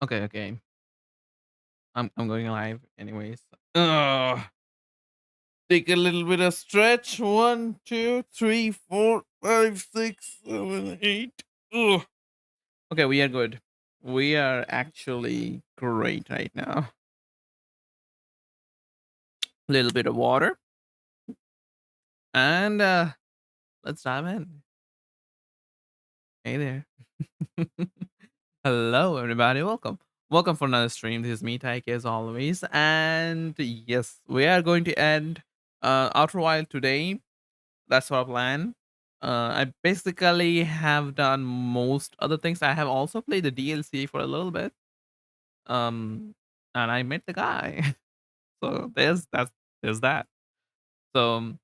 Okay, okay. I'm going live anyways. Ugh. Take a little bit of stretch. One, two, three, four, five, six, seven, eight. Ugh. Okay, we are good. We are actually great right now. A little bit of water, and let's dive in. Hey there. Hello, everybody. Welcome. Welcome for another stream. This is me, Tyke, as always. And yes, we are going to end Outer Wild today. That's our plan. I basically have done most other things. I have also played the DLC for a little bit. And I met the guy. So there's that. So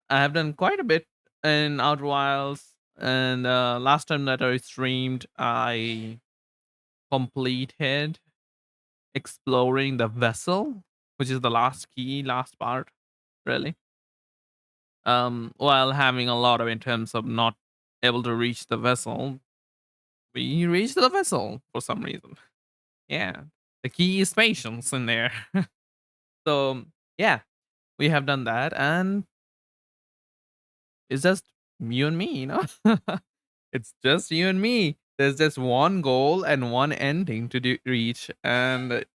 I have done quite a bit in Outer Wilds. And last time that I streamed, I completed exploring the vessel, which is the last part, really. While having a lot of in terms of not able to reach the vessel, we reached the vessel for some reason. Yeah, the key is patience in there. So yeah, we have done that, and it's just you and me, you know. It's just you and me. There's just one goal and one ending to reach, and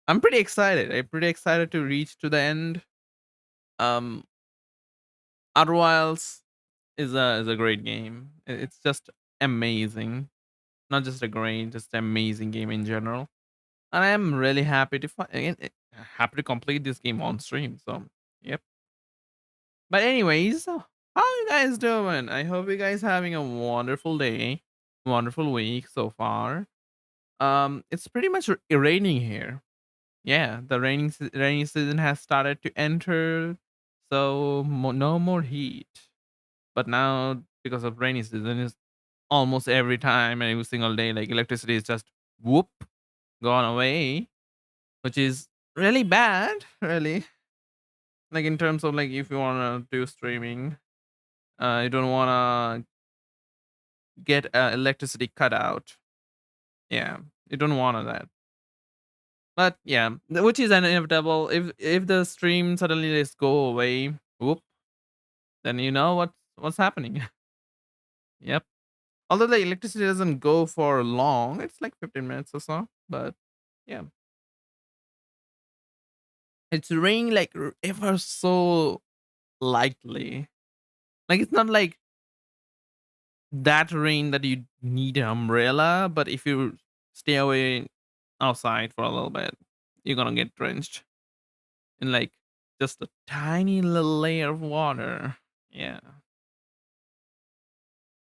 I'm pretty excited. I'm pretty excited to reach to the end. Um, Outer Wilds is a great game. It's just amazing. Not just a great, just amazing game in general. And I am really happy to happy to complete this game on stream. So yep. But anyways, how you guys doing? I hope you guys having a wonderful day, wonderful week so far. It's pretty much raining here. Yeah, the rainy season has started to enter, so no more heat. But now because of rainy season, is almost every time, every single day, like electricity is just whoop gone away, which is really bad, really. Like in terms of like if you wanna do streaming, you don't wanna get electricity cut out. Yeah, you don't wanna that. But yeah, which is inevitable. If the stream suddenly just go away, whoop, then you know what's happening. Yep. Although the electricity doesn't go for long, it's like 15 minutes or so. But yeah, it's raining like ever so lightly. Like it's not like that rain that you need an umbrella, but if you stay away outside for a little bit, you're gonna get drenched in like just a tiny little layer of water. Yeah,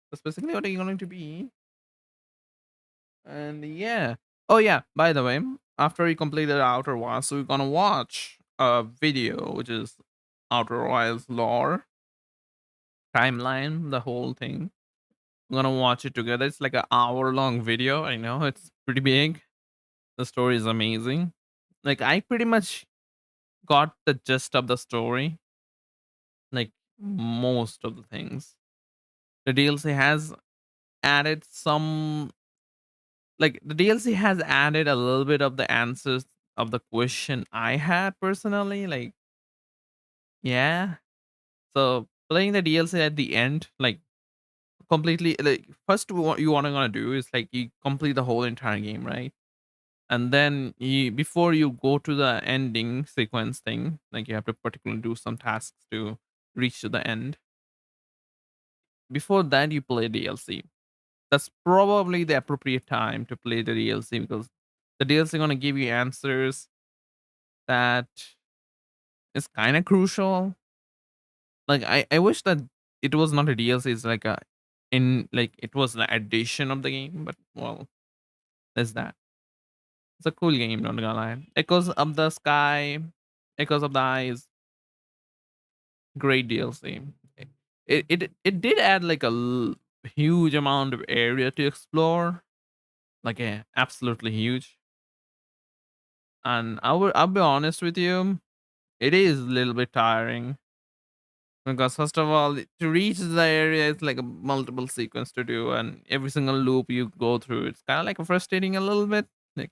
that's basically what you're going to be. And yeah, oh yeah. By the way, after you complete the Outer Wilds, so we're gonna watch a video which is Outer Wilds lore timeline, the whole thing. We're gonna watch it together. It's like an hour long video. I know it's pretty big. The story is amazing. Like I pretty much got the gist of the story, like most of the things. The DLC has added some like the DLC has added a little bit of the answers of the question I had personally. Like, yeah. So playing the DLC at the end, like completely like first what you wanna gonna do is like you complete the whole entire game, right? And then you before you go to the ending sequence thing, like you have to particularly do some tasks to reach to the end. Before that you play DLC. That's probably the appropriate time to play the DLC because the DLC gonna give you answers that is kind of crucial. Like I wish that it was not a DLC, it's like a in like it was an addition of the game, but well, there's that. It's a cool game, not gonna lie. Echoes of the Sky, Echoes of the Eyes, great DLC. It did add like a huge amount of area to explore, like absolutely huge. And I'll be honest with you, it is a little bit tiring because first of all, to reach the area, it's like a multiple sequence to do, and every single loop you go through, it's kind of like frustrating a little bit. Like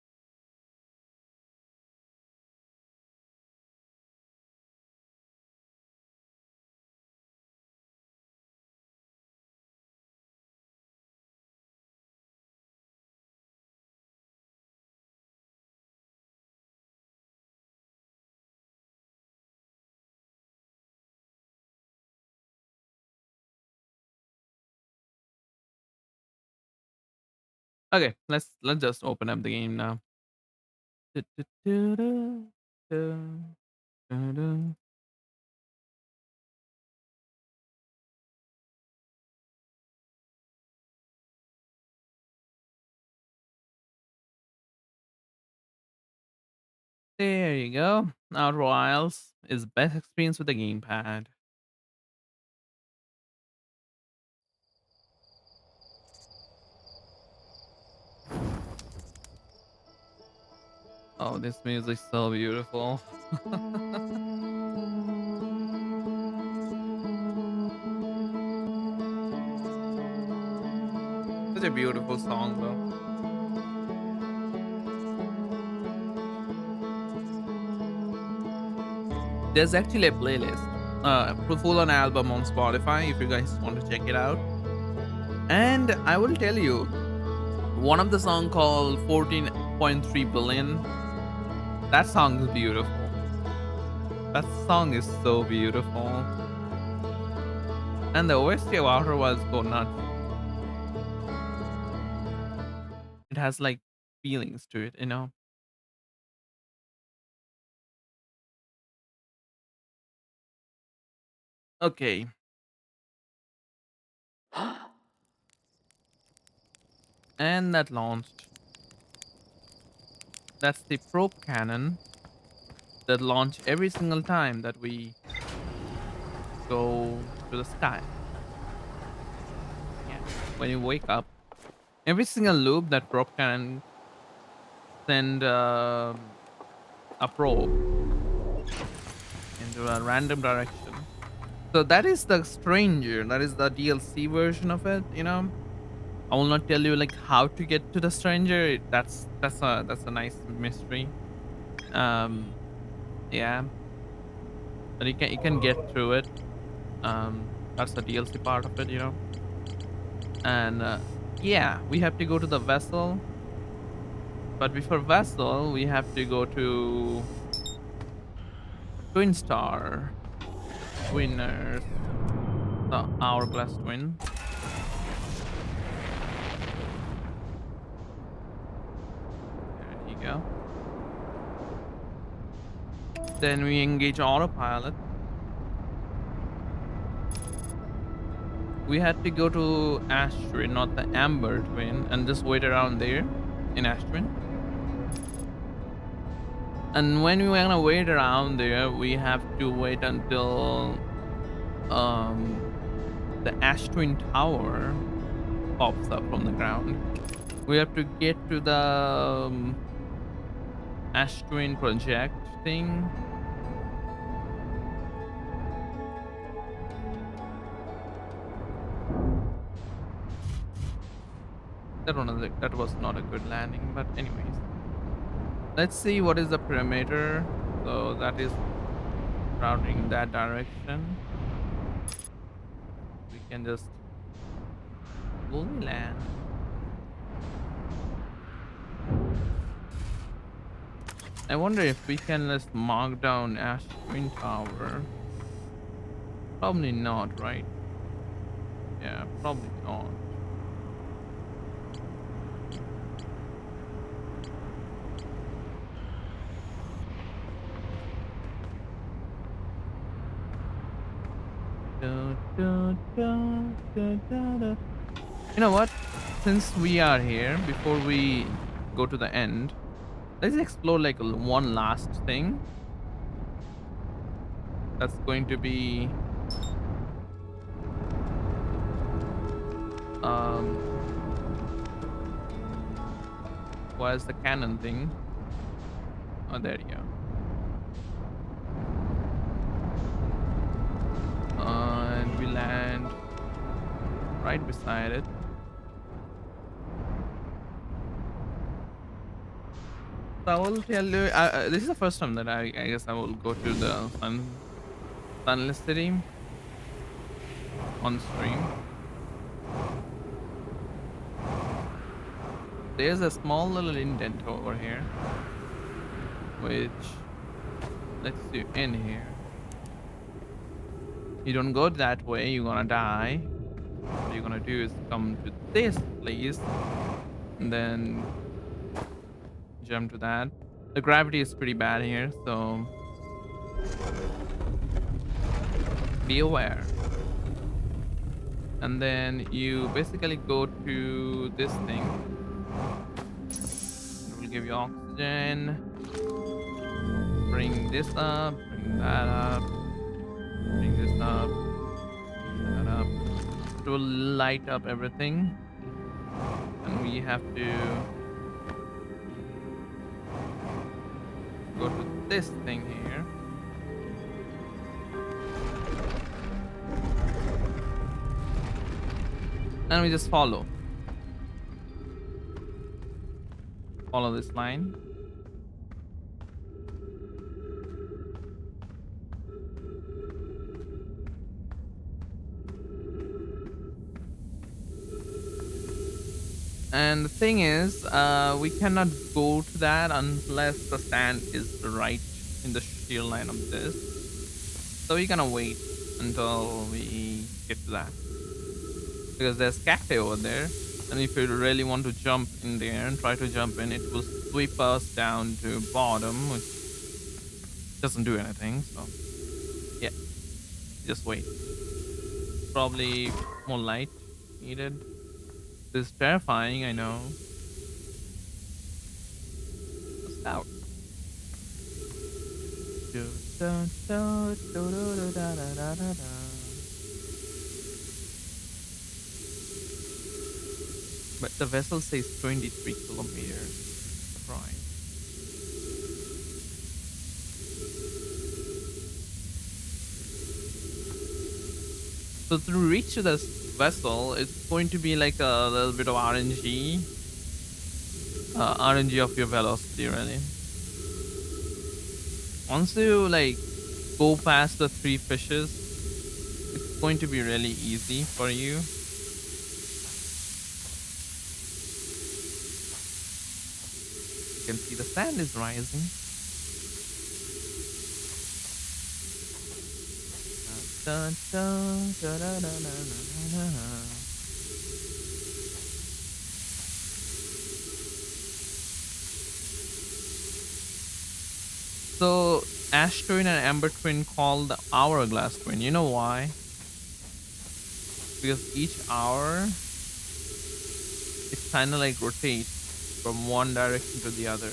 Okay, let's just open up the game now. There you go. Outer Wilds is best experience with the gamepad. Oh, this music's so beautiful. Such a beautiful song, though. There's actually a playlist, full on album on Spotify if you guys want to check it out. And I will tell you, one of the song called 14.3 billion. That song is beautiful. That song is so beautiful. And the OST of Outer Wilds go nuts. It has like feelings to it, you know. Okay, and that launched. That's the probe cannon that launch every single time that we go to the sky. Yeah, when you wake up, every single loop that probe cannon send a probe into a random direction. So that is the stranger. That is the DLC version of it. You know, I will not tell you like how to get to the stranger. That's a nice mystery. Um, yeah, but you can get through it. That's the DLC part of it. You know, and yeah, we have to go to the vessel. But before vessel, we have to go to Twin Star, Twinners, the Hourglass Twin. There you go. Then we engage autopilot. We had to go to Astrid, not the Amber Twin, and just wait around there in Astrid. And when we wanna wait around there, we have to wait until um the Ash Twin Tower pops up from the ground. We have to get to the Ash Twin project thing. That was not a good landing, but anyways. Let's see what is the perimeter. So that is routing that direction. We can just slowly land. I wonder if we can just mark down Ash Twin Tower. Probably not, right? Yeah, probably not. Da, da, da, da, da, da. You know what? Since we are here, before we go to the end, let's explore like one last thing. That's going to be um where's the cannon thing? Oh, there you go. And we land right beside it. So I will tell you. This is the first time that I guess I will go to the Sunless City on stream. There's a small little indent over here, which lets you in here. You don't go that way, you're gonna die. What you're gonna do is come to this place, and then jump to that. The gravity is pretty bad here, so be aware. And then you basically go to this thing. It will give you oxygen. Bring this up, bring that up, bring this up, bring that up. It will light up everything. And we have to go to this thing here. And we just follow this line. And the thing is, we cannot go to that unless the sand is right in the shear line of this. So we're gonna wait until we get to that. Because there's cacti over there. And if you really want to jump in there and try to jump in, it will sweep us down to bottom, which doesn't do anything. So yeah, just wait. Probably more light needed. This is terrifying, I know. What's out? But the vessel says 23 kilometers. Right. So to reach this vessel, it's going to be like a little bit of RNG. RNG of your velocity, really. Once you like go past the 3 fishes, it's going to be really easy for you. You can see the sand is rising. Dun, dun, dun, dun, dun, dun, dun, dun, dun. So Ash Twin and Amber Twin called the Hourglass Twin. You know why? Because each hour it kind of like rotates from one direction to the other.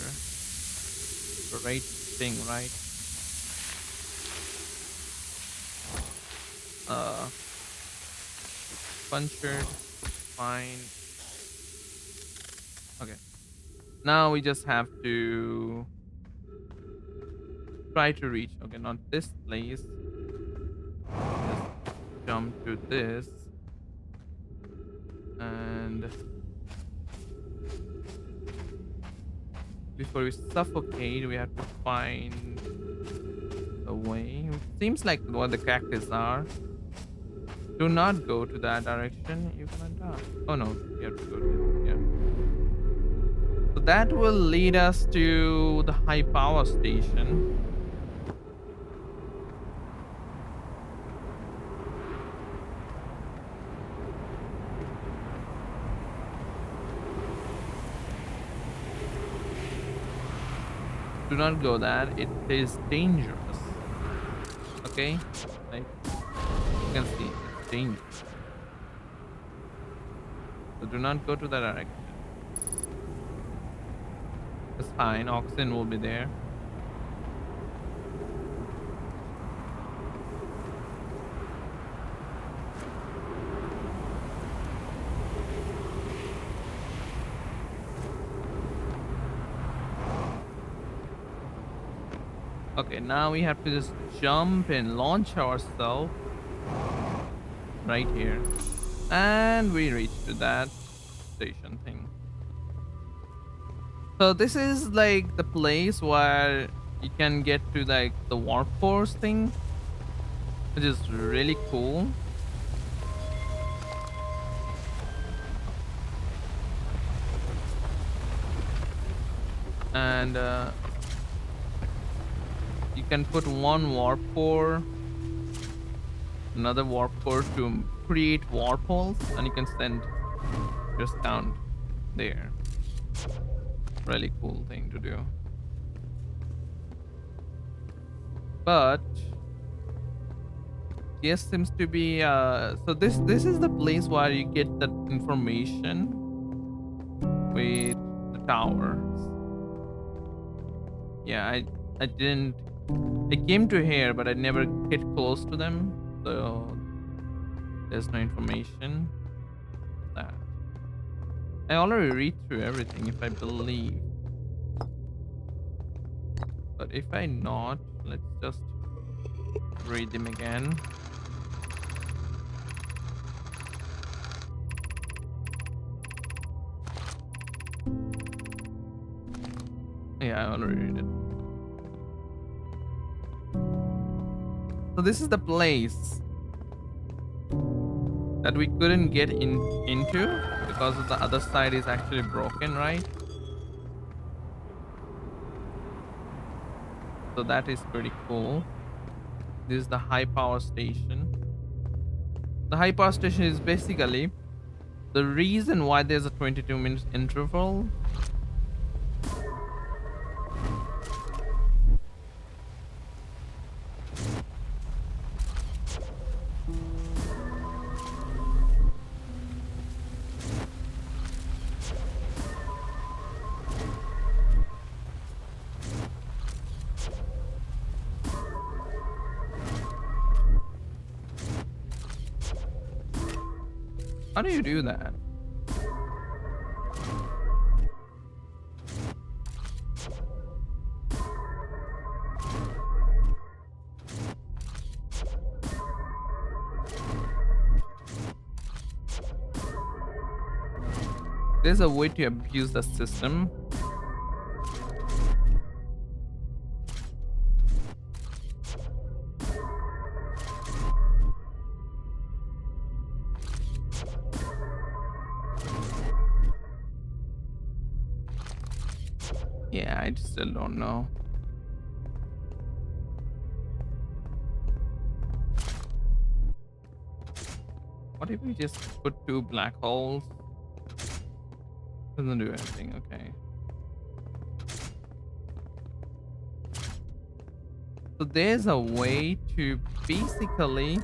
Great thing, right? Punctured. Fine. Okay. Now we just have to try to reach. Okay, not this place. Just jump to this. And before we suffocate, we have to find a way. It seems like what the cactus are. Do not go to that direction. You're gonna die. Oh no, you have to go to here. So that will lead us to the high power station. Do not go that. It is dangerous. Okay? Like, you can see it's dangerous. So do not go to that direction. It's fine. Oxygen will be there. Okay, now we have to just jump and launch ourselves right here. And we reach to that station thing. So this is like the place where you can get to like the warp force thing, which is really cool. And you can put one warp core, another warp core to create warp holes, and you can send just down there. Really cool thing to do. But yes, seems to be so this is the place where you get that information with the towers. Yeah, I didn't I came to here but I never get close to them. So there's no information that I already read through everything if I believe. But if I not, let's just read them again. Yeah, I already read it. So this is the place that we couldn't get into because of the other side is actually broken, right? So that is pretty cool. This is the high power station. The high power station is basically the reason why there's a 22 minutes interval. How do you do that? There's a way to abuse the system. Yeah, I still don't know. What if we just put two black holes? Doesn't do anything, okay. So there's a way to basically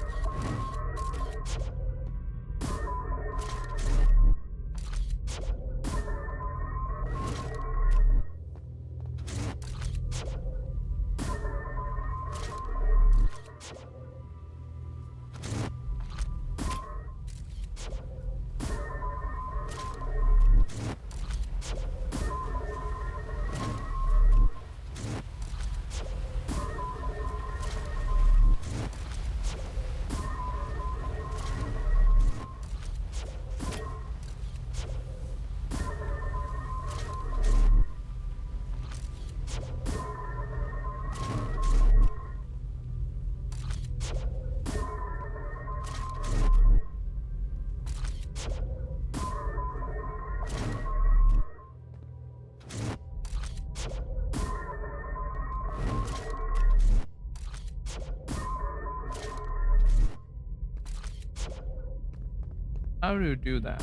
how do you do that?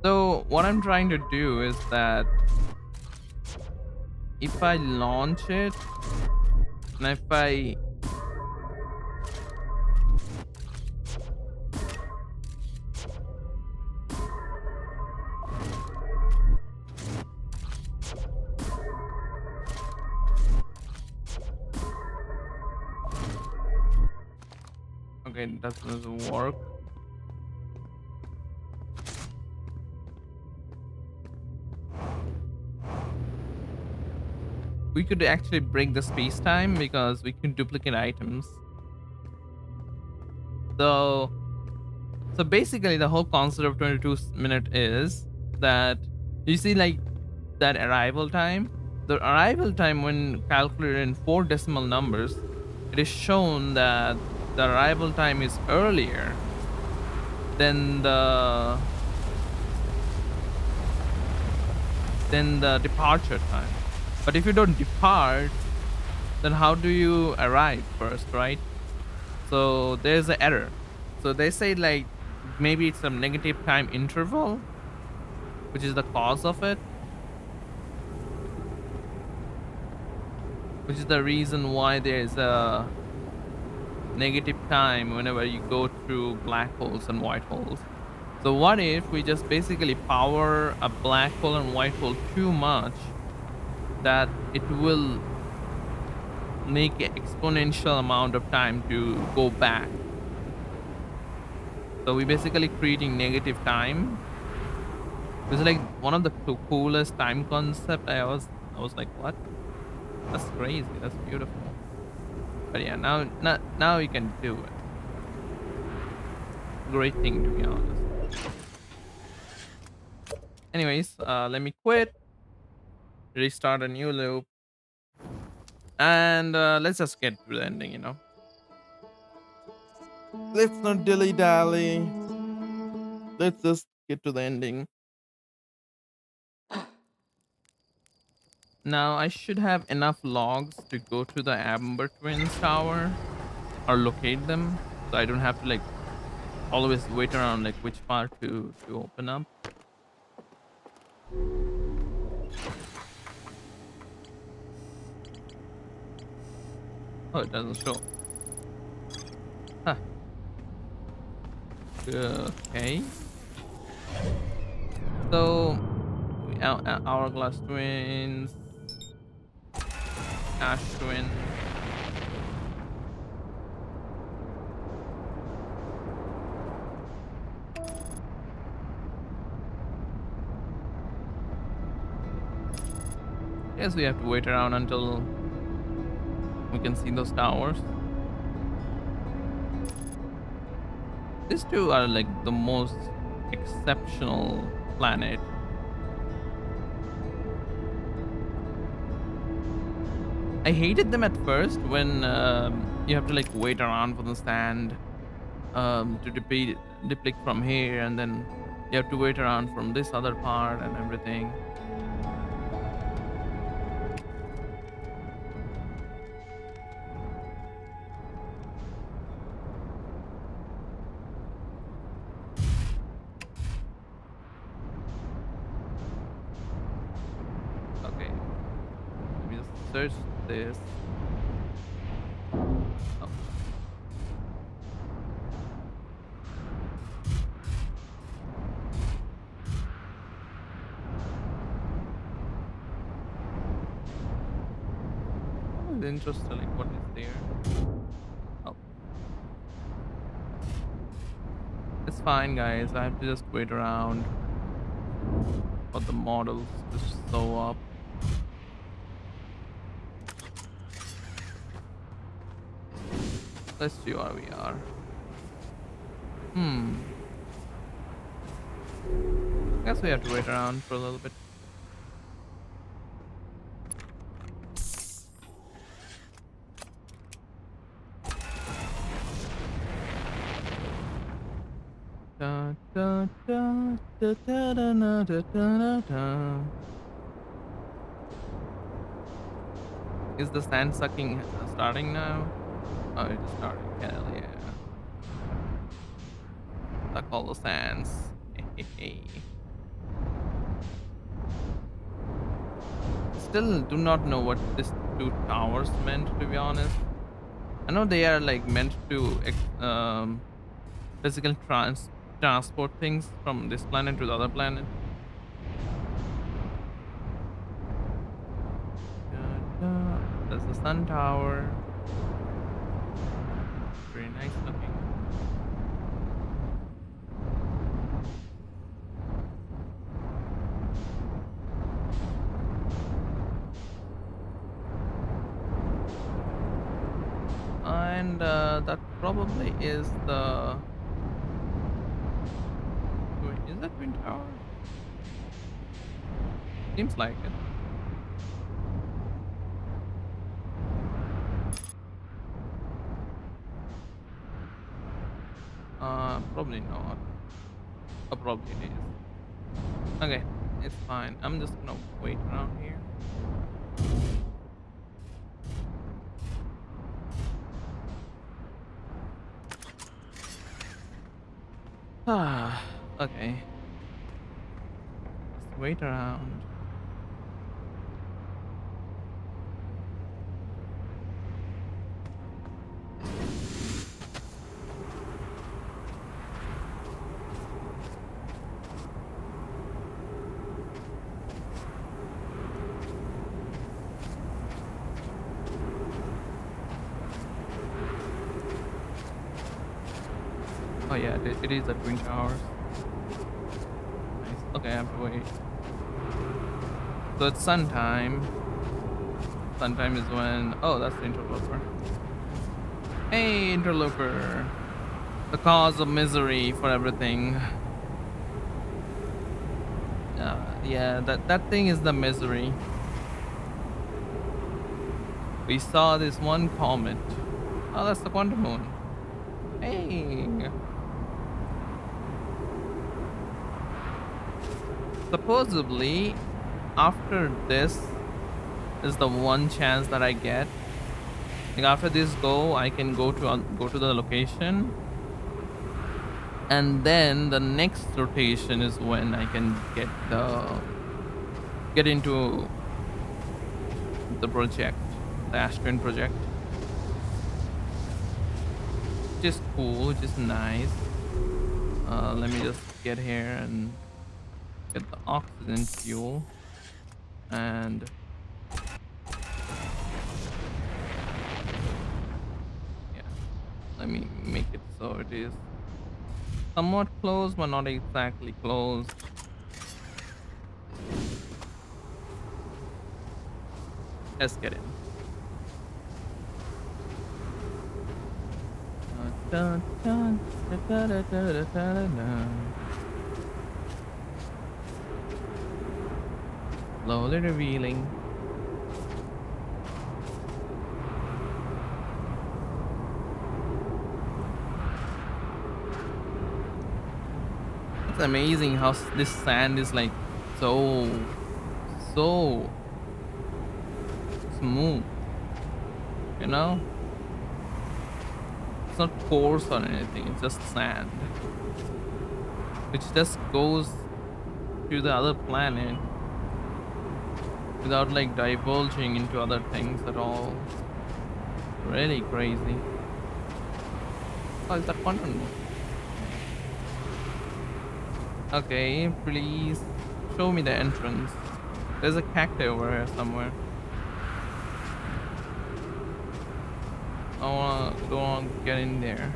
So what I'm trying to do is that if I launch it and if I okay, that doesn't work. We could actually break the space time because we can duplicate items. So basically the whole concept of 22 minute is that you see like that arrival time. The arrival time when calculated in 4 decimal numbers, it is shown that the arrival time is earlier than the departure time. But if you don't depart, then how do you arrive first, right? So there's an error. So they say like maybe it's some negative time interval. which is the cause of it, which is the reason why there's a negative time whenever you go through black holes and white holes. So what if we just basically power a black hole and white hole too much that it will make an exponential amount of time to go back. So we basically creating negative time. It's like one of the coolest time concept. I was like, what? That's crazy. That's beautiful. But yeah, now you can do it. Great thing to be honest. Anyways, let me quit, restart a new loop, and let's just get to the ending. Let's not dilly dally. Let's just get to the ending. Now I should have enough logs to go to the Amber Twins tower or locate them, so I don't have to like always wait around like which part to open up. Oh, it doesn't show. Huh. Okay. So Hourglass Twins, Ash Twin. Guess we have to wait around until we can see those towers. These two are like the most exceptional planet. I hated them at first when you have to like wait around for the stand to deplete from here, and then you have to wait around from this other part and everything. Okay, let me just search this. Oh. It's interesting, like what is there? Oh, it's fine, guys. I have to just wait around for the models to show up. Let's see where we are. Guess we have to wait around for a little bit. Da, da, da, da, da, da, da, da, da, da. Is the sand sucking starting now? Oh, it's starting. Hell yeah. Suck all the sands. Still do not know what these two towers meant, to be honest. I know they are like meant to physical transport things from this planet to the other planet. There's the sun tower. Very nice looking. And that probably is the... Wait, is that Twin Tower? Seems like it. Probably not. Oh, probably it is. Okay, it's fine. I'm just gonna wait around here. Ah, okay. wait around. Oh yeah, it is at Twin Towers. Nice. Okay, I have to wait. So it's sun time. Sun time is when... Oh, that's the interloper. Hey, interloper. The cause of misery for everything. Yeah, that thing is the misery. We saw this one comet. Oh, that's the quantum moon. Hey. Supposedly, after this is the one chance that I get. Like after this go, I can go to the location, and then the next rotation is when I can get into the project, the Astron project, which is cool, which is nice. Let me just get here and get the oxygen fuel, and yeah, let me make it so it is somewhat closed, but not exactly closed. Let's get in. Dun, dun, dun, dun, dun, dun, dun, dun, dun. Slowly revealing. It's amazing how this sand is like so smooth. You know, it's not coarse or anything. It's just sand, which just goes to the other planet without like divulging into other things at all. Really crazy. Oh, is that quantum? Okay, please show me the entrance. There's a cacti over here somewhere. Don't wanna get in there.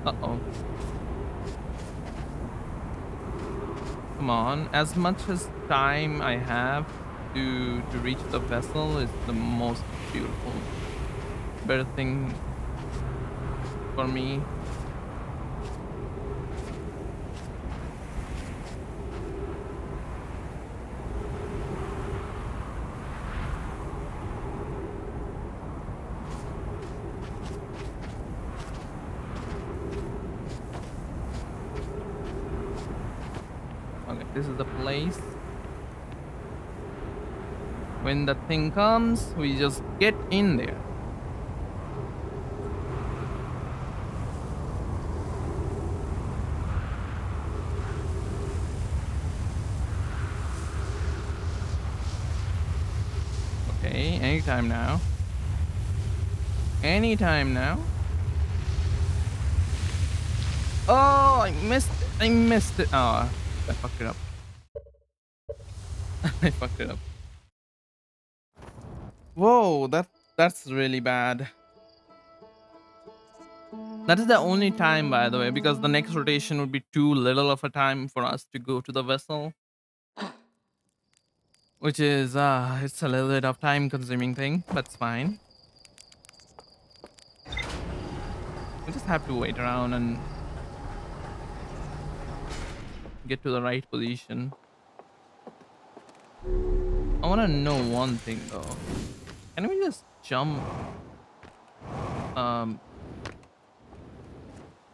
Uh-oh. Come on. As much as time I have to reach the vessel is the most beautiful, better thing for me. This is the place. When the thing comes, we just get in there. Okay, anytime now. Anytime now. Oh, I missed it. I missed it. Oh, I fucked it up. I fucked it up. Whoa, that's really bad. That is the only time, by the way, because the next rotation would be too little of a time for us to go to the vessel, which is it's a little bit of time consuming thing, but it's fine. We just have to wait around and get to the right position. I want to know one thing though. Can we just jump?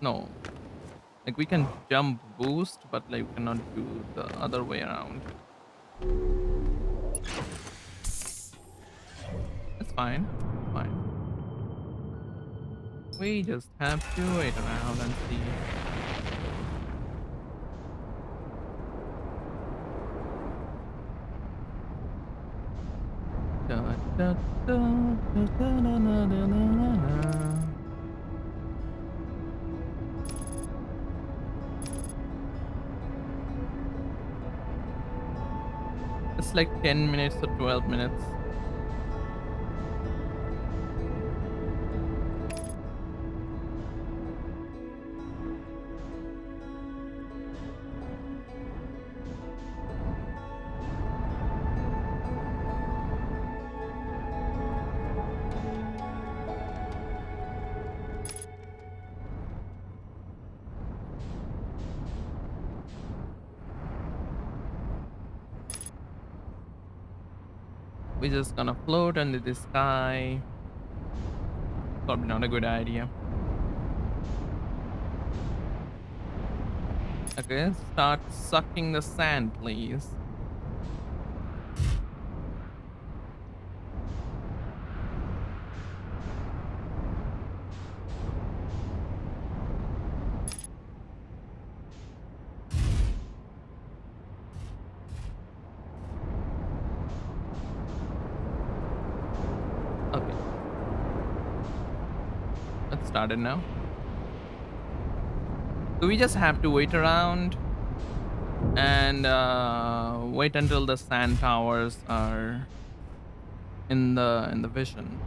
No. Like we can jump boost, but like we cannot do the other way around. It's fine. It's fine. We just have to wait around and see. Da, da, da, da, na, na, na, na, na, na. It's like 10 minutes or 12 minutes. We're just gonna float under the sky. Probably not a good idea. Okay, start sucking the sand, please. Okay, let's start it now. So we just have to wait around and wait until the sand towers are in the vision.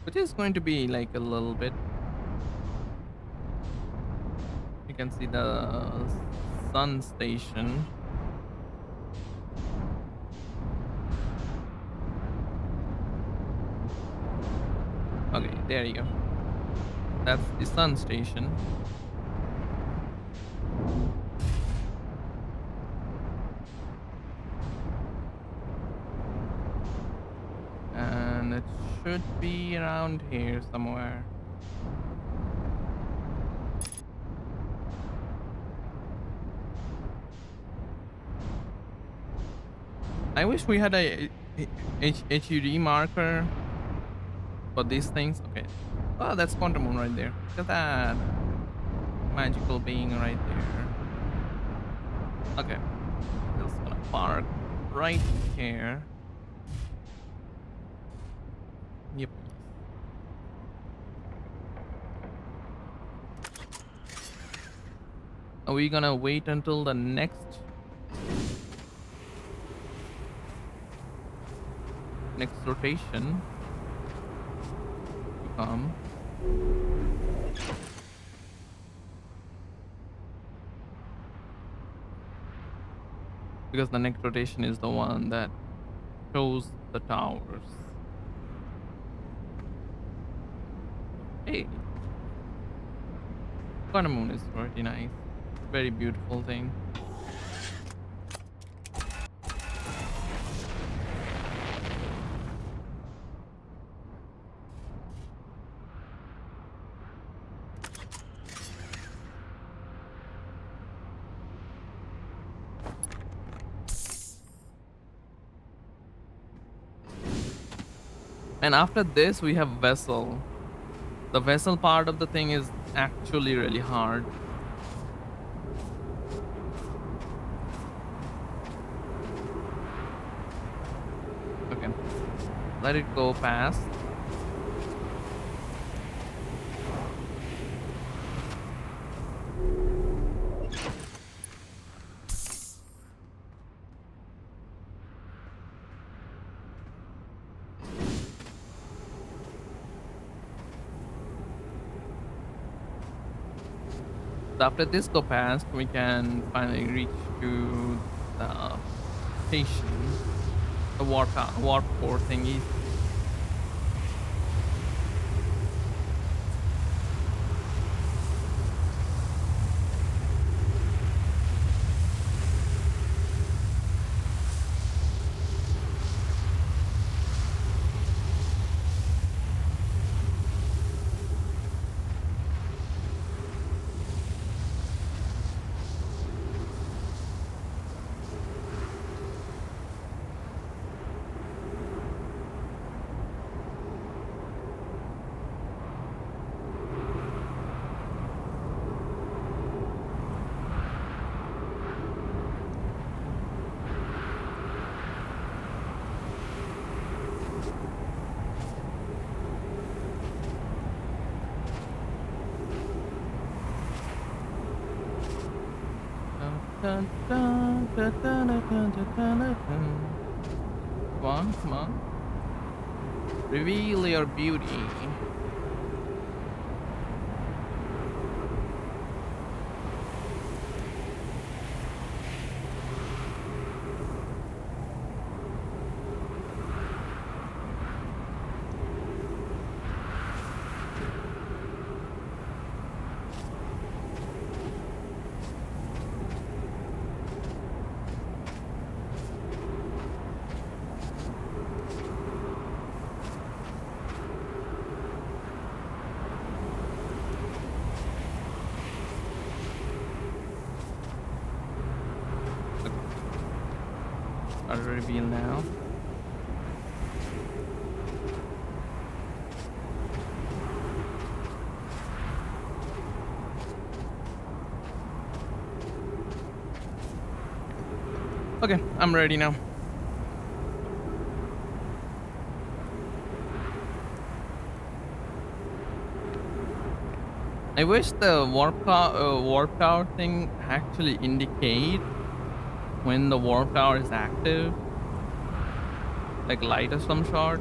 Which is going to be like a little bit. You can see the sun station. Okay, there you go. That's the sun station. And it should be around here somewhere. I wish we had a HUD marker for these things. Okay. Oh, that's Quantum Moon right there. Look at that. Magical being right there. Okay. Just gonna park right here. Yep. Are we gonna wait until the next rotation to come? Because the next rotation is the one that shows the towers. Hey, Quantum Moon is pretty nice. Very beautiful thing. And after this, we have vessel. The vessel part of the thing is actually really hard. Okay, let it go past. So after this go past, we can finally reach to the station, the warp core thingy. Dun, dun, dun, dun, dun, dun, dun, dun, dun, dun. Come on, come on. Reveal your beauty. Start to reveal now. Okay, I'm ready now. I wish the warp tower thing actually indicate when the warp tower is active, like light of some sort.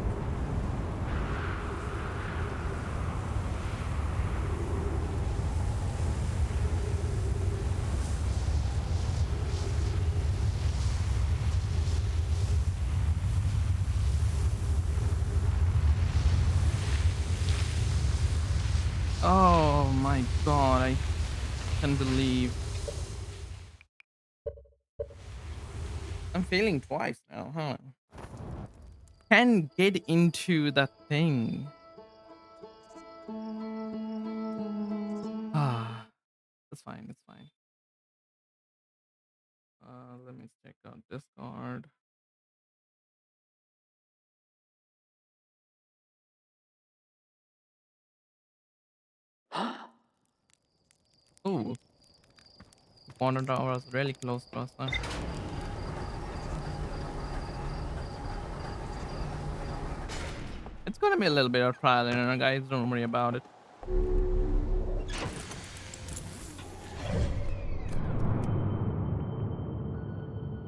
Oh my god, I can't believe I'm failing twice now, huh? Can get into that thing. Ah, that's fine, that's fine. Let me check out Discord. Oh, Water Tower was really close to us, huh? It's gonna be a little bit of trial and error, guys. Don't worry about it.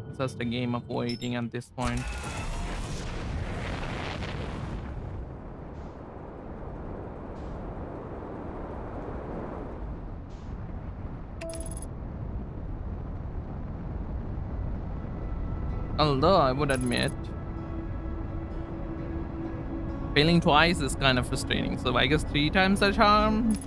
It's just a game of waiting at this point. Although I would admit, failing twice is kind of frustrating. So I guess 3 times the charm.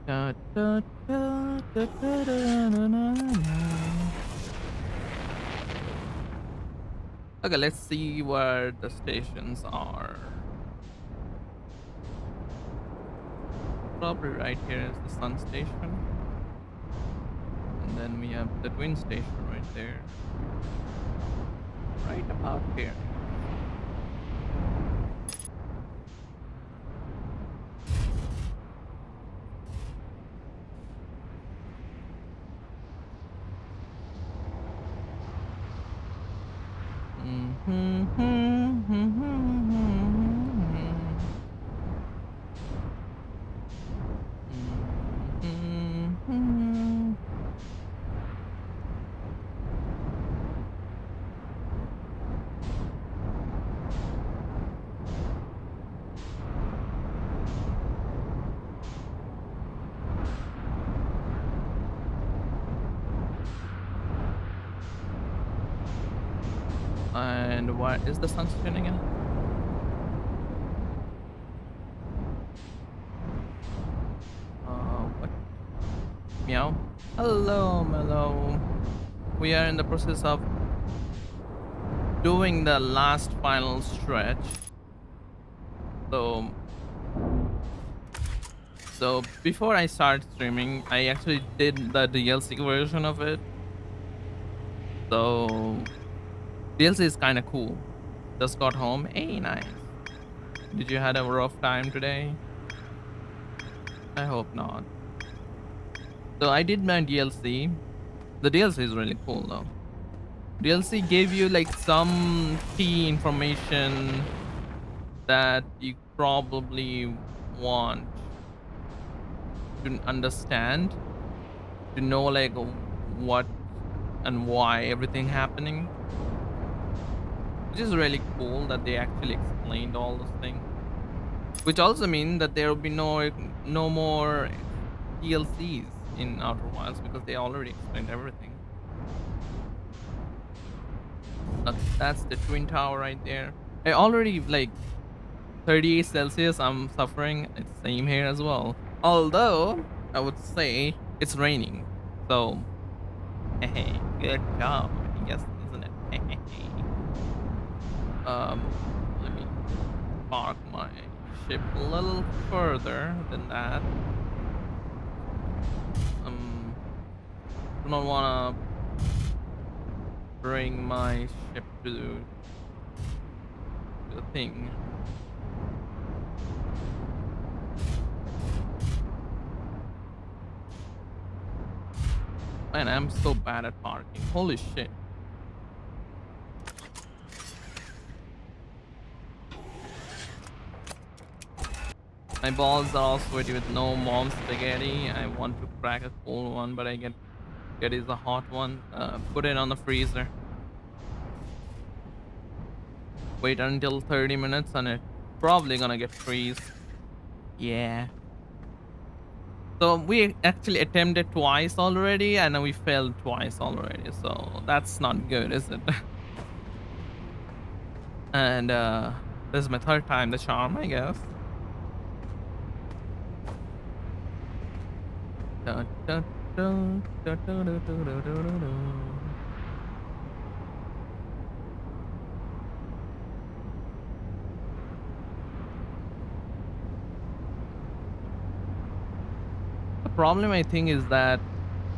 Da, da, da, da, da, da, na, na, na. Okay, let's see where the stations are. Probably right here is the sun station. And then we have the twin station right there. Right about here. And what is the sun station again? What? Meow. Hello, Mellow. We are in the process of doing the last final stretch. So before I start streaming, I actually did the DLC version of it. So DLC is kind of cool. Just got home. Hey, nice. Did you had a rough time today? I hope not. So I did my DLC. The DLC is really cool though. DLC gave you like some key information that you probably want to understand, to know like what and why everything happening, which is really cool that they actually explained all those things, which also mean that there will be no more DLCs in Outer Wilds because they already explained everything. That's the twin tower right there. I already like 38 Celsius. I'm suffering. It's same here as well. Although I would say it's raining, so hey, good job. I guess, isn't it? Let me park my ship a little further than that. Do not wanna bring my ship to the thing. Man, I'm so bad at parking. Holy shit. My balls are all sweaty with no mom spaghetti. I want to crack a cold one, but I get is a hot one. Put it on the freezer. Wait until 30 minutes and it's probably gonna get freeze. Yeah. So we actually attempted twice already and we failed twice already. So that's not good, is it? And this is my third time the charm, I guess. Dun, dun, dun, dun, dun, dun, dun, dun, dun, dun. The problem I think is that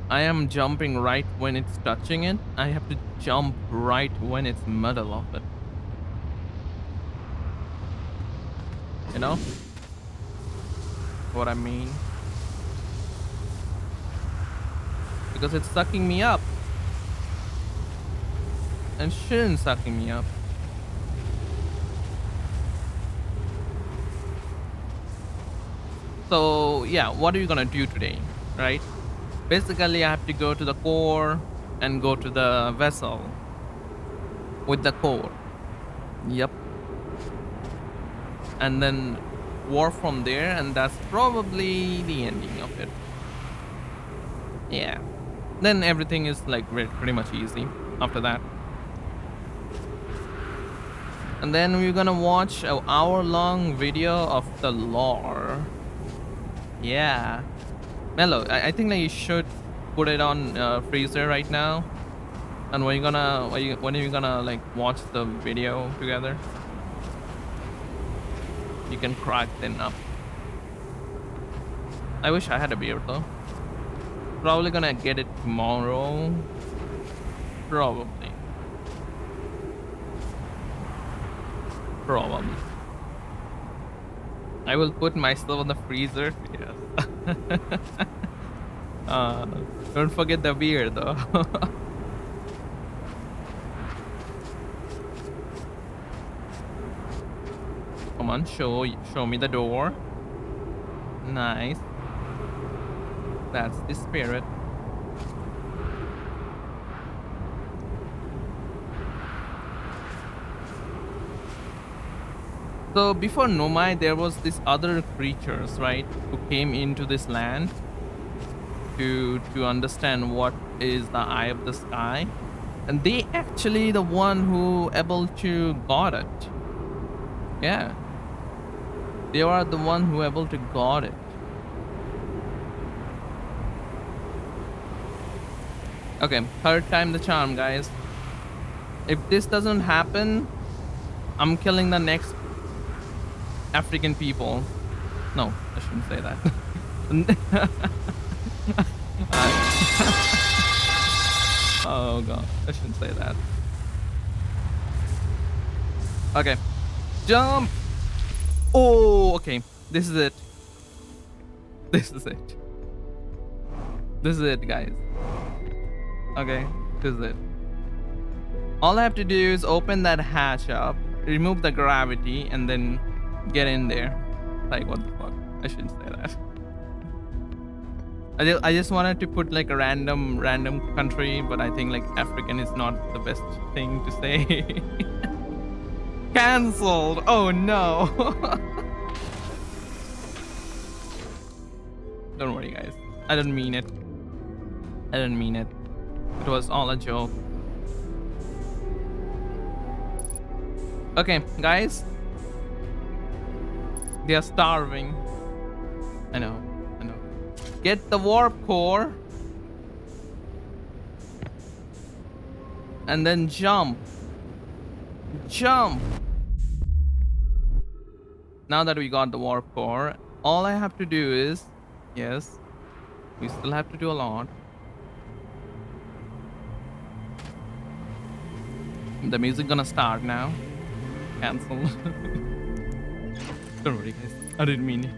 I am jumping right when it's touching it. I have to jump right when it's middle of it. You know what I mean? Because it's sucking me up. And shouldn't sucking me up. So yeah, what are you gonna do today, right? Basically, I have to go to the core and go to the vessel with the core. Yep. And then war from there, and that's probably the ending of it. Yeah. Then everything is like pretty much easy after that. And then we're gonna watch an hour-long video of the lore. Yeah. Mello, I think that you should put it on freezer right now. And when are you gonna like watch the video together? You can crack them up. I wish I had a beer though. Probably gonna get it tomorrow. Probably. I will put myself in the freezer. Yes. Don't forget the beer though. Come on, show me the door. Nice. That's the spirit. So before Nomai, there was this other creatures, right, who came into this land to understand what is the eye of the sky, and they actually the one who able to got it. Yeah, they are the one who able to got it. Okay, third time the charm, guys. If this doesn't happen, I'm killing the next African people. No, I shouldn't say that. Oh god, I shouldn't say that. Okay, jump. Oh, okay. This is it. This is it. This is it, guys. Okay, this is it. All I have to do is open that hatch up, remove the gravity, and then get in there. Like, what the fuck? I shouldn't say that. I just wanted to put like a random country, but I think like African is not the best thing to say. Cancelled. Oh no. Don't worry, guys. I didn't mean it. I didn't mean it. It was all a joke. Okay, guys. They are starving. I know. I know. Get the warp core. And then jump. Jump. Now that we got the warp core, all I have to do is, yes, we still have to do a lot. The music gonna start now. Cancel. Don't worry, guys. I didn't mean it.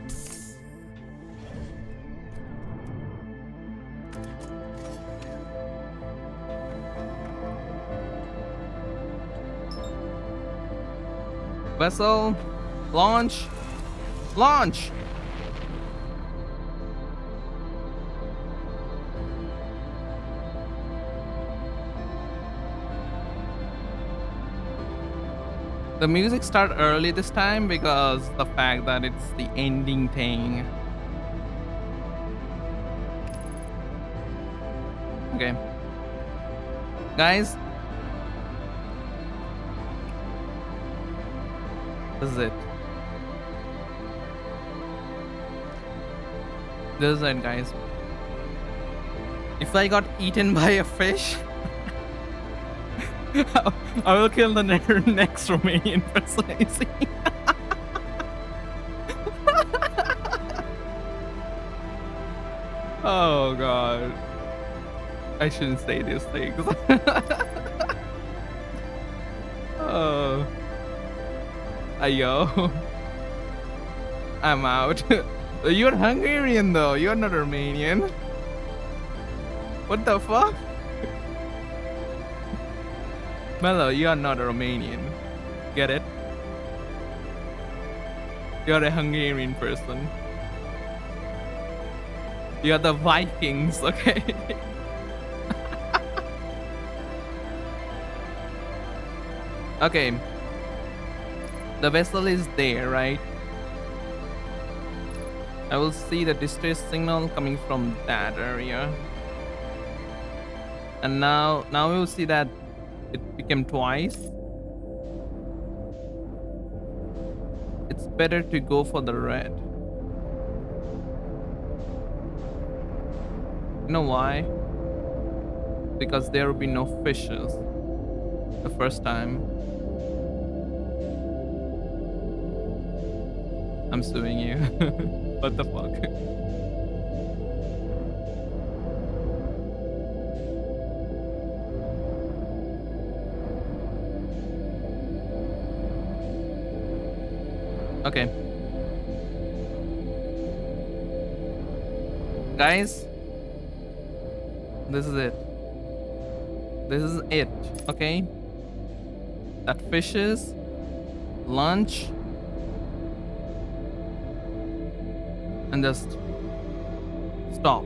Vessel, launch, launch. The music started early this time because the fact that it's the ending thing. Okay. Guys. This is it. This is it, guys. If I got eaten by a fish, I will kill the next Romanian person I see. Oh god. I shouldn't say these things. Oh. Ayo. I'm out. You're Hungarian though. You're not Romanian. What the fuck? Mello, you are not a Romanian. Get it? You're a Hungarian person. You're the Vikings, okay? Okay. The vessel is there, right? I will see the distress signal coming from that area. And now we will see that it became twice. It's better to go for the red. You know why? Because there will be no fishes the first time. I'm suing you. What the fuck? Okay. Guys, this is it. This is it, okay? That fishes, lunch, and just stop.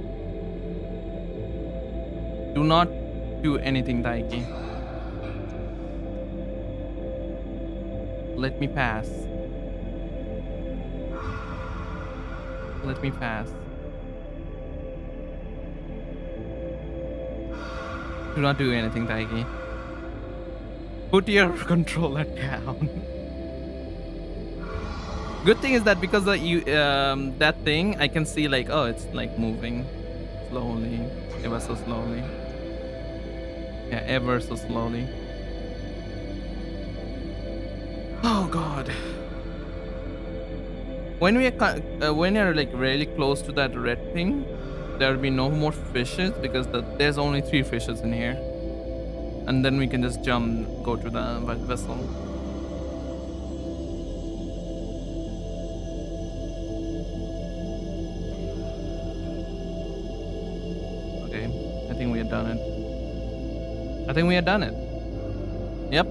Do not do anything, Daiki. Let me pass. Let me pass. Do not do anything, Daiki. Put your controller down. Good thing is that because of you, that thing, I can see like, oh, it's like moving slowly, ever so slowly. Yeah, ever so slowly. Oh god. When we are when you're like really close to that red thing, there'll be no more fishes because there's only 3 fishes in here, and then we can just jump, go to the vessel. Okay, I think we have done it. I think we have done it. Yep.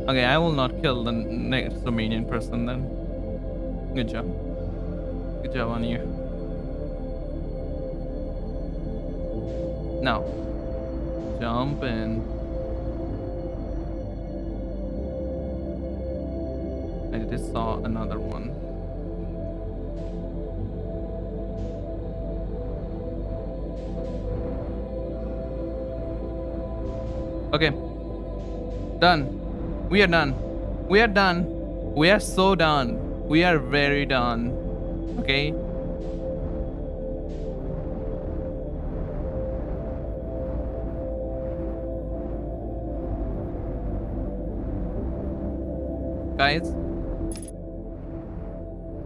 Okay, I will not kill the next Romanian person then. Good job. Good job on you. Now, jump in. I just saw another one. Okay. Done. We are done. We are done. We are so done. We are very done. Okay. Guys,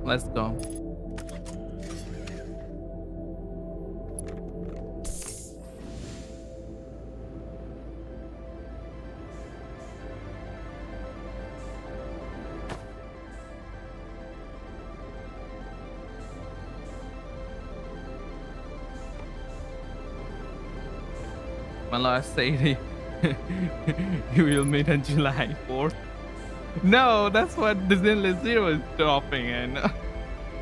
let's go. My last say you will meet on July 4th. No, that's what the Zinless Zero is dropping in.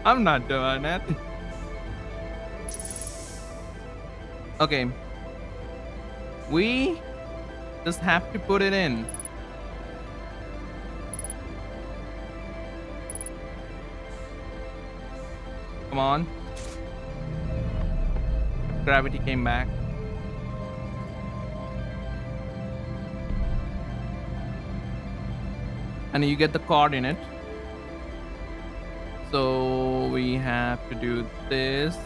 I'm not doing it. Okay. We just have to put it in. Come on. Gravity came back. And you get the coordinate. So we have to do this.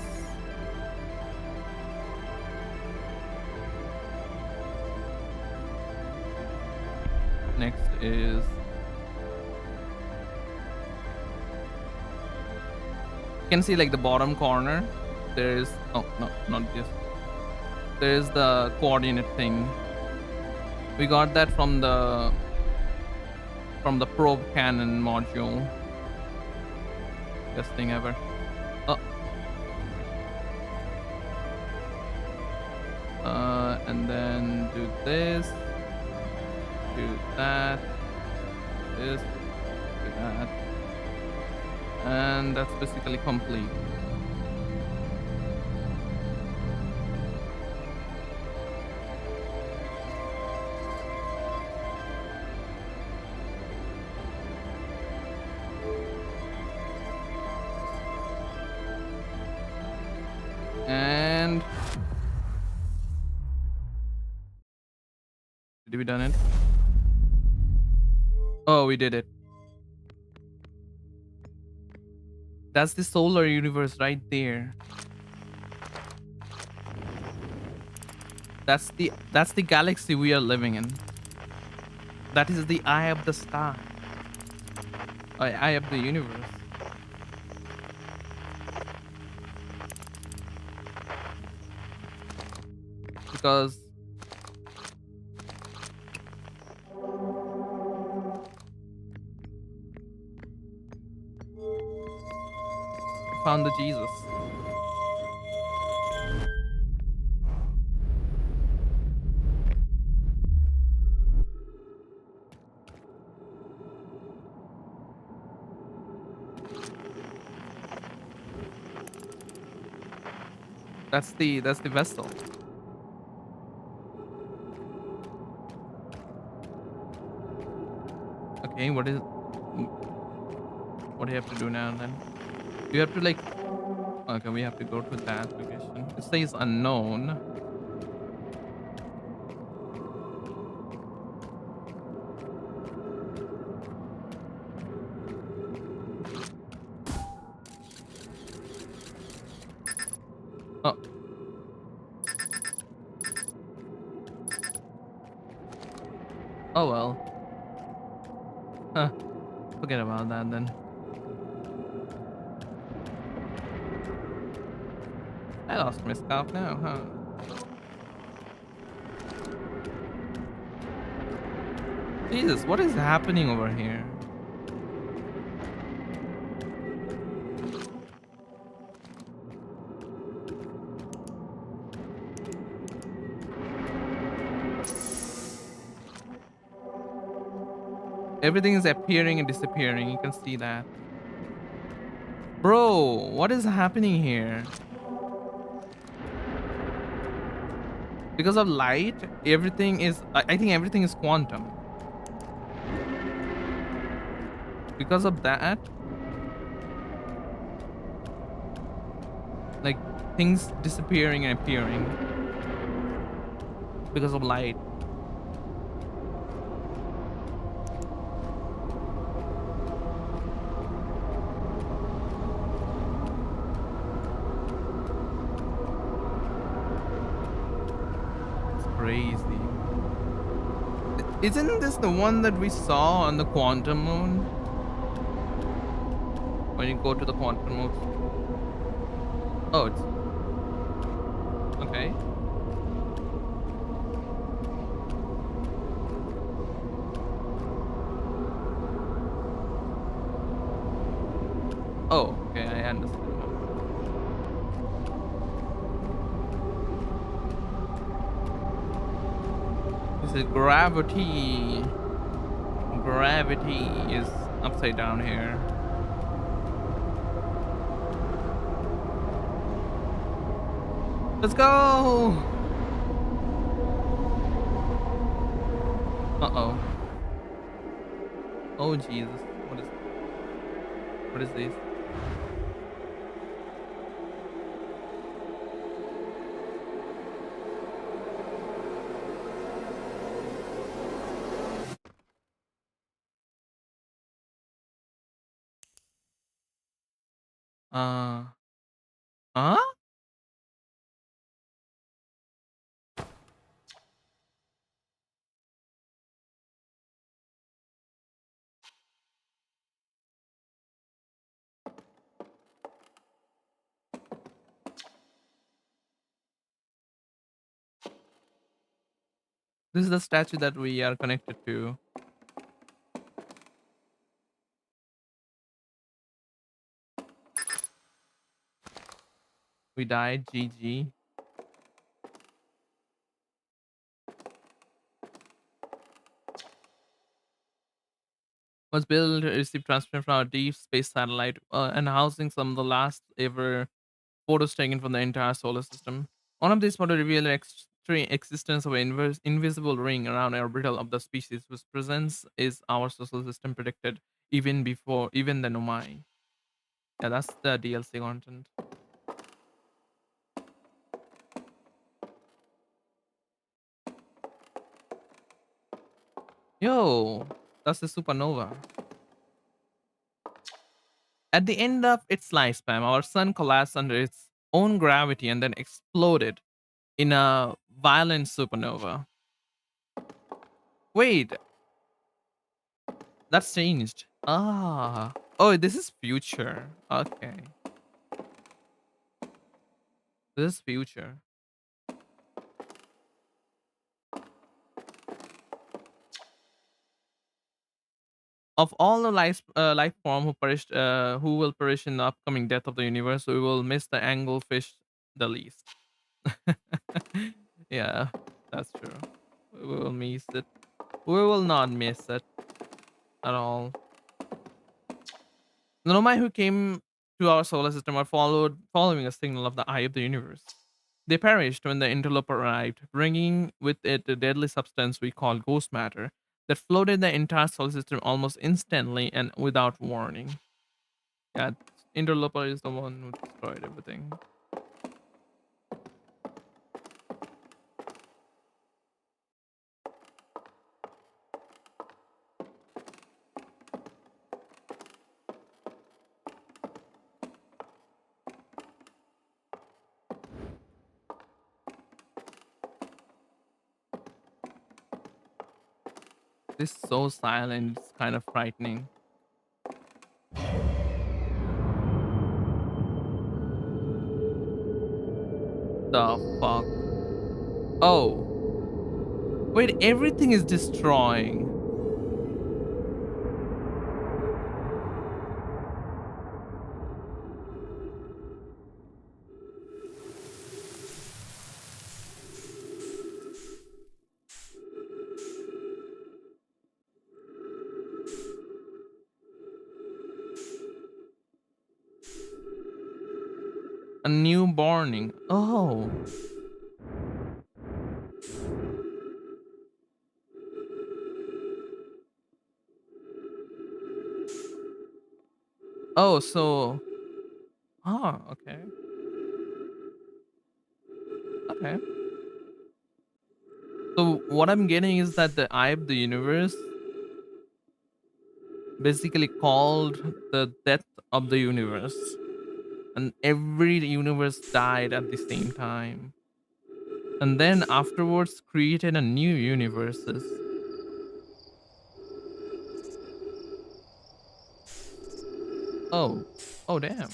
Next is you can see like the bottom corner. There's oh no, not this. There's the coordinate thing. We got that from the probe cannon module. Best thing ever. Oh. And then do this. Do that. This. Do that. And that's basically complete. And did we done it? Oh, we did it. That's the solar universe right there. That's the galaxy we are living in. That is the eye of the star. Eye of the universe. Because found the Jesus. That's the vessel. Okay, what do you have to do now then? You have to like okay, we have to go to that location. It says unknown. Oh. Oh well. Huh. Forget about that then. I lost my scarf now, huh? Jesus, what is happening over here? Everything is appearing and disappearing. You can see that. Bro, what is happening here? Because of light, everything is. I think everything is quantum. Because of that, like things disappearing and appearing because of light. It's crazy. Isn't this the one that we saw on the quantum moon? When you go to the quantum moon. Oh, it's okay. Oh, okay, I understand now. This is gravity. Gravity is upside down here. Let's go! Uh-oh. Oh Jesus. What is this? Uh huh? This is the statue that we are connected to. We died, GG. Was built to receive transmission from our deep space satellite and housing some of the last ever photos taken from the entire solar system. One of these photos revealed the extreme existence of an invisible ring around the orbital of the species whose presence is our solar system predicted even the Nomai. Yeah, that's the DLC content. Yo, that's a supernova. At the end of its lifespan, our sun collapsed under its own gravity and then exploded in a violent supernova. Wait, that's changed. Ah. Oh, this is future. Okay. This is future. Of all the life form who will perish in the upcoming death of the universe, we will miss the anglefish the least. Yeah, that's true. We will miss it. We will not miss it at all. The Nomai who came to our solar system are following a signal of the eye of the universe. They perished when the interloper arrived, bringing with it the deadly substance we call ghost matter that flooded the entire solar system almost instantly and without warning. Yeah, interloper is the one who destroyed everything. This is so silent, it's kind of frightening. the fuck? Oh, wait, everything is destroying. A new morning. Oh. Oh, so. Oh, okay. Okay. So what I'm getting is that the eye of the universe basically called the death of the universe, and every universe died at the same time, and then afterwards created a new universes. Oh, oh damn!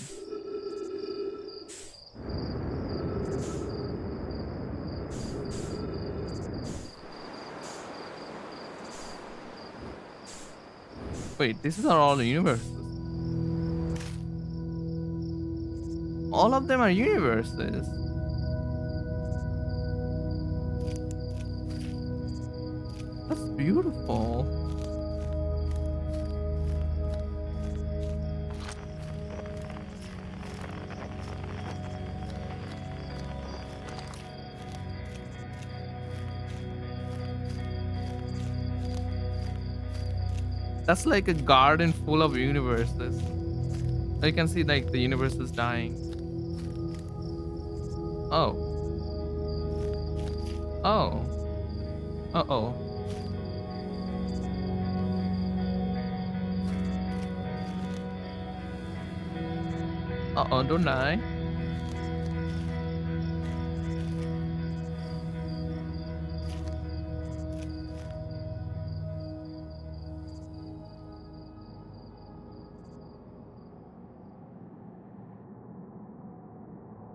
Wait, these are all universes. All of them are universes. That's beautiful. That's like a garden full of universes. I can see like the universe is dying. Oh, oh, oh, oh, don't die.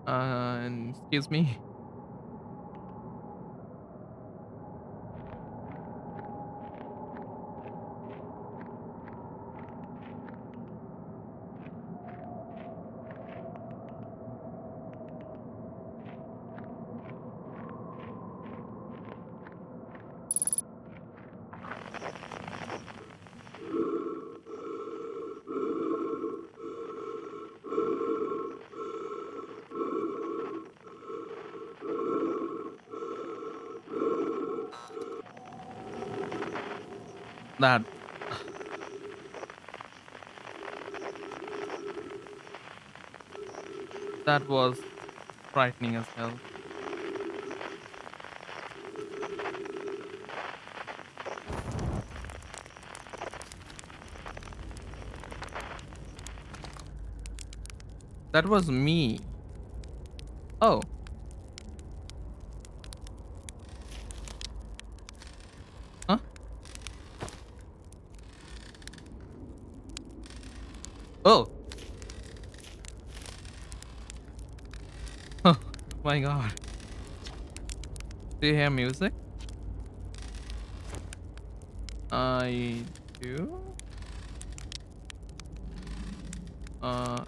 And excuse me. That that was frightening as hell. That was me. Oh, huh? Oh, oh my god. Do you hear music? I do. Uh,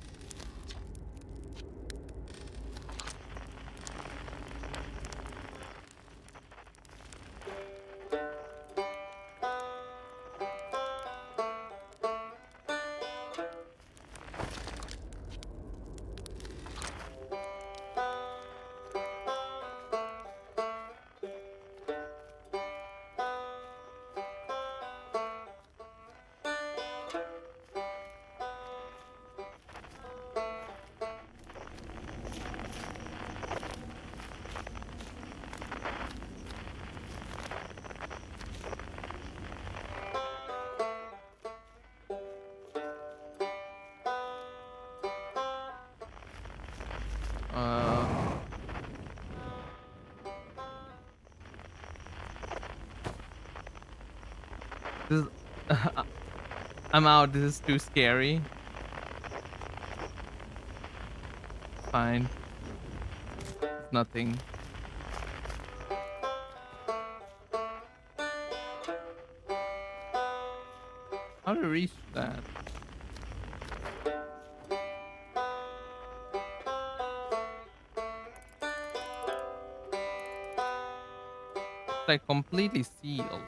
uh, this is, I'm out. This is too scary. Fine. nothing. How to reach that? It's like completely sealed.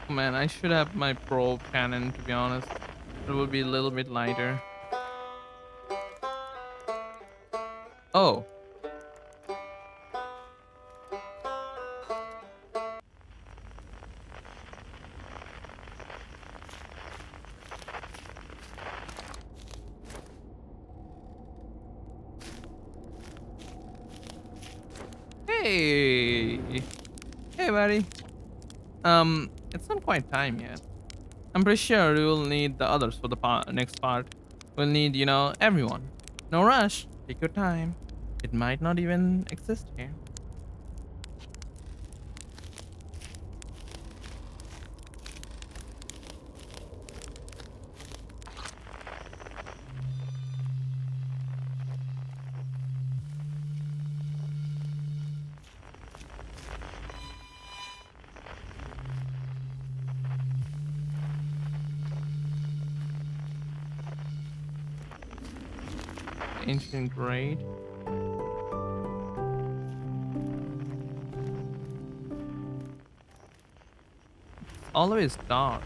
Oh, man, I should have my probe cannon, to be honest. It would be a little bit lighter. Oh. Hey. Hey, buddy. It's not quite time yet. I'm pretty sure we will need the others for the next part. We'll need, everyone. No rush. Take your time. It might not even exist here. Ancient grade. Always dark.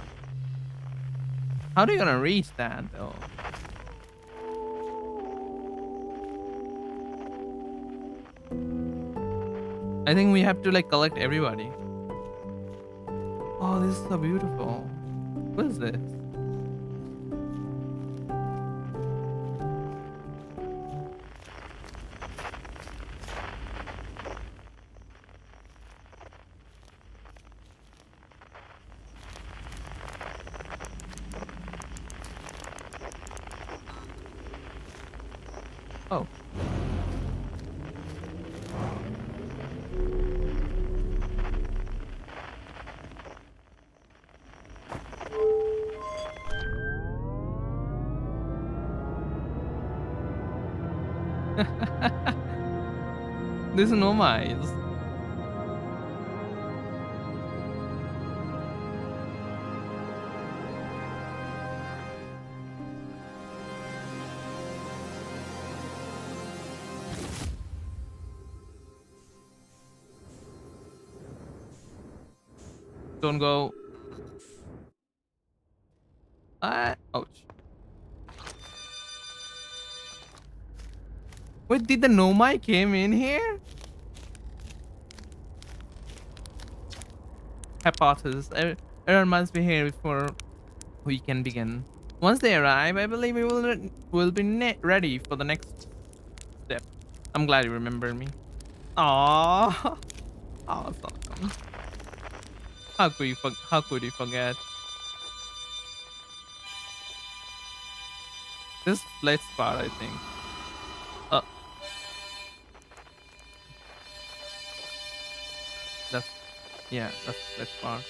How are you gonna reach that though? I think we have to like collect everybody. Oh, this is so beautiful. What is this? Oh. There's no mice. Don't go. Ouch. Wait, did the Nomai came in here? Hypothesis. Everyone must be here before we can begin. Once they arrive, I believe we will be ready for the next step. I'm glad you remembered me. Aww. Awesome. How could you forget? This split spot, I think. Uh, that's yeah, that's split spot.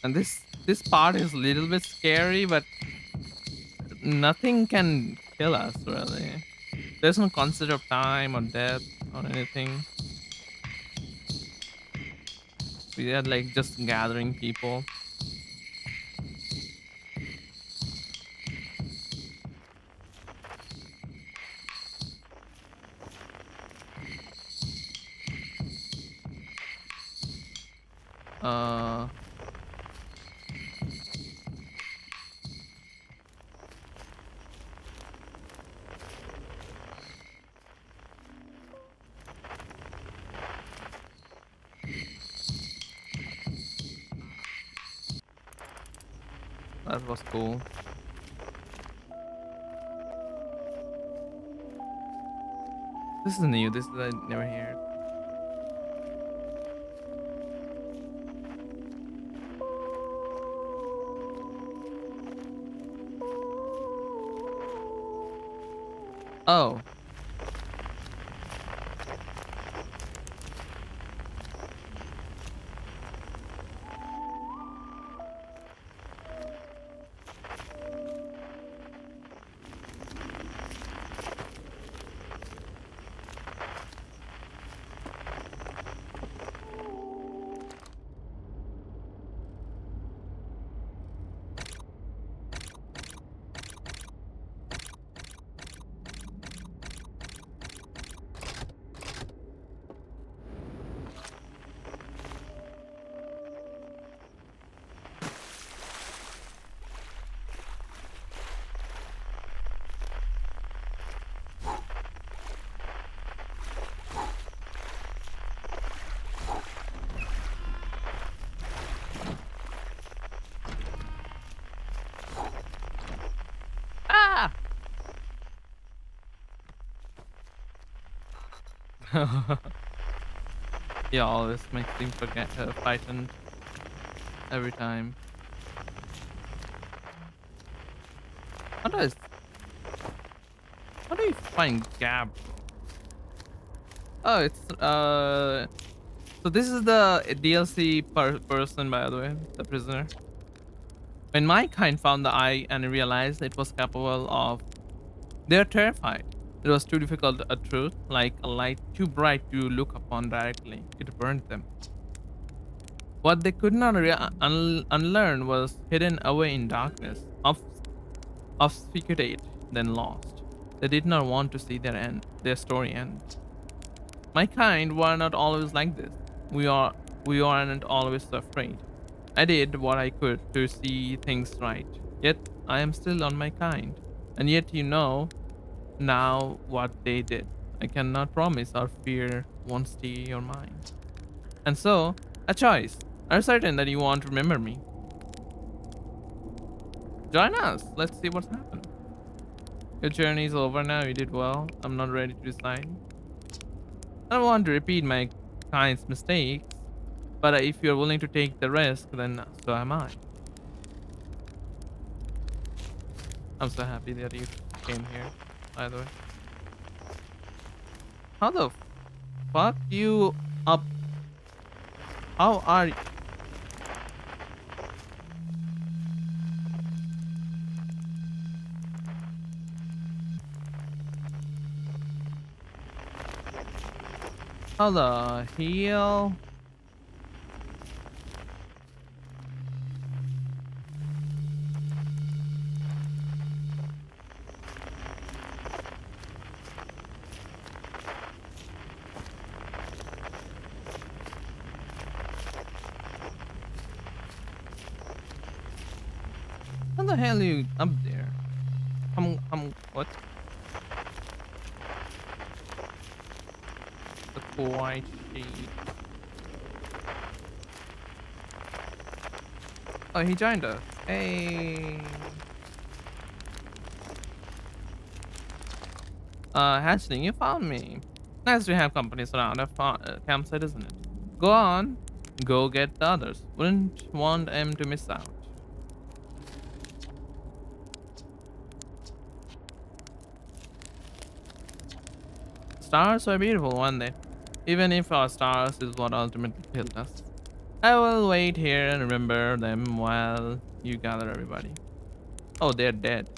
And this part is a little bit scary, but nothing can kill us really. There's no concept of time or death or anything. We are like just gathering people. Uh that was cool. This is new. This is I never heard. Oh. Ah! Yeah, always makes me forget frightened every time. How does how do you find Gab? Oh, it's so this is the DLC person, by the way, the prisoner. When my kind found the eye and realized it was capable of, they're terrified. It was too difficult a truth, like a light too bright to look upon directly. It burned them. What they could not unlearn was hidden away in darkness, obfuscated, then lost. They did not want to see their story end. My kind were not always like this. We are we aren't always afraid. I did what I could to see things right. Yet I am still on my kind. And yet you know now what they did. I cannot promise or fear won't steal your mind. And so, a choice. I'm certain that you won't remember me. Join us. Let's see what's happened. Your journey is over now. You did well. I'm not ready to decide. I don't want to repeat my kind's mistakes, but if you're willing to take the risk, then so am I. I'm so happy that you came here, by the way. How the fuck you up? How are you? How the hell? How the hell are you up there? What? The quiet sheet. Oh, he joined us. Hey. Hatchling, you found me. Nice to have companies around a campsite, isn't it? Go on. Go get the others. Wouldn't want them to miss out. Stars are beautiful, weren't they? Even if our stars is what ultimately killed us. I will wait here and remember them while you gather everybody. Oh, they're dead.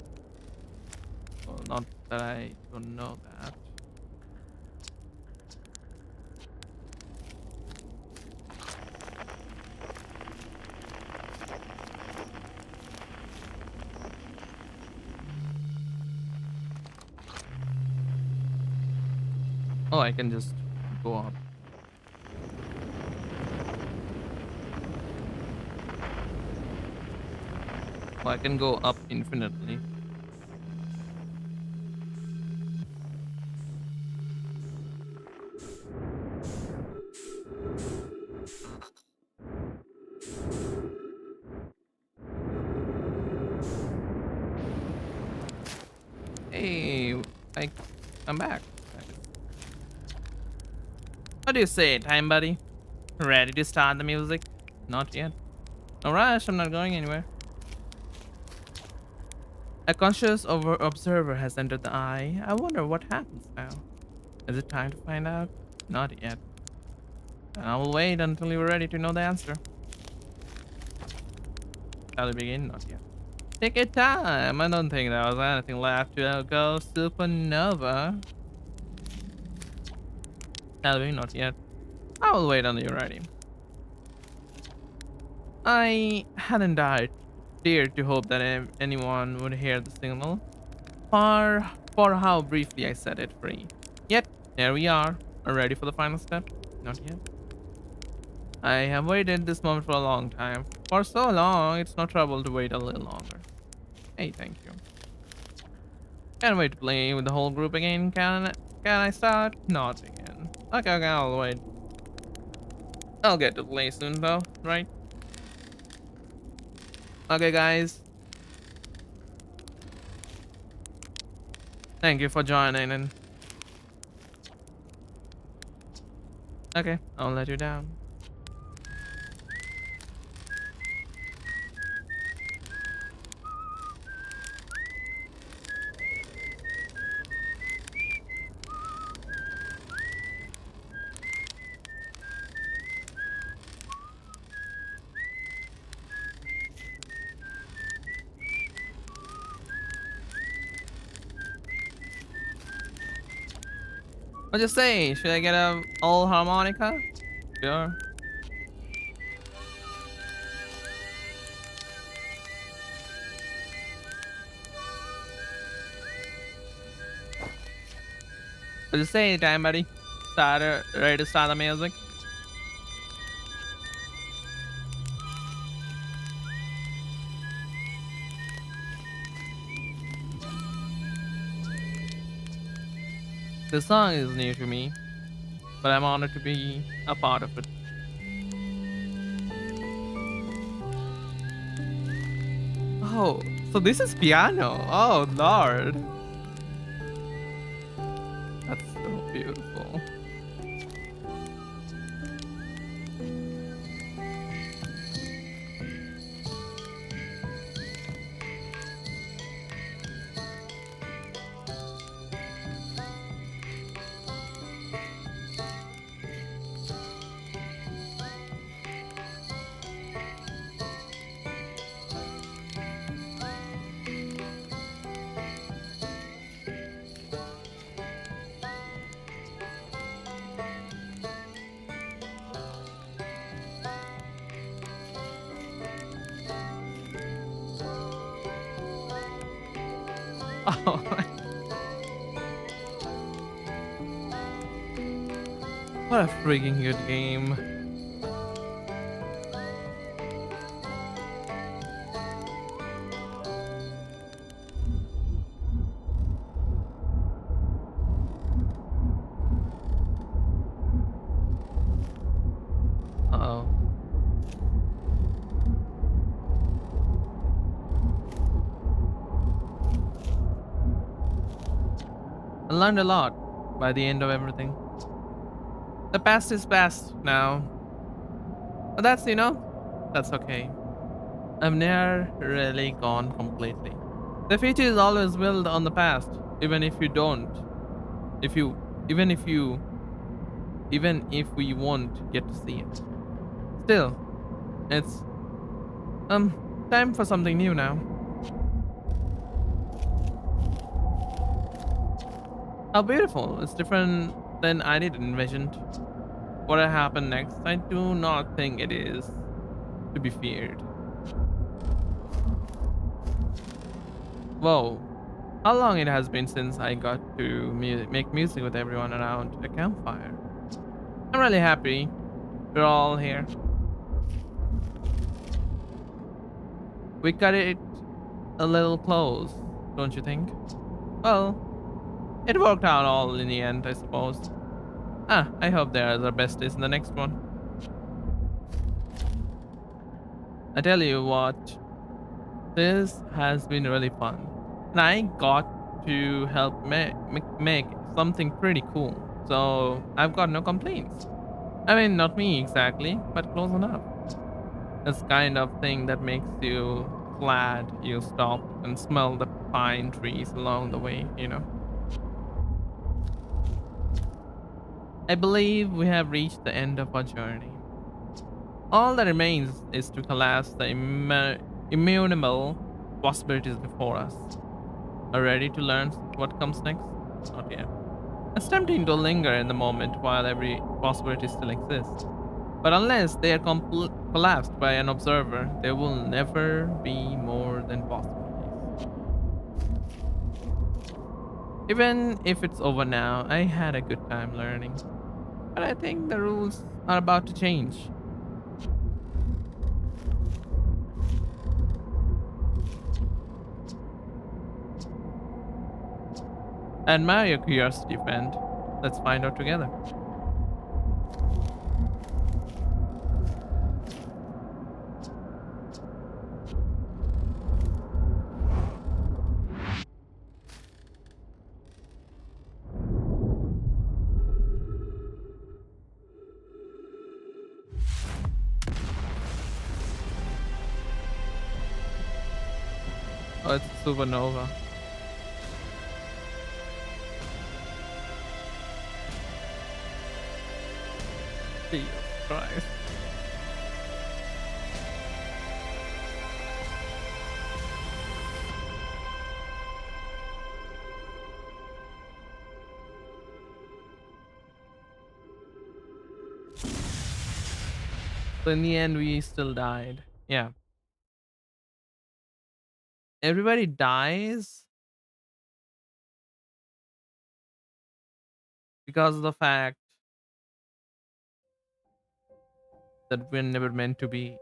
Well, not that I don't know that. Oh, I can just go up. Oh, I can go up infinitely. like, I'm back. What do you say, time buddy? Ready to start the music? Not yet. No rush, I'm not going anywhere. A conscious observer has entered the eye. I wonder what happens now. Is it time to find out? Not yet. And I will wait until you're ready to know the answer. Shall we begin? Not yet. Take your time. I don't think there was anything left to go supernova. Shall we? Not yet. I will wait until you're ready. I hadn't dared to hope that anyone would hear the signal, for how briefly I set it free. Yet, here we are. Ready for the final step? Not yet. I have waited this moment for a long time. For so long, it's no trouble to wait a little longer. Hey, thank you. Can't wait to play with the whole group again. Can I start? Not again. Okay, I'll wait. I'll get to play soon though, right? Okay, guys. Thank you for joining and okay, I'll let you down. What you say? Should I get a all harmonica? Sure. What you say, time buddy? Ready to start the music? This song is new to me, but I'm honored to be a part of it. Oh, so this is piano. Oh, Lord. That's so beautiful. Oh, what a freaking good game. Uh-oh. I learned a lot by the end of everything. The past is past now. But that's okay. I've never really gone completely. The future is always built on the past, even if you don't. If you, even if you, even if we won't get to see it. Still, it's, time for something new now. How beautiful. It's different than I did envisioned. What will happen next? I do not think it is to be feared. Whoa. How long it has been since I got to make music with everyone around a campfire. I'm really happy we're all here. We cut it a little close, don't you think? Well, it worked out all in the end, I suppose. I hope there are our best days in the next one. I tell you what, this has been really fun. And I got to help make something pretty cool. So I've got no complaints. I mean, not me exactly, but close enough. It's kind of thing that makes you glad you stopped and smell the pine trees along the way. I believe we have reached the end of our journey. All that remains is to collapse the immuable possibilities before us. Are ready to learn what comes next? Not yet. It's tempting to linger in the moment while every possibility still exists. But unless they are collapsed by an observer, there will never be more than possibilities. Even if it's over now, I had a good time learning. But I think the rules are about to change. I admire your curiosity, friend. Let's find out together. Oh, it's a supernova. Jesus Christ. So in the end, we still died. Yeah. Everybody dies because of the fact that we're never meant to be.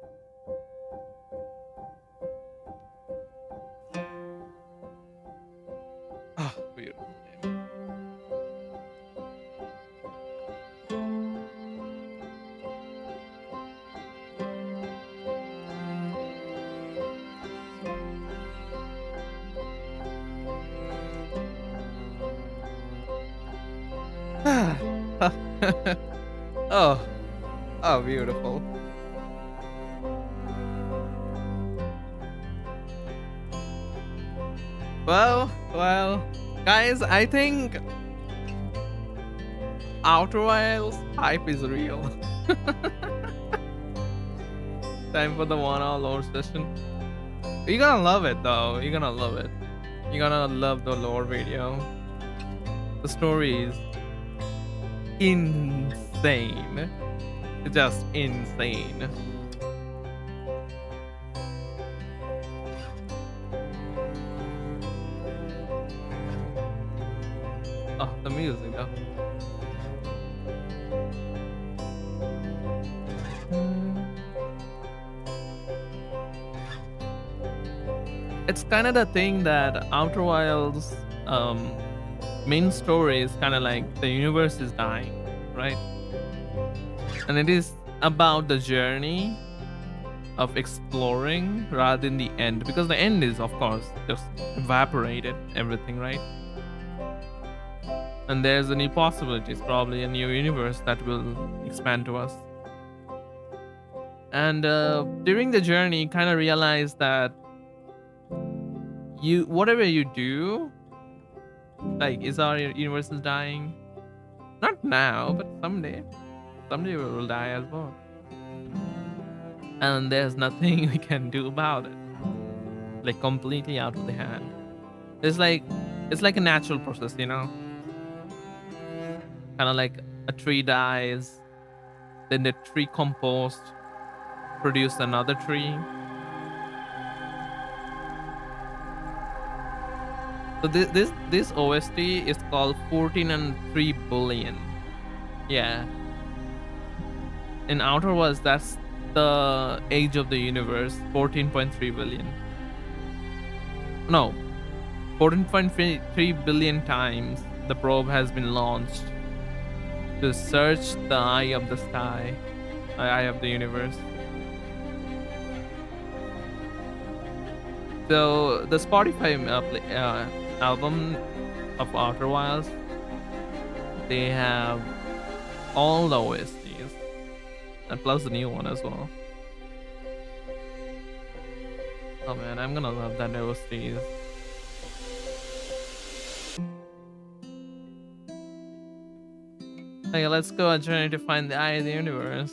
Oh, beautiful game. Oh, oh, beautiful. Well, guys, I think Outer Wilds hype is real. Time for the 1 hour lore session. You're gonna love it though. You're gonna love it. You're gonna love the lore video. The story is insane. Just insane. Oh, the music though. It's kind of the thing that Outer Wilds main story is kind of like the universe is dying, right? And it is about the journey of exploring rather than the end, because the end is of course just evaporated everything, right? And there's a new possibilities, probably a new universe that will expand to us. And during the journey kind of realize that you whatever you do, like, is our universe is dying, not now but someday we will die as well, and there's nothing we can do about it, like completely out of the hand. It's like a natural process, kind of like a tree dies, then the tree compost produce another tree. So this OST is called 14 and 3 billion. Yeah. In Outer Worlds, that's the age of the universe, 14.3 billion. No, 14.3 billion times the probe has been launched to search the eye of the sky, the eye of the universe. So the Spotify album of Outer Wilds, they have all the OSTs and plus the new one as well. Oh man, I'm gonna love that OSTs. Okay, let's go on journey to find the eye of the universe.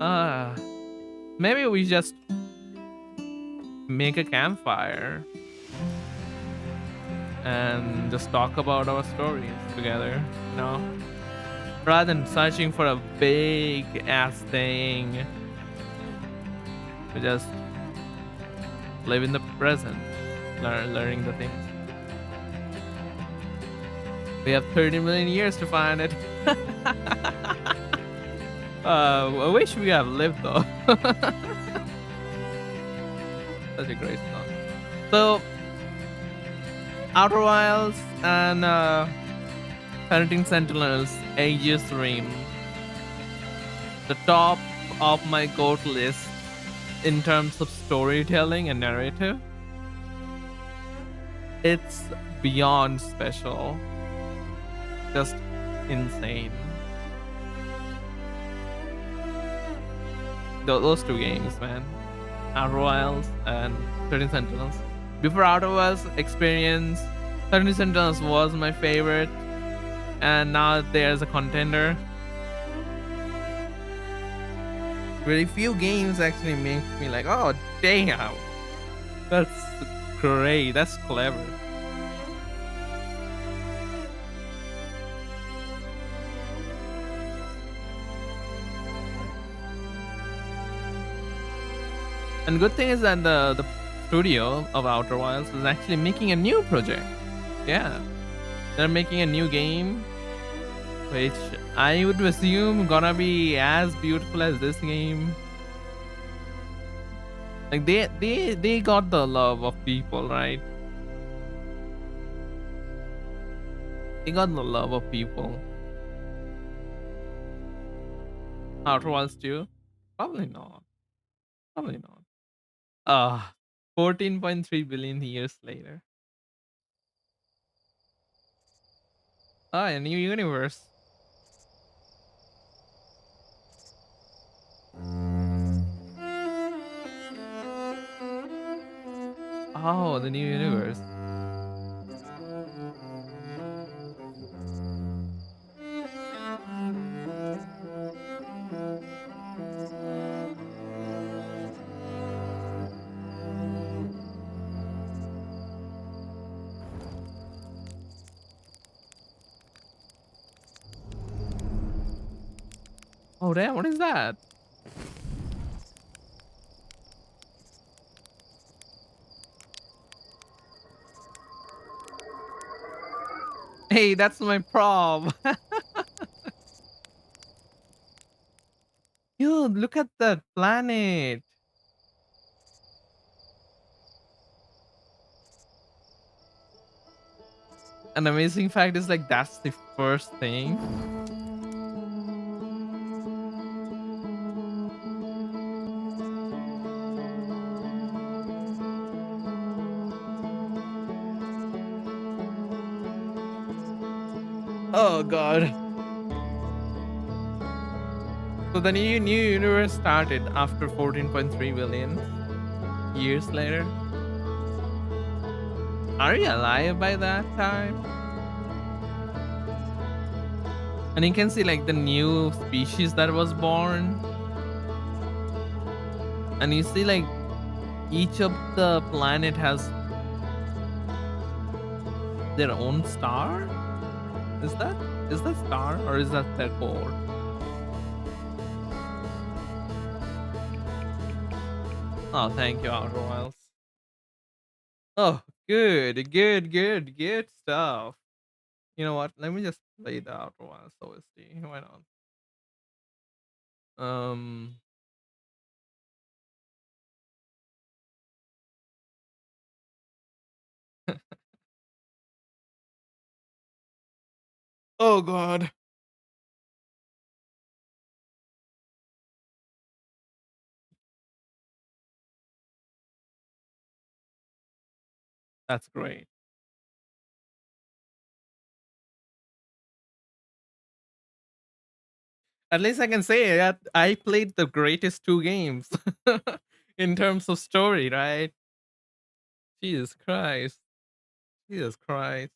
Ah, maybe we just make a campfire and just talk about our stories together, you know? Rather than searching for a big ass thing, we just live in the present, learning the things. We have 30 million years to find it. I wish we have lived though. Such a great song. So, Outer Wilds and 13 Sentinels, Aegis Rim. The top of my GOAT list in terms of storytelling and narrative. It's beyond special. Just insane. Those two games, man. Outer Wilds and 13 Sentinels. Before Outer Wilds experience, 13 Sentinels was my favorite. And now there's a contender. Very few games actually make me like, oh damn. That's great. That's clever. And good thing is that the studio of Outer Wilds is actually making a new project. Yeah. They're making a new game, which I would assume gonna be as beautiful as this game. Like they got the love of people, right? They got the love of people. Outer Wilds 2? Probably not. Probably not. 14.3 billion years later. Ah, a new universe. Oh, the new universe. Oh damn, what is that? Hey, that's my prom. Dude, look at that planet. An amazing fact is like that's the first thing. Oh god. So the new universe started after 14.3 billion years later. Are you alive by that time? And you can see like the new species that was born. And you see like each of the planet has their own star. Is that star or is that their core? Oh, thank you, Outer Wilds. Oh, good stuff. You know what? Let me just play the Outer Wilds OST. Why not? Um. Oh God. That's great. At least I can say that I played the greatest two games in terms of story, right? Jesus Christ. Jesus Christ.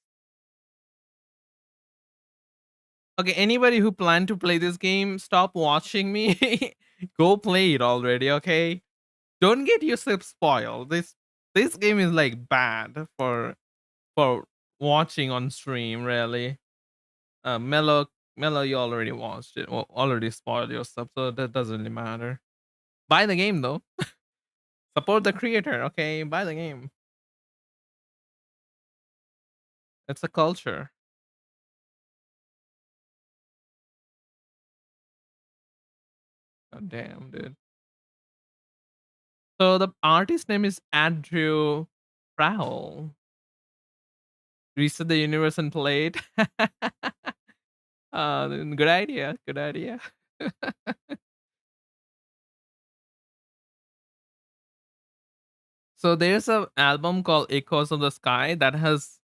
Okay, anybody who plan to play this game, stop watching me. Go play it already, okay? Don't get yourself spoiled. This game is like bad for watching on stream, really. Mellow, you already watched it, or already spoiled yourself, so that doesn't really matter. Buy the game though. Support the creator, okay? Buy the game. It's a culture. God damn, dude. So the artist name is Andrew Prowl. Reset the universe and play it. Good idea. Good idea. So there's a album called Echoes of the Sky that has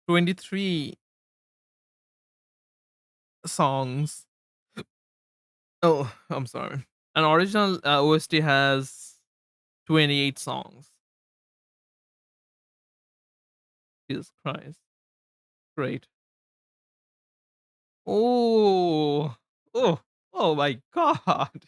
23 songs. Oh, I'm sorry. An original OST has 28 songs. Jesus Christ. Great. Oh. Oh. Oh my god.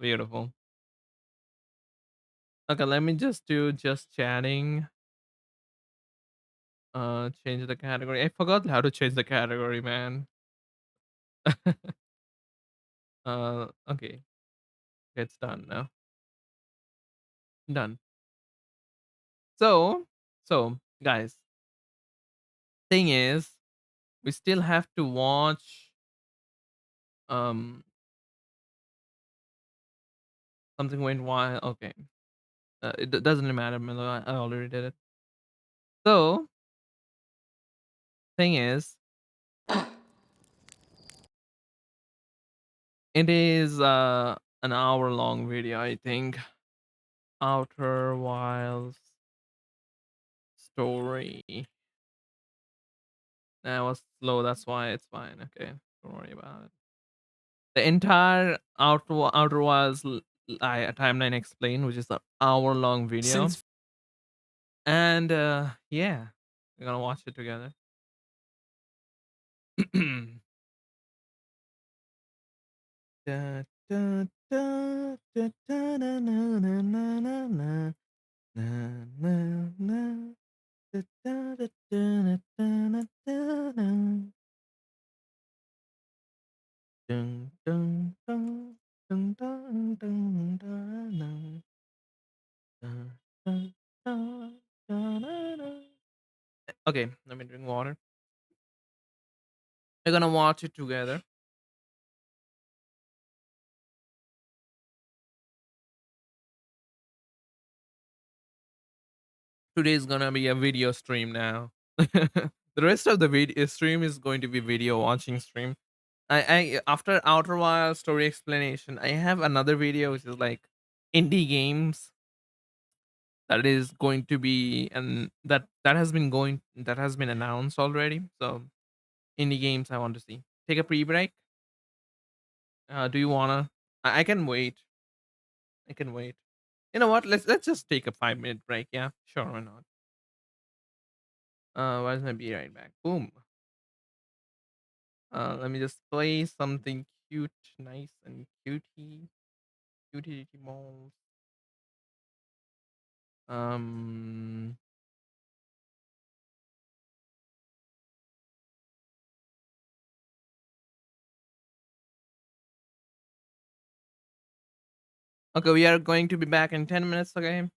Beautiful. Okay, let me just do just chatting. Change the category. I forgot how to change the category, man. Okay. It's done now. Done. So, so guys, thing is, we still have to watch um something went wild. Okay. Doesn't really matter, Milo. I already did it. So, thing is, it is an hour long video, I think. Outer Wilds story. That was slow, that's why it's fine. Okay. Don't worry about it. The entire Outer Wilds timeline explained, which is an hour long video. Since And yeah, we're gonna watch it together. Da, da, da, da, da, na, na, na, na, na, na, na, na, na, da, da, da, da, da, da, da, da. Dun, dun, dun, dun, dun, dun, dun, dun, dun, dun, dun, dun, dun, dun. Okay, let me drink water. We're gonna watch it together. Today is gonna be a video stream now. The rest of the video stream is going to be video watching stream. I after Outer Wild story explanation, I have another video which is like indie games that is going to be, and that has been announced already. So indie games I want to see. Take a pre break. Do you wanna? I can wait. I can wait. You know what? Let's just take a 5 minute break. Yeah, sure, why not? Where's my be right back? Boom. Let me just play something cute, nice, and cutie balls. Um. Okay, we are going to be back in 10 minutes. Okay.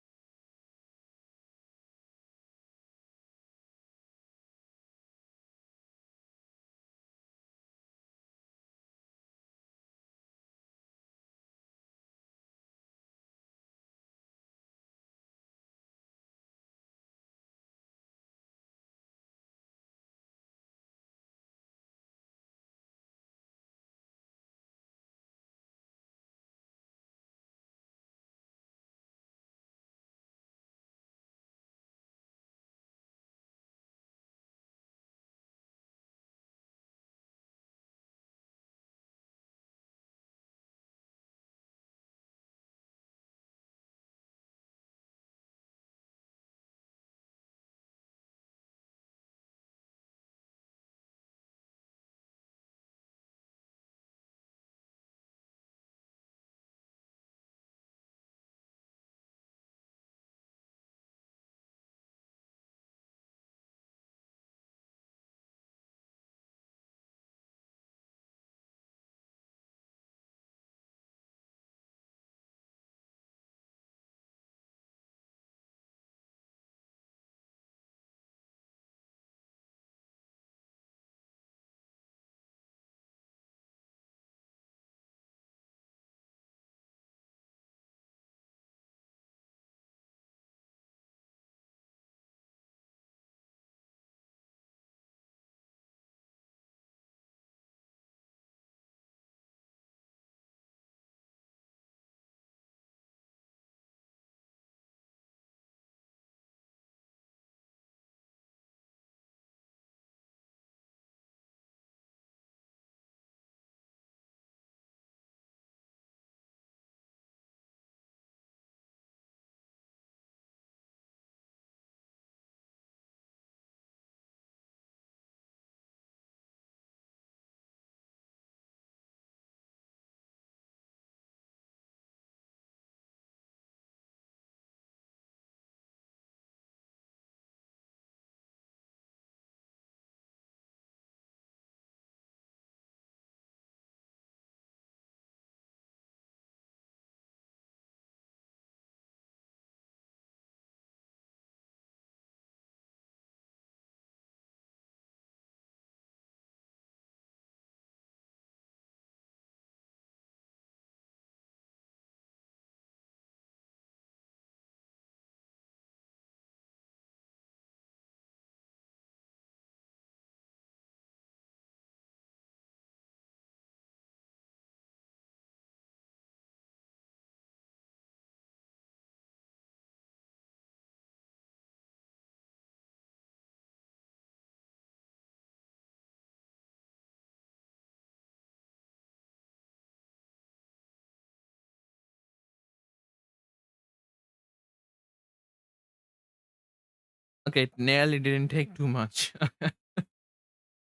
Okay, it nearly didn't take too much.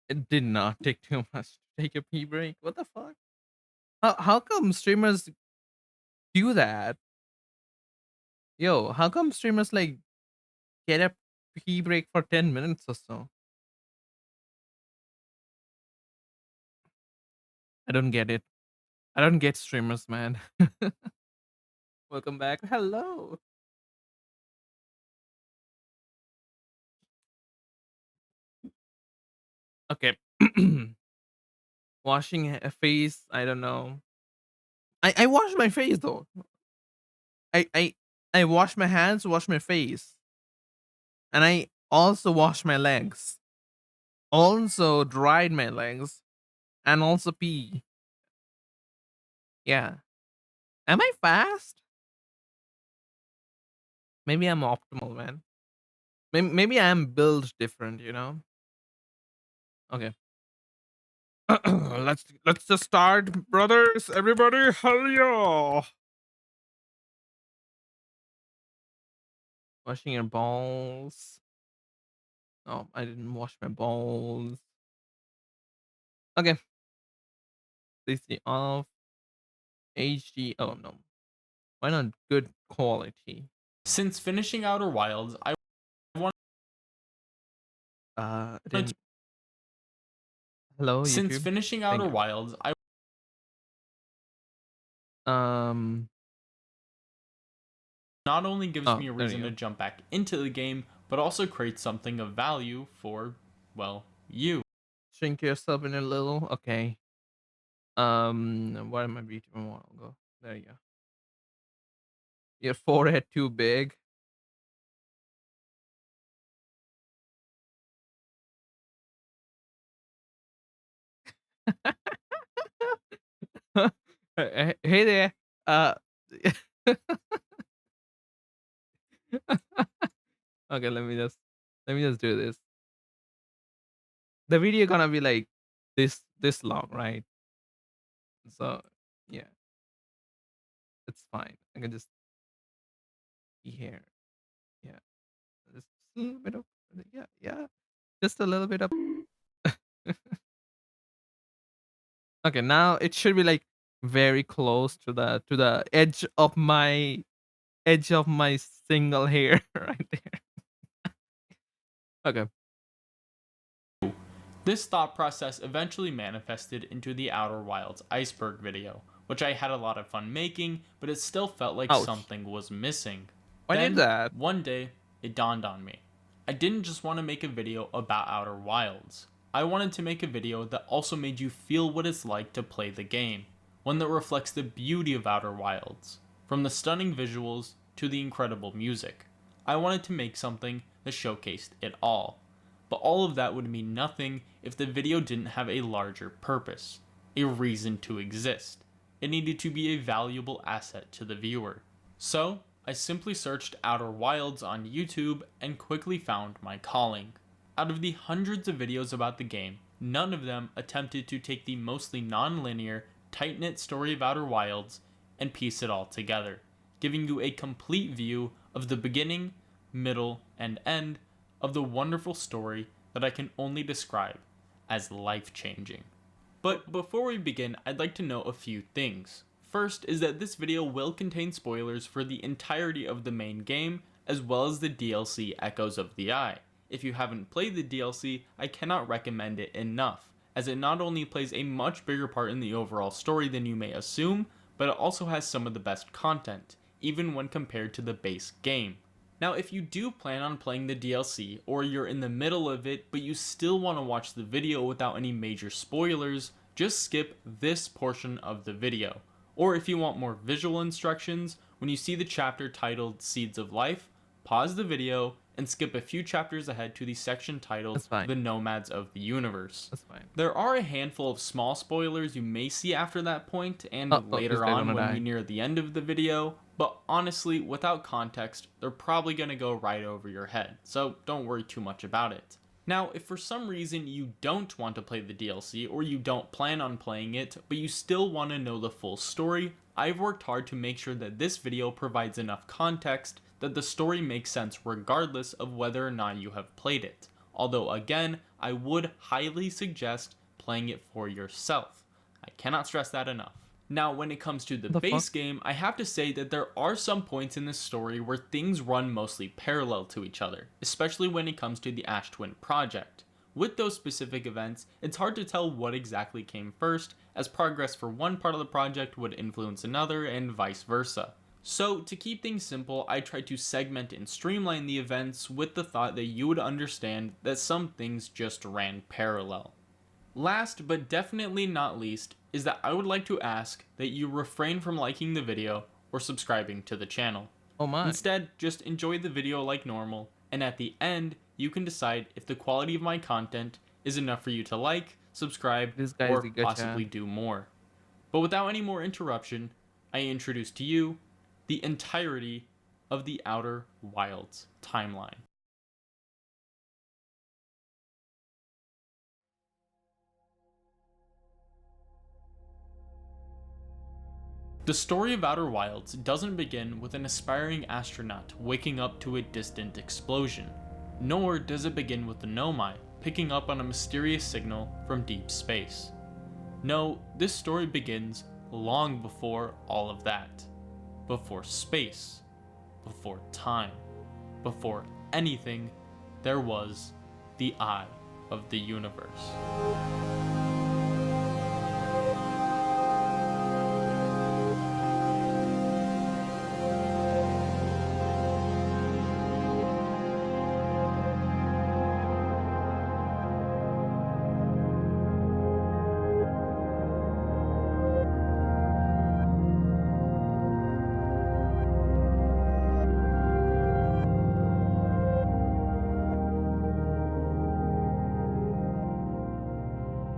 It did not take too much to take a pee break. What the fuck? How come streamers do that? Yo, how come streamers like get a pee break for 10 minutes or so? I don't get it. I don't get streamers, man. Welcome back. Hello. Okay. Washing a face, I don't know. I wash my face though. I I I wash my hands, wash my face, and I also wash my legs. Also dried my legs and also pee. Yeah. Am I fast? Maybe I'm optimal, man. Maybe I'm built different, you know? Okay. let's just start, brothers. Everybody, hell yeah! Washing your balls. Oh, I didn't wash my balls. Okay. Please see off. HD. Oh no. Why not good quality? Since finishing Outer Wilds, I wanted I to, didn't. Hello, since YouTube. finishing Thank Outer you. Wilds, I Um. not only gives Oh, me a there you reason to go. jump back into the game, but also creates something of value for, well, you. Shrink yourself in a little. Okay. Where am I beauty model go? There you go. Your forehead too big. Hey there. Uh. Okay, let me just do this. The video gonna be like this long, right? So yeah, it's fine. I can just be here. Yeah, just a little bit of yeah, yeah, just a little bit of. Okay, now it should be like very close to the edge of my single hair right there. Okay. This thought process eventually manifested into the Outer Wilds iceberg video, which I had a lot of fun making, but it still felt like Ouch. something was missing. Why did Then, that? one day, it dawned on me. I didn't just want to make a video about Outer Wilds. I wanted to make a video that also made you feel what it's like to play the game, one that reflects the beauty of Outer Wilds, from the stunning visuals to the incredible music. I wanted to make something that showcased it all. But all of that would mean nothing if the video didn't have a larger purpose, a reason to exist. It needed to be a valuable asset to the viewer. So, I simply searched Outer Wilds on YouTube and quickly found my calling. Out of the hundreds of videos about the game, none of them attempted to take the mostly non-linear, tight-knit story of Outer Wilds and piece it all together, giving you a complete view of the beginning, middle, and end of the wonderful story that I can only describe as life-changing. But before we begin, I'd like to note a few things. First is that this video will contain spoilers for the entirety of the main game, as well as the DLC Echoes of the Eye. If you haven't played the DLC, I cannot recommend it enough, as it not only plays a much bigger part in the overall story than you may assume, but it also has some of the best content, even when compared to the base game. Now, if you do plan on playing the DLC, or you're in the middle of it, but you still want to watch the video without any major spoilers, just skip this portion of the video. Or if you want more visual instructions, when you see the chapter titled Seeds of Life, pause the video and skip a few chapters ahead to the section titled That's fine. The Nomads of the Universe. That's fine. There are a handful of small spoilers you may see after that point and Oh, this later guy on gonna when we die. near the end of the video, but honestly, without context, they're probably going to go right over your head, so don't worry too much about it. Now, if for some reason you don't want to play the DLC or you don't plan on playing it, but you still want to know the full story, I've worked hard to make sure that this video provides enough context that the story makes sense regardless of whether or not you have played it. Although again, I would highly suggest playing it for yourself. I cannot stress that enough. Now, when it comes to the base game, I have to say that there are some points in this story where things run mostly parallel to each other, especially when it comes to the Ash Twin project. With those specific events, it's hard to tell what exactly came first, as progress for one part of the project would influence another and vice versa. So, to keep things simple, I tried to segment and streamline the events with the thought that you would understand that some things just ran parallel. Last but definitely not least is that I would like to ask that you refrain from liking the video or subscribing to the channel. Oh my. Instead, just enjoy the video like normal, and at the end, you can decide if the quality of my content is enough for you to like, subscribe, or possibly do more. But without any more interruption, I introduce to you the entirety of the Outer Wilds timeline. The story of Outer Wilds doesn't begin with an aspiring astronaut waking up to a distant explosion, nor does it begin with the Nomai picking up on a mysterious signal from deep space. No, this story begins long before all of that. Before space, before time, before anything, there was the Eye of the Universe.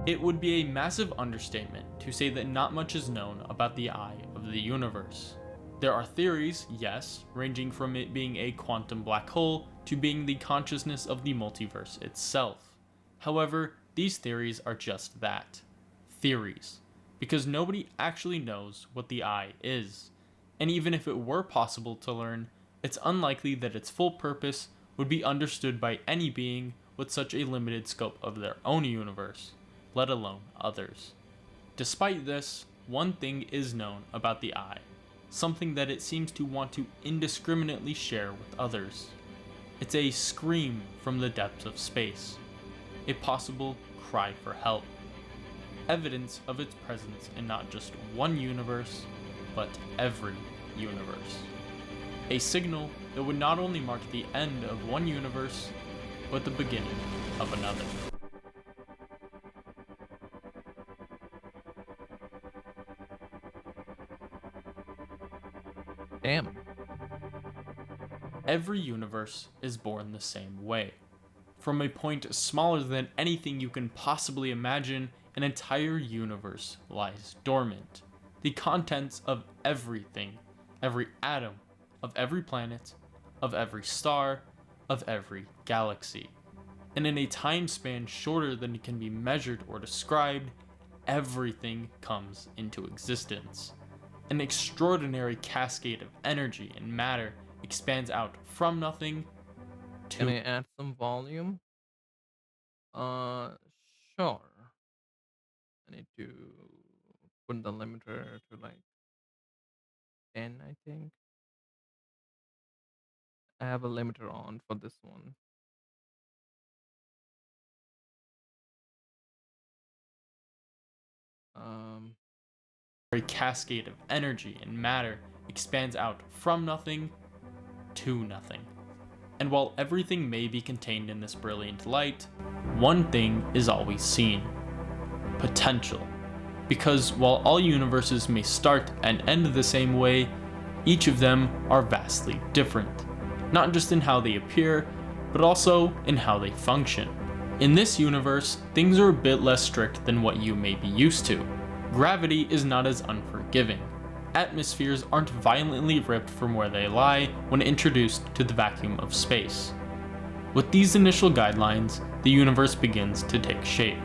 It would be a massive understatement to say that not much is known about the Eye of the Universe. There are theories, yes, ranging from it being a quantum black hole to being the consciousness of the multiverse itself. However, these theories are just that, theories, because nobody actually knows what the Eye is. And even if it were possible to learn, it's unlikely that its full purpose would be understood by any being with such a limited scope of their own universe, let alone others. Despite this, one thing is known about the Eye, something that it seems to want to indiscriminately share with others. It's a scream from the depths of space, a possible cry for help, evidence of its presence in not just one universe, but every universe. A signal that would not only mark the end of one universe, but the beginning of another. Damn. Every universe is born the same way. From a point smaller than anything you can possibly imagine, an entire universe lies dormant. The contents of everything, every atom, of every planet, of every star, of every galaxy. And in a time span shorter than it can be measured or described, everything comes into existence. An extraordinary cascade of energy and matter expands out from nothing to... Can I add some volume? Sure. I need to put the limiter to like 10, I think. I have a limiter on for this one. A cascade of energy and matter expands out from nothing to nothing. And while everything may be contained in this brilliant light, one thing is always seen: potential. Because while all universes may start and end the same way, each of them are vastly different, not just in how they appear, but also in how they function. In this universe, things are a bit less strict than what you may be used to. Gravity is not as unforgiving. Atmospheres aren't violently ripped from where they lie when introduced to the vacuum of space. With these initial guidelines, the universe begins to take shape.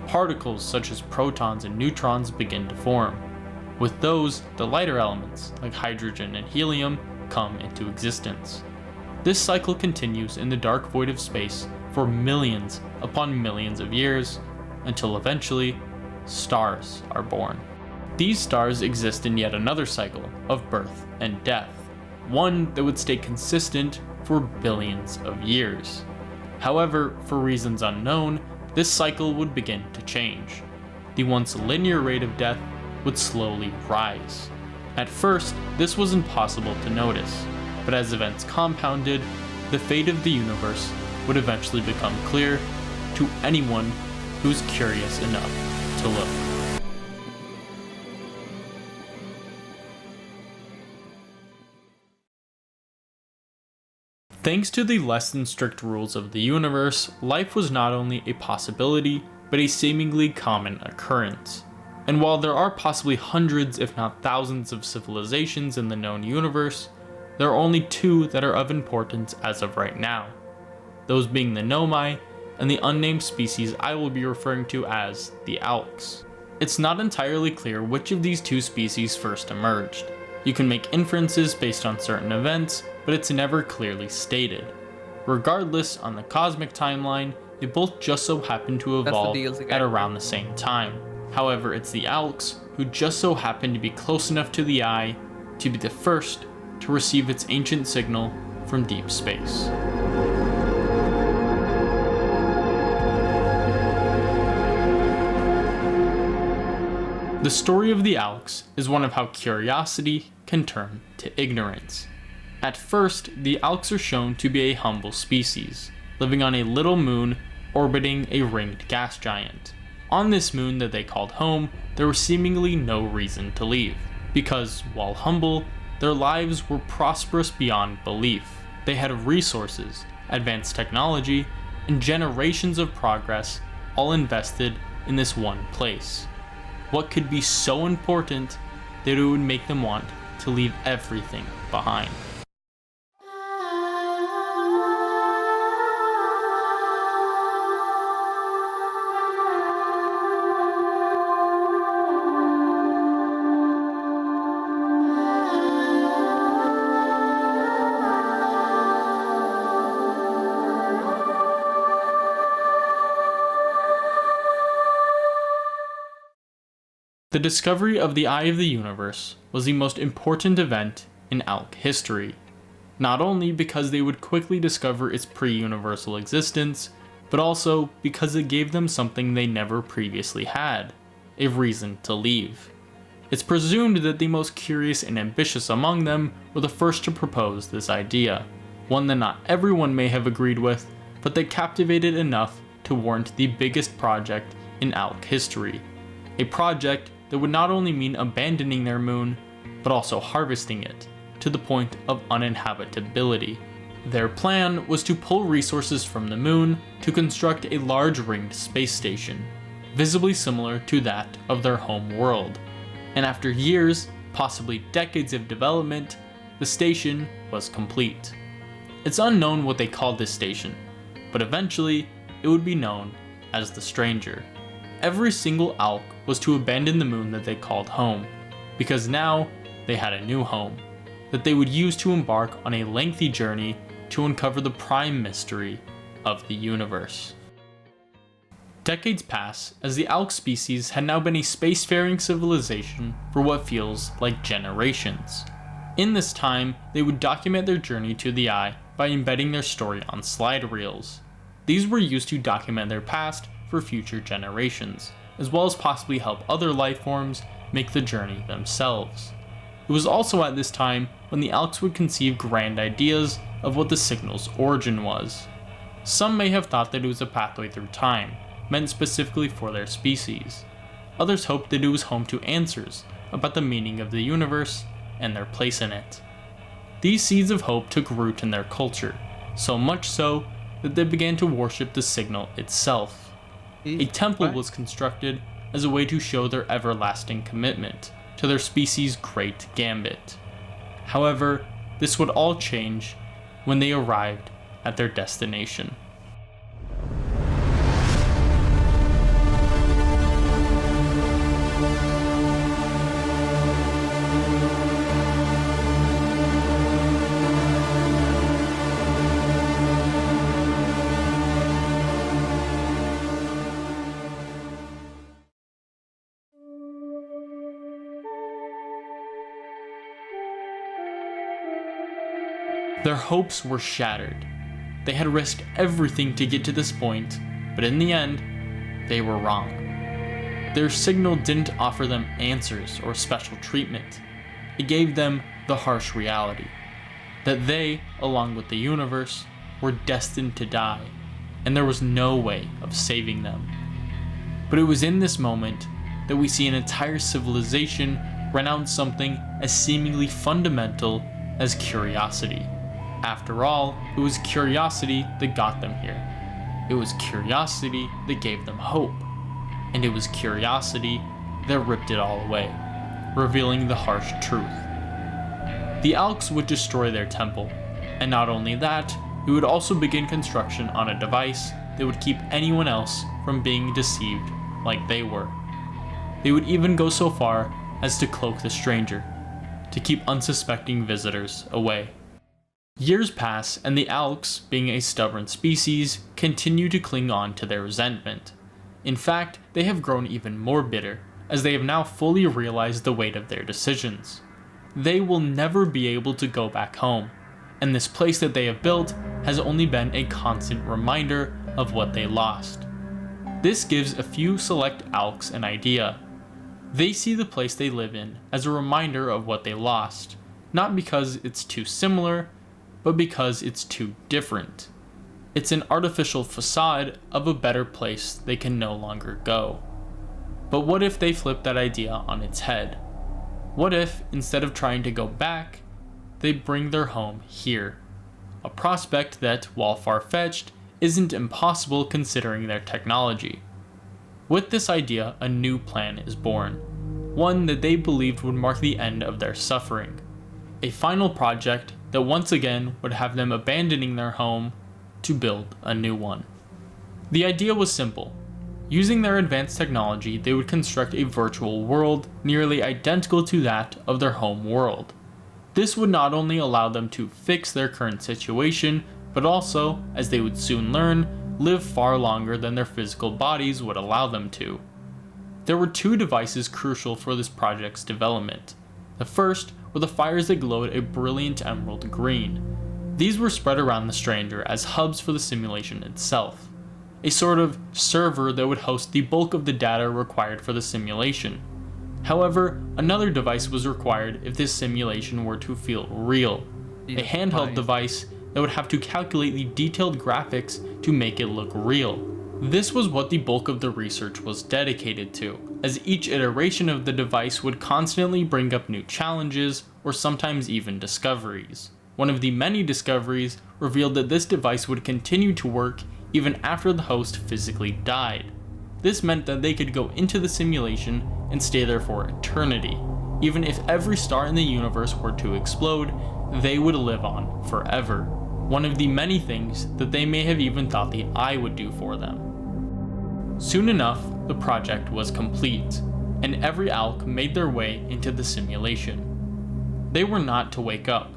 Particles such as protons and neutrons begin to form. With those, the lighter elements, like hydrogen and helium, come into existence. This cycle continues in the dark void of space for millions upon millions of years, until eventually, stars are born. These stars exist in yet another cycle of birth and death, one that would stay consistent for billions of years. However, for reasons unknown, this cycle would begin to change. The once linear rate of death would slowly rise. At first, this was impossible to notice, but as events compounded, the fate of the universe would eventually become clear to anyone who's curious enough to look. Thanks to the less than strict rules of the universe, life was not only a possibility, but a seemingly common occurrence. And while there are possibly hundreds, if not thousands, of civilizations in the known universe, there are only two that are of importance as of right now. Those being the Nomai and the unnamed species I will be referring to as the Alks. It's not entirely clear which of these two species first emerged. You can make inferences based on certain events, but it's never clearly stated. Regardless, on the cosmic timeline, they both just so happen to evolve at around the same time. However, it's the Alks who just so happen to be close enough to the eye to be the first to receive its ancient signal from deep space. The story of the Alks is one of how curiosity can turn to ignorance. At first, the Alks are shown to be a humble species, living on a little moon orbiting a ringed gas giant. On this moon that they called home, there was seemingly no reason to leave, because, while humble, their lives were prosperous beyond belief. They had resources, advanced technology, and generations of progress, all invested in this one place. What could be so important that it would make them want to leave everything behind? The discovery of the Eye of the Universe was the most important event in Alk history, not only because they would quickly discover its pre-universal existence, but also because it gave them something they never previously had, a reason to leave. It's presumed that the most curious and ambitious among them were the first to propose this idea, one that not everyone may have agreed with, but that captivated enough to warrant the biggest project in Alk history, a project that would not only mean abandoning their moon, but also harvesting it, to the point of uninhabitability. Their plan was to pull resources from the moon to construct a large ringed space station, visibly similar to that of their home world. And after years, possibly decades of development, the station was complete. It's unknown what they called this station, but eventually it would be known as the Stranger. Every single Alk was to abandon the moon that they called home, because now they had a new home that they would use to embark on a lengthy journey to uncover the prime mystery of the universe. Decades pass as the Alk species had now been a spacefaring civilization for what feels like generations. In this time, they would document their journey to the Eye by embedding their story on slide reels. These were used to document their past for future generations, as well as possibly help other life forms make the journey themselves. It was also at this time when the Alks would conceive grand ideas of what the signal's origin was. Some may have thought that it was a pathway through time, meant specifically for their species. Others hoped that it was home to answers about the meaning of the universe and their place in it. These seeds of hope took root in their culture, so much so that they began to worship the signal itself. A temple was constructed as a way to show their everlasting commitment to their species' great gambit. However, this would all change when they arrived at their destination. Their hopes were shattered. They had risked everything to get to this point, but in the end, they were wrong. Their signal didn't offer them answers or special treatment. It gave them the harsh reality that they, along with the universe, were destined to die, and there was no way of saving them. But it was in this moment that we see an entire civilization renounce something as seemingly fundamental as curiosity. After all, it was curiosity that got them here. It was curiosity that gave them hope. And it was curiosity that ripped it all away, revealing the harsh truth. The Alks would destroy their temple, and not only that, it would also begin construction on a device that would keep anyone else from being deceived like they were. They would even go so far as to cloak the stranger, to keep unsuspecting visitors away. Years pass, and the Alks, being a stubborn species, continue to cling on to their resentment. In fact, they have grown even more bitter, as they have now fully realized the weight of their decisions. They will never be able to go back home, and this place that they have built has only been a constant reminder of what they lost. This gives a few select Alks an idea. They see the place they live in as a reminder of what they lost, not because it's too similar, but because it's too different. It's an artificial facade of a better place they can no longer go. But what if they flip that idea on its head? What if, instead of trying to go back, they bring their home here? A prospect that, while far-fetched, isn't impossible considering their technology. With this idea, a new plan is born. One that they believed would mark the end of their suffering. A final project that once again would have them abandoning their home to build a new one. The idea was simple. Using their advanced technology, they would construct a virtual world nearly identical to that of their home world. This would not only allow them to fix their current situation, but also, as they would soon learn, live far longer than their physical bodies would allow them to. There were two devices crucial for this project's development. The first were the fires that glowed a brilliant emerald green. These were spread around the stranger as hubs for the simulation itself, a sort of server that would host the bulk of the data required for the simulation. However, another device was required if this simulation were to feel real, a handheld device that would have to calculate the detailed graphics to make it look real. This was what the bulk of the research was dedicated to, as each iteration of the device would constantly bring up new challenges or sometimes even discoveries. One of the many discoveries revealed that this device would continue to work even after the host physically died. This meant that they could go into the simulation and stay there for eternity. Even if every star in the universe were to explode, they would live on forever. One of the many things that they may have even thought the eye would do for them. Soon enough, the project was complete, and every Alk made their way into the simulation. They were not to wake up,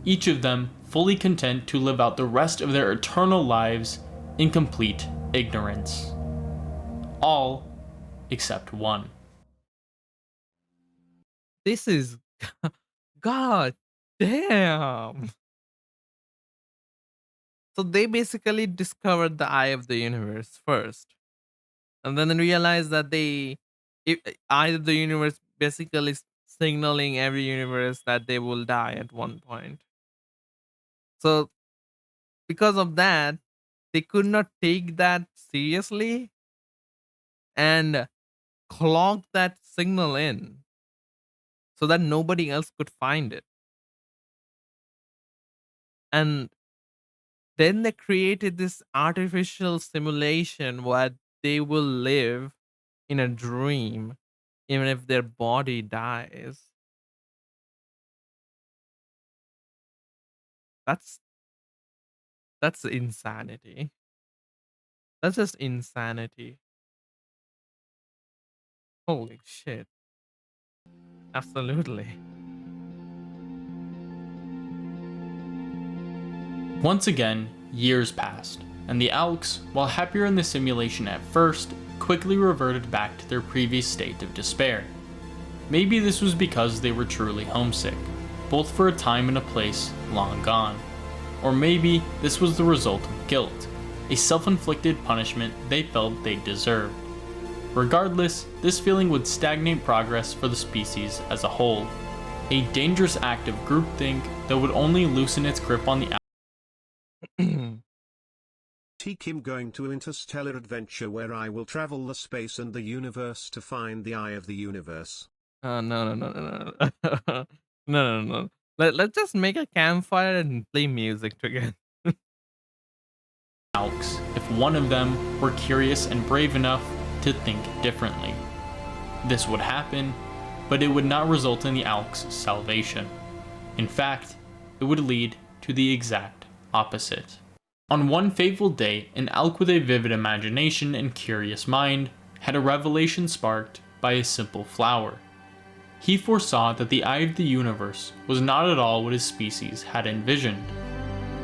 each of them fully content to live out the rest of their eternal lives in complete ignorance. All except one. This is god damn. So they basically discovered the eye of the universe first, and then realized that eye of the universe basically signaling every universe that they will die at one point. So because of that, they could not take that seriously and clog that signal in so that nobody else could find it. And then they created this artificial simulation where they will live in a dream even if their body dies. That's that's insanity. That's just insanity. Holy shit. Absolutely. Once again, years passed, and the Alks, while happier in the simulation at first, quickly reverted back to their previous state of despair. Maybe this was because they were truly homesick, both for a time and a place long gone. Or maybe this was the result of guilt, a self-inflicted punishment they felt they deserved. Regardless, this feeling would stagnate progress for the species as a whole, a dangerous act of groupthink that would only loosen its grip on the Kim going to interstellar adventure where I will travel the space and the universe to find the eye of the universe. No, no, no, no, no. No, no, no. Let's just make a campfire and play music together. Alks if one of them were curious and brave enough to think differently. This would happen, but it would not result in the Alks' salvation. In fact, it would lead to the exact opposite. On one fateful day, an Alk with a vivid imagination and curious mind had a revelation sparked by a simple flower. He foresaw that the eye of the universe was not at all what his species had envisioned.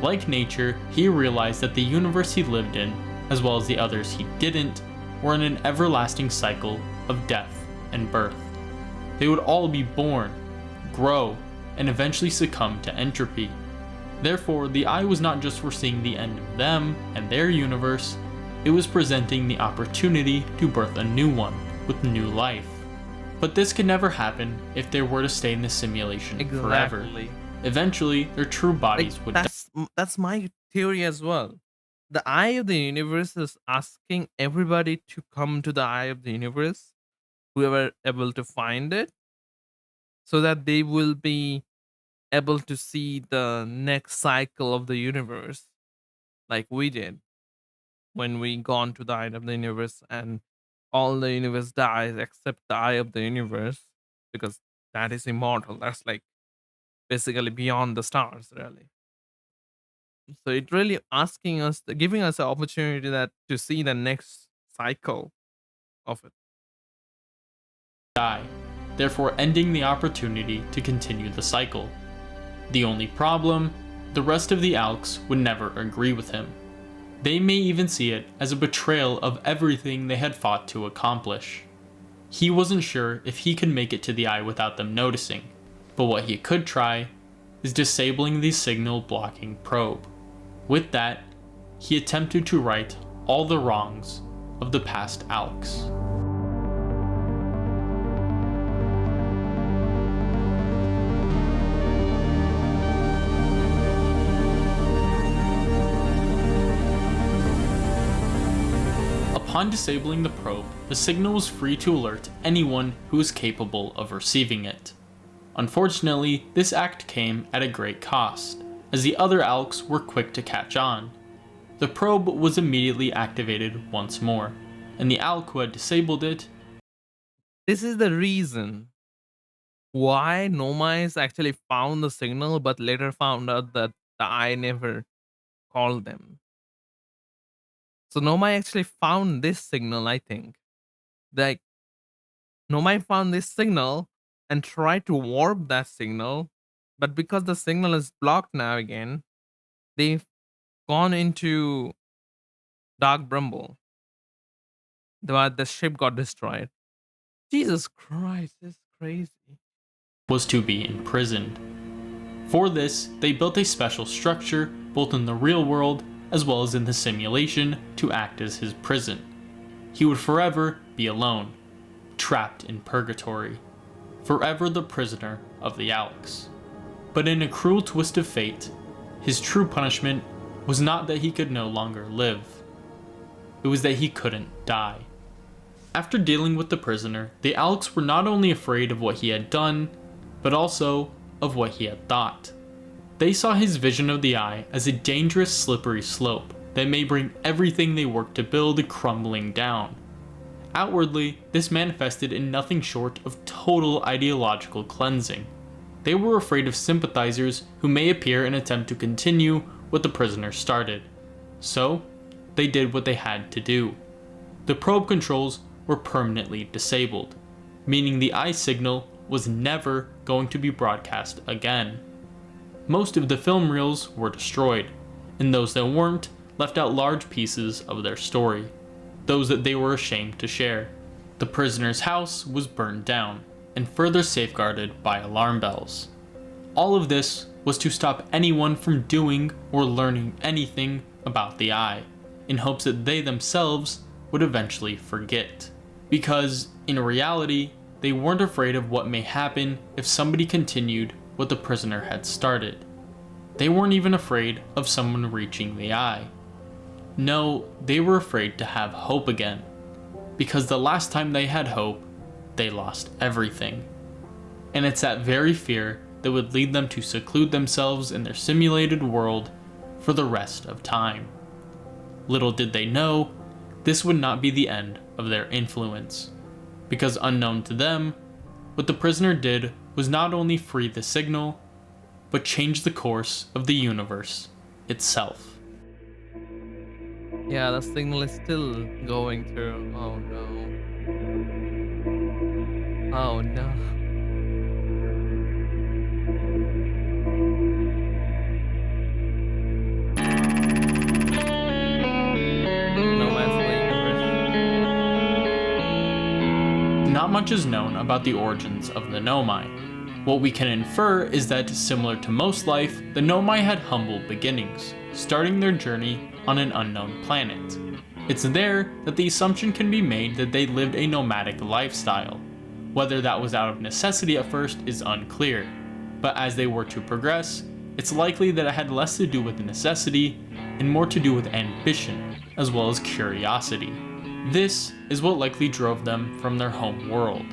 Like nature, he realized that the universe he lived in, as well as the others he didn't, were in an everlasting cycle of death and birth. They would all be born, grow, and eventually succumb to entropy. Therefore, the eye was not just foreseeing the end of them and their universe, it was presenting the opportunity to birth a new one with new life. But this could never happen if they were to stay in this simulation forever. Eventually, their true bodies would die. That's my theory as well. The eye of the universe is asking everybody to come to the eye of the universe, whoever able to find it, so that they will be able to see the next cycle of the universe, like we did when we gone to the eye of the universe, and all the universe dies except the eye of the universe, because that is immortal. That's like basically beyond the stars, really. So it really asking us, giving us an opportunity that to see the next cycle of it. Die, therefore ending the opportunity to continue the cycle. The only problem, the rest of the Alks would never agree with him. They may even see it as a betrayal of everything they had fought to accomplish. He wasn't sure if he could make it to the eye without them noticing, but what he could try is disabling the signal blocking probe. With that, he attempted to right all the wrongs of the past Alks. Upon disabling the probe, the signal was free to alert anyone who was capable of receiving it. Unfortunately, this act came at a great cost, as the other Alks were quick to catch on. The probe was immediately activated once more, and the Alk who had disabled it. This is the reason why Nomais actually found the signal, but later found out that the eye never called them. So Nomai actually found this signal, I think. Like, Nomai found this signal and tried to warp that signal, but because the signal is blocked now again, they've gone into Dark Bramble. The ship got destroyed. Jesus Christ, this is crazy. Was to be imprisoned. For this, they built a special structure, both in the real world as well as in the simulation, to act as his prison. He would forever be alone, trapped in purgatory, forever the prisoner of the Alks. But in a cruel twist of fate, his true punishment was not that he could no longer live. It was that he couldn't die. After dealing with the prisoner, the Alks were not only afraid of what he had done, but also of what he had thought. They saw his vision of the eye as a dangerous slippery slope that may bring everything they worked to build crumbling down. Outwardly, this manifested in nothing short of total ideological cleansing. They were afraid of sympathizers who may appear and attempt to continue what the prisoner started. So, they did what they had to do. The probe controls were permanently disabled, meaning the eye signal was never going to be broadcast again. Most of the film reels were destroyed, and those that weren't left out large pieces of their story, those that they were ashamed to share. The prisoner's house was burned down, and further safeguarded by alarm bells. All of this was to stop anyone from doing or learning anything about the Eye, in hopes that they themselves would eventually forget. Because, in reality, they weren't afraid of what may happen if somebody continued what the prisoner had started. They weren't even afraid of someone reaching the Eye. No, they were afraid to have hope again. Because the last time they had hope, they lost everything. And it's that very fear that would lead them to seclude themselves in their simulated world for the rest of time. Little did they know, this would not be the end of their influence. Because unknown to them, what the prisoner did was not only free the signal, but change the course of the universe itself. Yeah, the signal is still going through. Oh no. Oh no. No man's land universe. Not much is known about the origins of the Nomai. What we can infer is that, similar to most life, the Nomai had humble beginnings, starting their journey on an unknown planet. It's there that the assumption can be made that they lived a nomadic lifestyle. Whether that was out of necessity at first is unclear, but as they were to progress, it's likely that it had less to do with necessity and more to do with ambition, as well as curiosity. This is what likely drove them from their home world.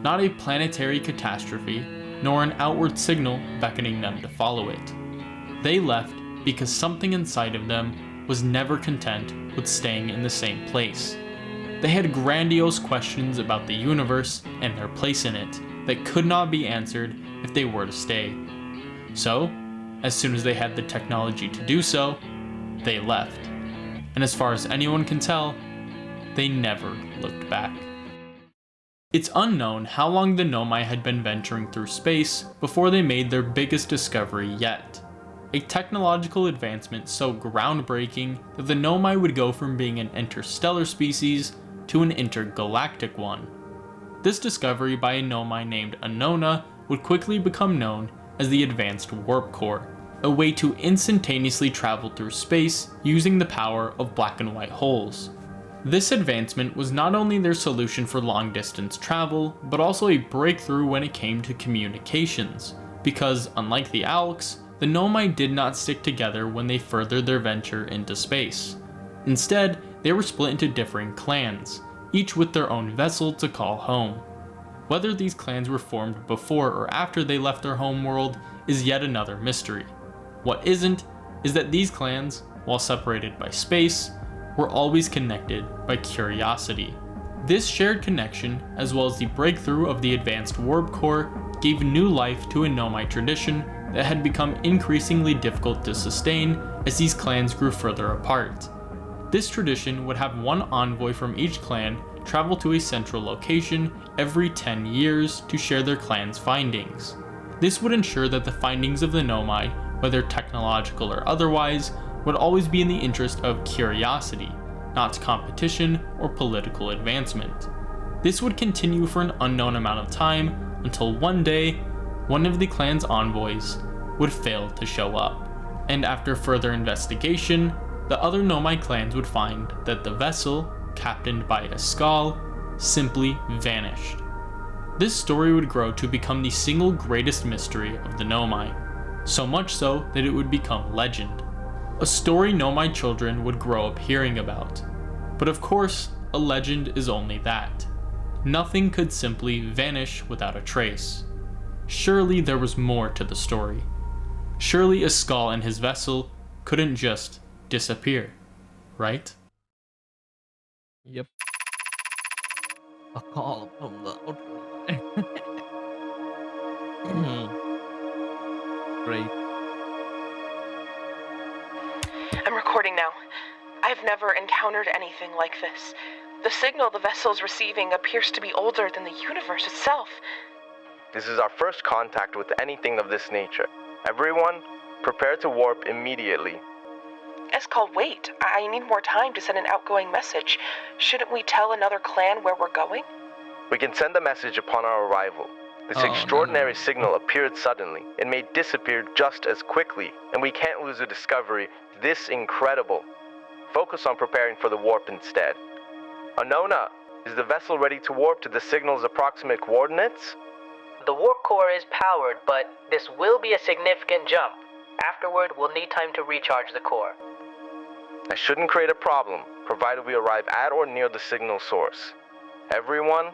Not a planetary catastrophe, nor an outward signal beckoning them to follow it. They left because something inside of them was never content with staying in the same place. They had grandiose questions about the universe and their place in it that could not be answered if they were to stay. So, as soon as they had the technology to do so, they left. And as far as anyone can tell, they never looked back. It's unknown how long the Nomai had been venturing through space before they made their biggest discovery yet. A technological advancement so groundbreaking that the Nomai would go from being an interstellar species to an intergalactic one. This discovery by a Nomai named Anona would quickly become known as the Advanced Warp Core, a way to instantaneously travel through space using the power of black and white holes. This advancement was not only their solution for long-distance travel, but also a breakthrough when it came to communications, because unlike the Alks, the Nomai did not stick together when they furthered their venture into space. Instead, they were split into differing clans, each with their own vessel to call home. Whether these clans were formed before or after they left their home world is yet another mystery. What isn't is that these clans, while separated by space, were always connected by curiosity. This shared connection, as well as the breakthrough of the Advanced Warp Core, gave new life to a Nomai tradition that had become increasingly difficult to sustain as these clans grew further apart. This tradition would have one envoy from each clan travel to a central location every 10 years to share their clan's findings. This would ensure that the findings of the Nomai, whether technological or otherwise, would always be in the interest of curiosity, not competition or political advancement. This would continue for an unknown amount of time until one day, one of the clan's envoys would fail to show up. And after further investigation, the other Nomai clans would find that the vessel, captained by a Skal, simply vanished. This story would grow to become the single greatest mystery of the Nomai, so much so that it would become legend. A story Nomai children would grow up hearing about. But of course, a legend is only that. Nothing could simply vanish without a trace. Surely there was more to the story. Surely a Skal and his vessel couldn't just disappear, right? Yep. A call from the outer. Great. I'm recording now. I have never encountered anything like this. The signal the vessel's receiving appears to be older than the universe itself. This is our first contact with anything of this nature. Everyone, prepare to warp immediately. Eskal, wait. I need more time to send an outgoing message. Shouldn't we tell another clan where we're going? We can send a message upon our arrival. This Oh, extraordinary no. signal appeared suddenly and may disappear just as quickly, and we can't lose a discovery this incredible. Focus on preparing for the warp instead. Anona, is the vessel ready to warp to the signal's approximate coordinates? The warp core is powered, but this will be a significant jump. Afterward, we'll need time to recharge the core. That shouldn't create a problem, provided we arrive at or near the signal source. Everyone,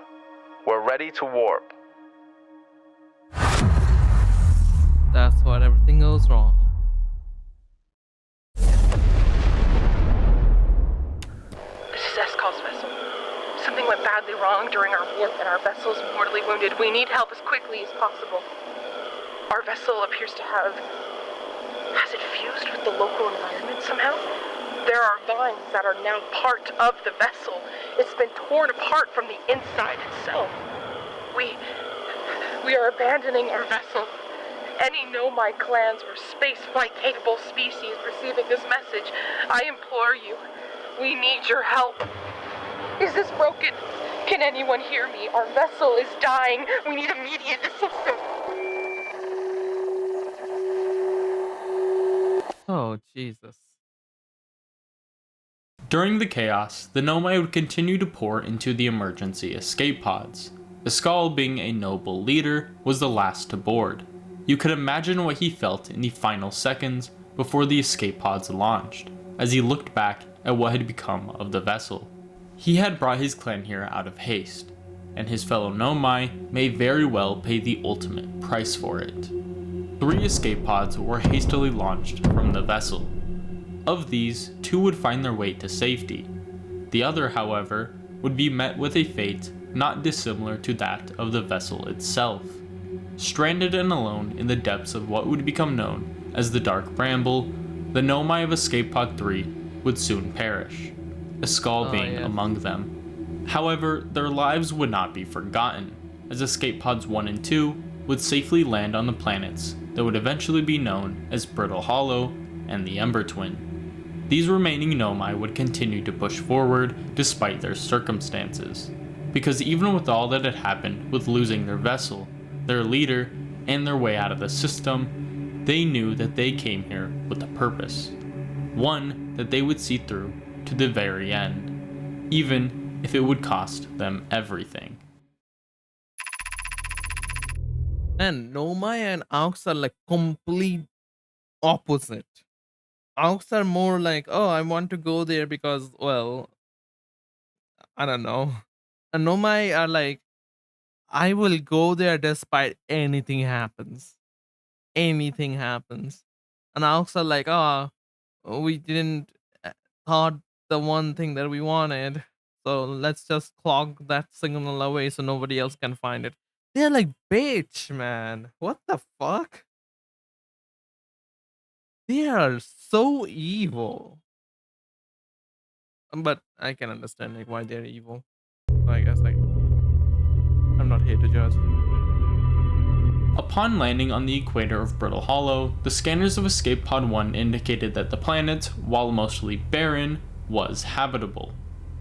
we're ready to warp. That's what everything goes wrong. This is Escal's vessel. Something went badly wrong during our warp and our vessel's mortally wounded. We need help as quickly as possible. Our vessel appears to have... Has it fused with the local environment somehow? There are vines that are now part of the vessel. It's been torn apart from the inside itself. We are abandoning our vessel. Any Nomai clans or spaceflight-capable species receiving this message, I implore you, we need your help. Is this broken? Can anyone hear me? Our vessel is dying. We need immediate assistance. Oh, Jesus. During the chaos, the Nomai would continue to pour into the emergency escape pods. Escal, being a noble leader, was the last to board. You could imagine what he felt in the final seconds before the escape pods launched, as he looked back at what had become of the vessel. He had brought his clan here out of haste, and his fellow Nomai may very well pay the ultimate price for it. 3 escape pods were hastily launched from the vessel. Of these, 2 would find their way to safety. The other, however, would be met with a fate not dissimilar to that of the vessel itself. Stranded and alone in the depths of what would become known as the Dark Bramble, the Nomai of Escape Pod 3 would soon perish, Escal being among them. However, their lives would not be forgotten, as Escape Pods 1 and 2 would safely land on the planets that would eventually be known as Brittle Hollow and the Ember Twin. These remaining Nomai would continue to push forward despite their circumstances, because even with all that had happened with losing their vessel, their leader, and their way out of the system, they knew that they came here with a purpose. One that they would see through to the very end, even if it would cost them everything. And Nomai and Aux are like complete opposite. Aux are more like, oh, I want to go there because, well, I don't know. And Nomai are like, I will go there despite anything happens. Anything happens. And Aux are like, oh, we didn't thought the one thing that we wanted. So let's just clog that signal away so nobody else can find it. They're like, bitch, man. What the fuck? They are so evil. But I can understand like why they're evil. So I guess like I'm not here to judge. Upon landing on the equator of Brittle Hollow, the scanners of Escape Pod 1 indicated that the planet, while mostly barren, was habitable.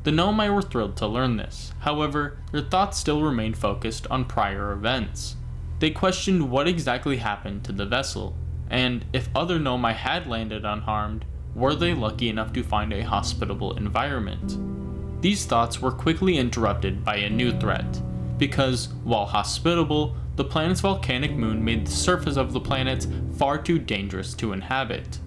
The Nomai were thrilled to learn this. However, their thoughts still remained focused on prior events. They questioned what exactly happened to the vessel, and if other Nomai had landed unharmed, were they lucky enough to find a hospitable environment? These thoughts were quickly interrupted by a new threat, because, while hospitable, the planet's volcanic moon made the surface of the planet far too dangerous to inhabit.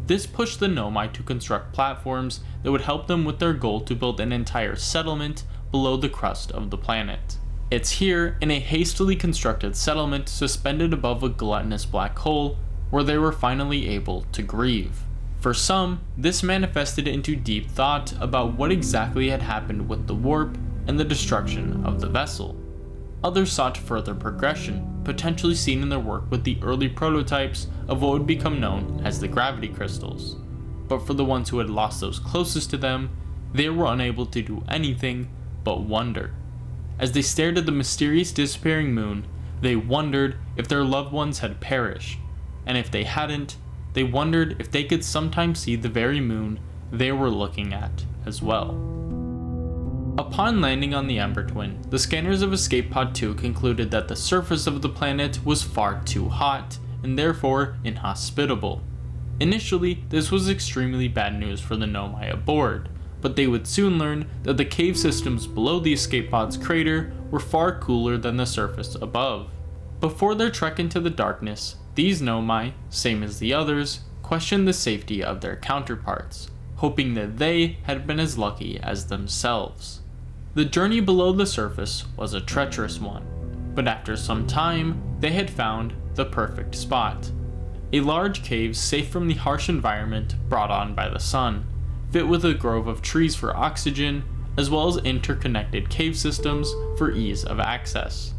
This pushed the Nomai to construct platforms that would help them with their goal to build an entire settlement below the crust of the planet. It's here, in a hastily constructed settlement suspended above a gluttonous black hole, where they were finally able to grieve. For some, this manifested into deep thought about what exactly had happened with the warp and the destruction of the vessel. Others sought further progression, potentially seen in their work with the early prototypes of what would become known as the gravity crystals. But for the ones who had lost those closest to them, they were unable to do anything but wonder. As they stared at the mysterious disappearing moon, they wondered if their loved ones had perished, and if they hadn't, they wondered if they could sometime see the very moon they were looking at as well. Upon landing on the Ember Twin, the scanners of Escape Pod 2 concluded that the surface of the planet was far too hot, and therefore inhospitable. Initially, this was extremely bad news for the Nomai aboard, but they would soon learn that the cave systems below the Escape Pod's crater were far cooler than the surface above. Before their trek into the darkness, these Nomai, same as the others, questioned the safety of their counterparts, hoping that they had been as lucky as themselves. The journey below the surface was a treacherous one, but after some time, they had found the perfect spot. A large cave safe from the harsh environment brought on by the sun, fit with a grove of trees for oxygen, as well as interconnected cave systems for ease of access.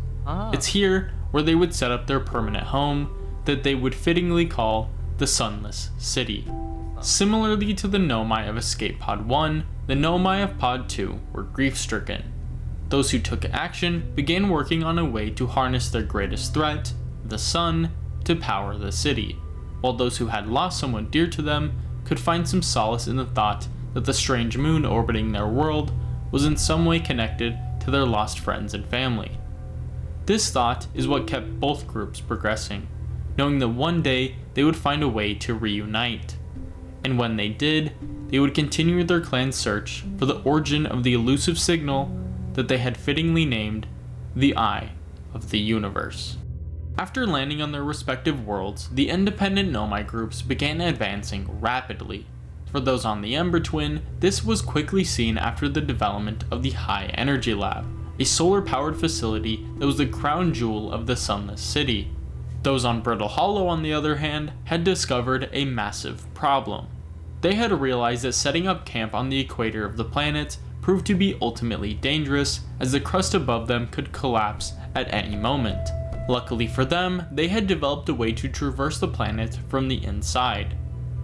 It's here where they would set up their permanent home that they would fittingly call the Sunless City. Similarly to the Nomai of Escape Pod 1, the Nomai of Pod 2 were grief-stricken. Those who took action began working on a way to harness their greatest threat, the sun, to power the city, while those who had lost someone dear to them could find some solace in the thought that the strange moon orbiting their world was in some way connected to their lost friends and family. This thought is what kept both groups progressing, knowing that one day they would find a way to reunite. And when they did, they would continue their clan's search for the origin of the elusive signal that they had fittingly named the Eye of the Universe. After landing on their respective worlds, the independent Nomai groups began advancing rapidly. For those on the Ember Twin, this was quickly seen after the development of the High Energy Lab, a solar-powered facility that was the crown jewel of the Sunless City. Those on Brittle Hollow, on the other hand, had discovered a massive problem. They had realized that setting up camp on the equator of the planet proved to be ultimately dangerous, as the crust above them could collapse at any moment. Luckily for them, they had developed a way to traverse the planet from the inside.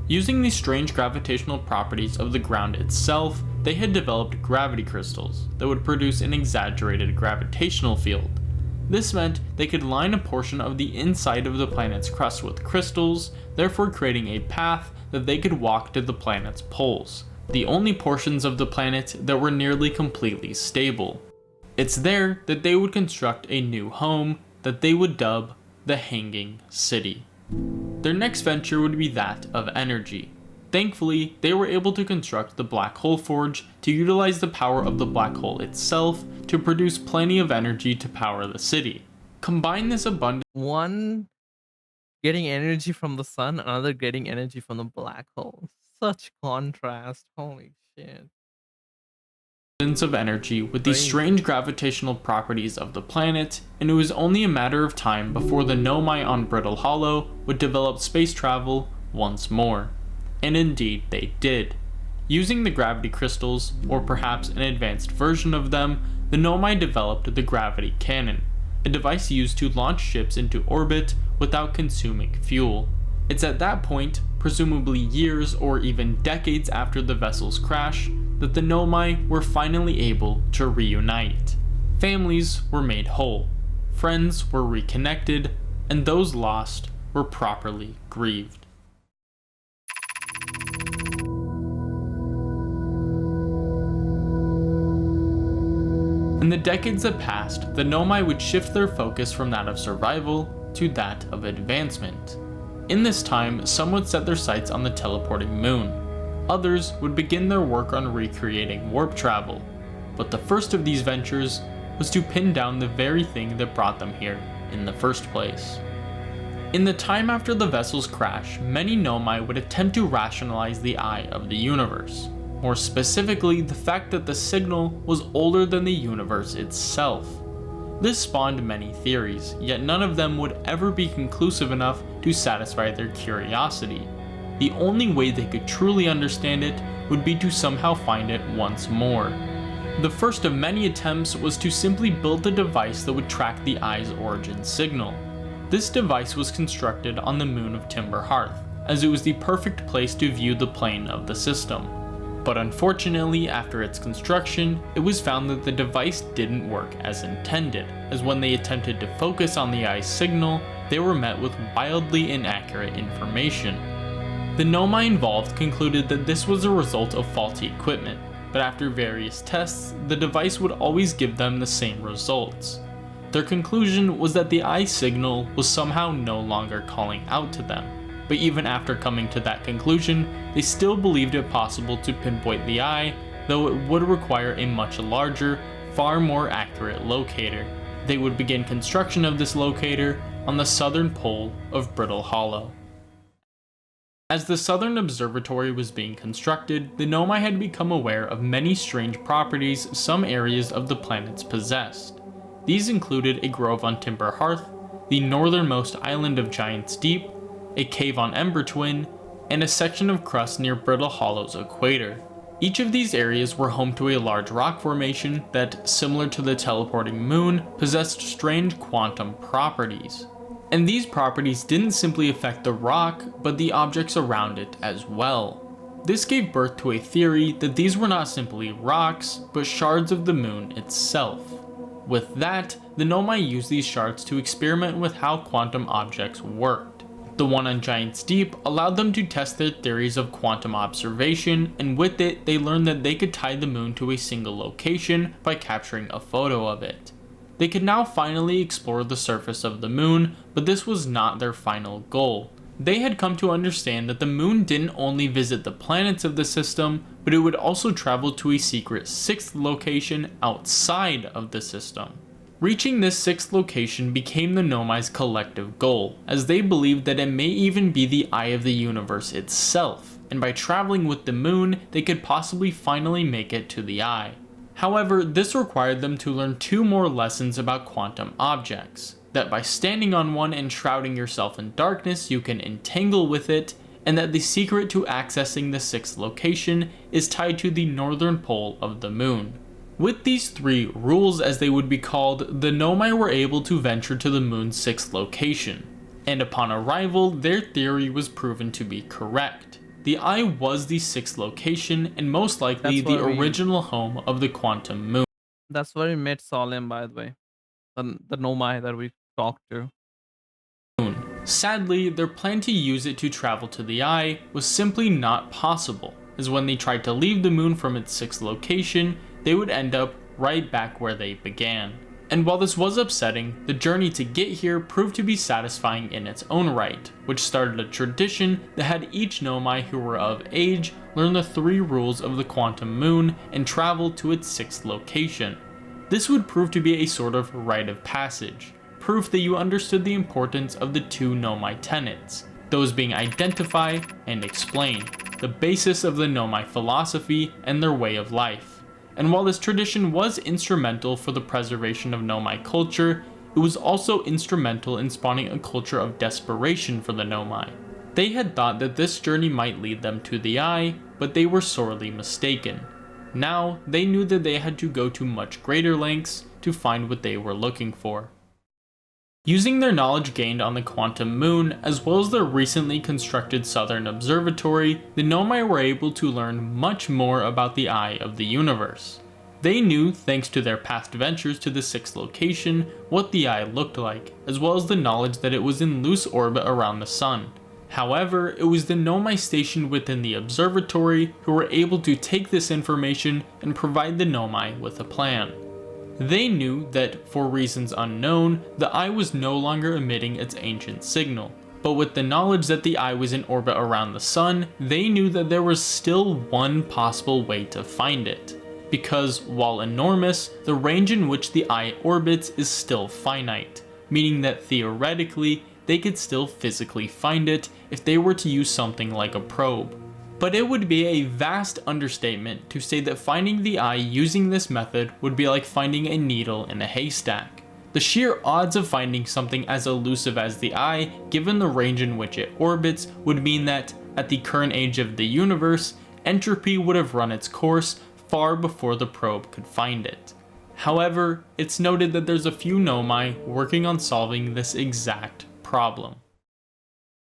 Using the strange gravitational properties of the ground itself, they had developed gravity crystals that would produce an exaggerated gravitational field. This meant they could line a portion of the inside of the planet's crust with crystals, therefore creating a path that they could walk to the planet's poles, the only portions of the planet that were nearly completely stable. It's there that they would construct a new home that they would dub the Hanging City. Their next venture would be that of energy. Thankfully, they were able to construct the Black Hole Forge to utilize the power of the black hole itself to produce plenty of energy to power the city. Combine this abundance One getting energy from the sun, another getting energy from the black hole. Such contrast. Holy shit. of energy with the strange gravitational properties of the planet, and it was only a matter of time before the Nomai on Brittle Hollow would develop space travel once more. And indeed they did. Using the gravity crystals, or perhaps an advanced version of them, the Nomai developed the gravity cannon, a device used to launch ships into orbit without consuming fuel. It's at that point, presumably years or even decades after the vessel's crash, that the Nomai were finally able to reunite. Families were made whole, friends were reconnected, and those lost were properly grieved. In the decades that passed, the Nomai would shift their focus from that of survival to that of advancement. In this time, some would set their sights on the teleporting moon. Others would begin their work on recreating warp travel. But the first of these ventures was to pin down the very thing that brought them here in the first place. In the time after the vessel's crash, many Nomai would attempt to rationalize the Eye of the Universe. More specifically, the fact that the signal was older than the universe itself. This spawned many theories, yet none of them would ever be conclusive enough to satisfy their curiosity. The only way they could truly understand it would be to somehow find it once more. The first of many attempts was to simply build a device that would track the Eye's origin signal. This device was constructed on the moon of Timber Hearth, as it was the perfect place to view the plane of the system. But unfortunately, after its construction, it was found that the device didn't work as intended, as when they attempted to focus on the Eye's signal, they were met with wildly inaccurate information. The Nomai involved concluded that this was a result of faulty equipment, but after various tests, the device would always give them the same results. Their conclusion was that the eye signal was somehow no longer calling out to them, but even after coming to that conclusion, they still believed it possible to pinpoint the eye, though it would require a much larger, far more accurate locator. They would begin construction of this locator on the southern pole of Brittle Hollow. As the Southern Observatory was being constructed, the Nomai had become aware of many strange properties some areas of the planets possessed. These included a grove on Timber Hearth, the northernmost island of Giant's Deep, a cave on Ember Twin, and a section of crust near Brittle Hollow's equator. Each of these areas were home to a large rock formation that, similar to the teleporting moon, possessed strange quantum properties. And these properties didn't simply affect the rock, but the objects around it as well. This gave birth to a theory that these were not simply rocks, but shards of the moon itself. With that, the Nomai used these shards to experiment with how quantum objects worked. The one on Giant's Deep allowed them to test their theories of quantum observation, and with it, they learned that they could tie the moon to a single location by capturing a photo of it. They could now finally explore the surface of the moon, but this was not their final goal. They had come to understand that the moon didn't only visit the planets of the system, but it would also travel to a secret sixth location outside of the system. Reaching this sixth location became the Nomai's collective goal, as they believed that it may even be the eye of the universe itself, and by traveling with the moon, they could possibly finally make it to the eye. However, this required them to learn two more lessons about quantum objects. That by standing on one and shrouding yourself in darkness, you can entangle with it, and that the secret to accessing the sixth location is tied to the northern pole of the moon. With these three rules, as they would be called, the Nomai were able to venture to the moon's sixth location. And upon arrival, their theory was proven to be correct. The eye was the sixth location, and most likely the original home of the quantum moon. That's where we met Solemn, by the way. The Nomai that we talked to. Sadly, their plan to use it to travel to the eye was simply not possible, as when they tried to leave the moon from its sixth location, they would end up right back where they began. And while this was upsetting, the journey to get here proved to be satisfying in its own right, which started a tradition that had each Nomai who were of age learn the three rules of the quantum moon and travel to its sixth location. This would prove to be a sort of rite of passage, proof that you understood the importance of the two Nomai tenets, those being identify and explain, the basis of the Nomai philosophy and their way of life. And while this tradition was instrumental for the preservation of Nomai culture, it was also instrumental in spawning a culture of desperation for the Nomai. They had thought that this journey might lead them to the eye, but they were sorely mistaken. Now, they knew that they had to go to much greater lengths to find what they were looking for. Using their knowledge gained on the quantum moon, as well as their recently constructed Southern Observatory, the Nomai were able to learn much more about the eye of the universe. They knew, thanks to their past ventures to the sixth location, what the eye looked like, as well as the knowledge that it was in loose orbit around the sun. However, it was the Nomai stationed within the observatory who were able to take this information and provide the Nomai with a plan. They knew that, for reasons unknown, the eye was no longer emitting its ancient signal. But with the knowledge that the eye was in orbit around the sun, they knew that there was still one possible way to find it. Because, while enormous, the range in which the eye orbits is still finite, meaning that theoretically, they could still physically find it if they were to use something like a probe. But it would be a vast understatement to say that finding the eye using this method would be like finding a needle in a haystack. The sheer odds of finding something as elusive as the eye, given the range in which it orbits, would mean that, at the current age of the universe, entropy would have run its course far before the probe could find it. However, it's noted that there's a few Nomai working on solving this exact problem.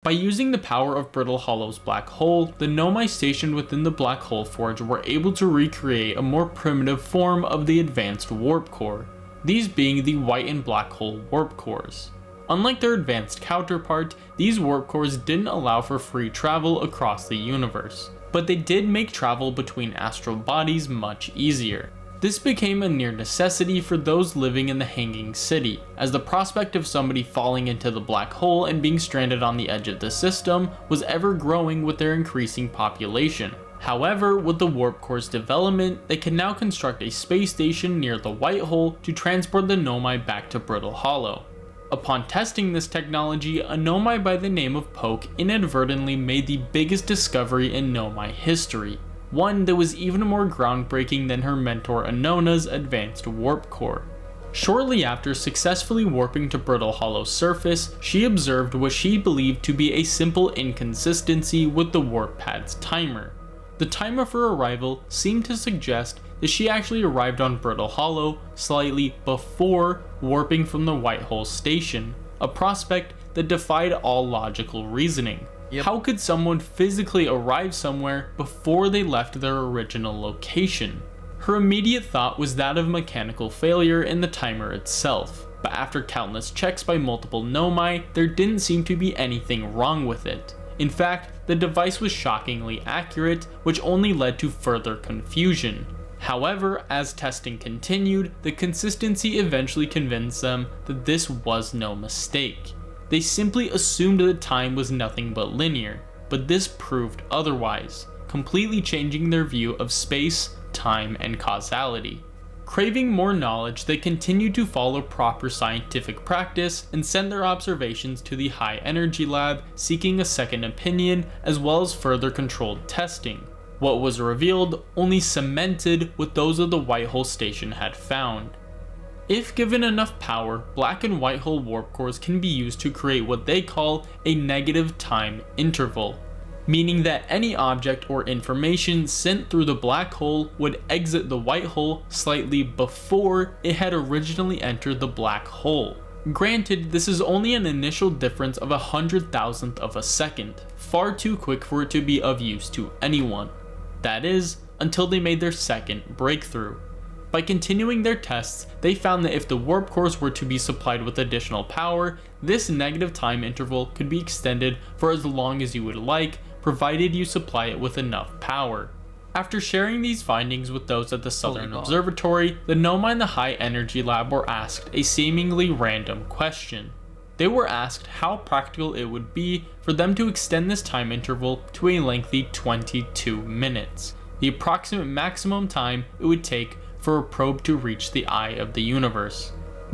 By using the power of Brittle Hollow's black hole, the Nomai stationed within the black hole forge were able to recreate a more primitive form of the advanced warp core, these being the white and black hole warp cores. Unlike their advanced counterpart, these warp cores didn't allow for free travel across the universe. but they did make travel between astral bodies much easier. This became a near necessity for those living in the Hanging City, as the prospect of somebody falling into the black hole and being stranded on the edge of the system was ever growing with their increasing population. However, with the warp core's development, they can now construct a space station near the white hole to transport the Nomai back to Brittle Hollow. Upon testing this technology, a Nomai by the name of Poke inadvertently made the biggest discovery in Nomai history, one that was even more groundbreaking than her mentor Anona's advanced warp core. Shortly after successfully warping to Brittle Hollow's surface, she observed what she believed to be a simple inconsistency with the warp pad's timer. The time of her arrival seemed to suggest that she actually arrived on Brittle Hollow slightly before warping from the White Hole station, a prospect that defied all logical reasoning. Yep. How could someone physically arrive somewhere before they left their original location? Her immediate thought was that of mechanical failure in the timer itself, but after countless checks by multiple Nomai, there didn't seem to be anything wrong with it. In fact, the device was shockingly accurate, which only led to further confusion. However, as testing continued, the consistency eventually convinced them that this was no mistake. They simply assumed that time was nothing but linear, but this proved otherwise, completely changing their view of space, time, and causality. Craving more knowledge, they continued to follow proper scientific practice and sent their observations to the High Energy Lab, seeking a second opinion as well as further controlled testing. What was revealed only cemented what those of the White Hole station had found. If given enough power, black and white hole warp cores can be used to create what they call a negative time interval, meaning that any object or information sent through the black hole would exit the white hole slightly before it had originally entered the black hole. Granted, this is only an initial difference of 100,000th of a second, far too quick for it to be of use to anyone. That is, until they made their second breakthrough. By continuing their tests, they found that if the warp cores were to be supplied with additional power, this negative time interval could be extended for as long as you would like, provided you supply it with enough power. After sharing these findings with those at the Southern Observatory, the Nomai in the High Energy Lab were asked a seemingly random question. They were asked how practical it would be for them to extend this time interval to a lengthy 22 minutes, the approximate maximum time it would take for a probe to reach the eye of the universe.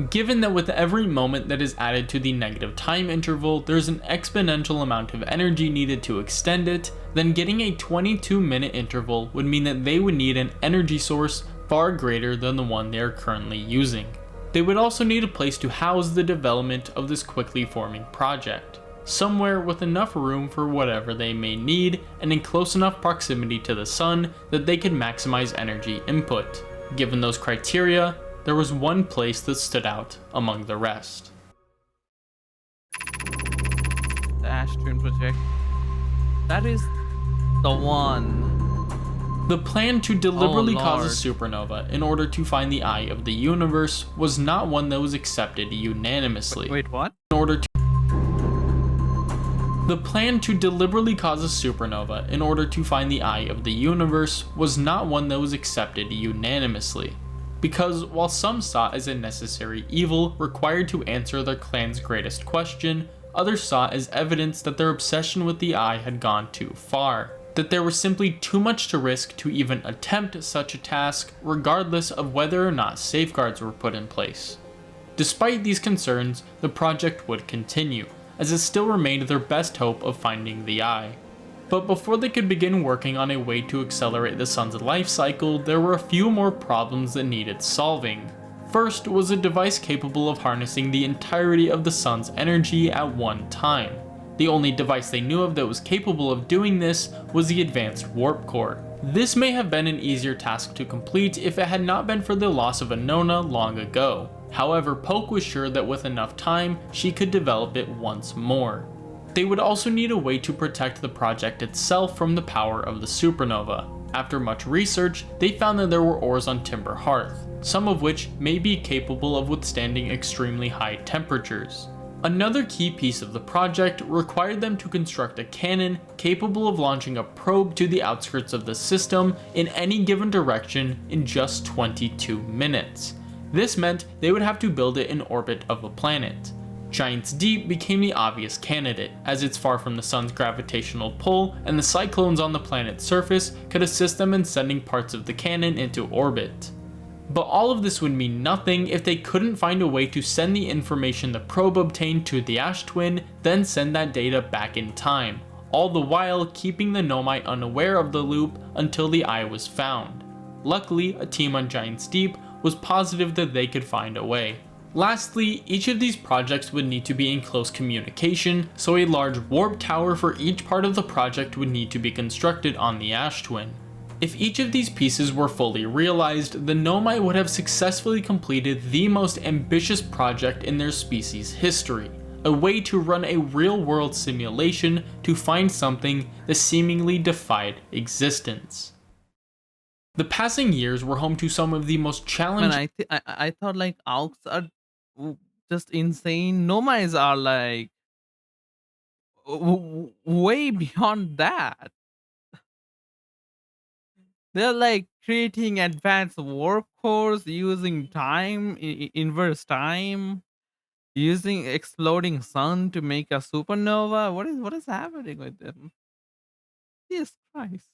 Given that with every moment that is added to the negative time interval, there's an exponential amount of energy needed to extend it, then getting a 22-minute interval would mean that they would need an energy source far greater than the one they are currently using. They would also need a place to house the development of this quickly forming project, somewhere with enough room for whatever they may need and in close enough proximity to the sun that they could maximize energy input. Given those criteria, there was one place that stood out among the rest. The Ashton project. That is the one. The plan to deliberately cause a supernova in order to find the eye of the universe was not one that was accepted unanimously. Wait, what? The plan to deliberately cause a supernova in order to find the eye of the universe was not one that was accepted unanimously, because while some saw it as a necessary evil required to answer their clan's greatest question, others saw it as evidence that their obsession with the eye had gone too far, that there was simply too much to risk to even attempt such a task, regardless of whether or not safeguards were put in place. Despite these concerns, the project would continue, as it still remained their best hope of finding the eye. But before they could begin working on a way to accelerate the sun's life cycle, there were a few more problems that needed solving. First was a device capable of harnessing the entirety of the sun's energy at one time. The only device they knew of that was capable of doing this was the advanced warp core. This may have been an easier task to complete if it had not been for the loss of Anona long ago. However, Poke was sure that with enough time, she could develop it once more. They would also need a way to protect the project itself from the power of the supernova. After much research, they found that there were ores on Timber Hearth, some of which may be capable of withstanding extremely high temperatures. Another key piece of the project required them to construct a cannon capable of launching a probe to the outskirts of the system in any given direction in just 22 minutes. This meant they would have to build it in orbit of a planet. Giant's Deep became the obvious candidate, as it's far from the sun's gravitational pull and the cyclones on the planet's surface could assist them in sending parts of the cannon into orbit. But all of this would mean nothing if they couldn't find a way to send the information the probe obtained to the Ash Twin, then send that data back in time, all the while keeping the Nomai unaware of the loop until the eye was found. Luckily, a team on Giant's Deep was positive that they could find a way. Lastly, each of these projects would need to be in close communication, so a large warp tower for each part of the project would need to be constructed on the Ash Twin. If each of these pieces were fully realized, the Nomai would have successfully completed the most ambitious project in their species' history, a way to run a real-world simulation to find something that seemingly defied existence. The passing years were home to some of the most challenging. I thought like Auks are just insane. Nomais are like way beyond that. They're like creating advanced warp cores using time, inverse time, using exploding sun to make a supernova. What is happening with them? Jesus Christ.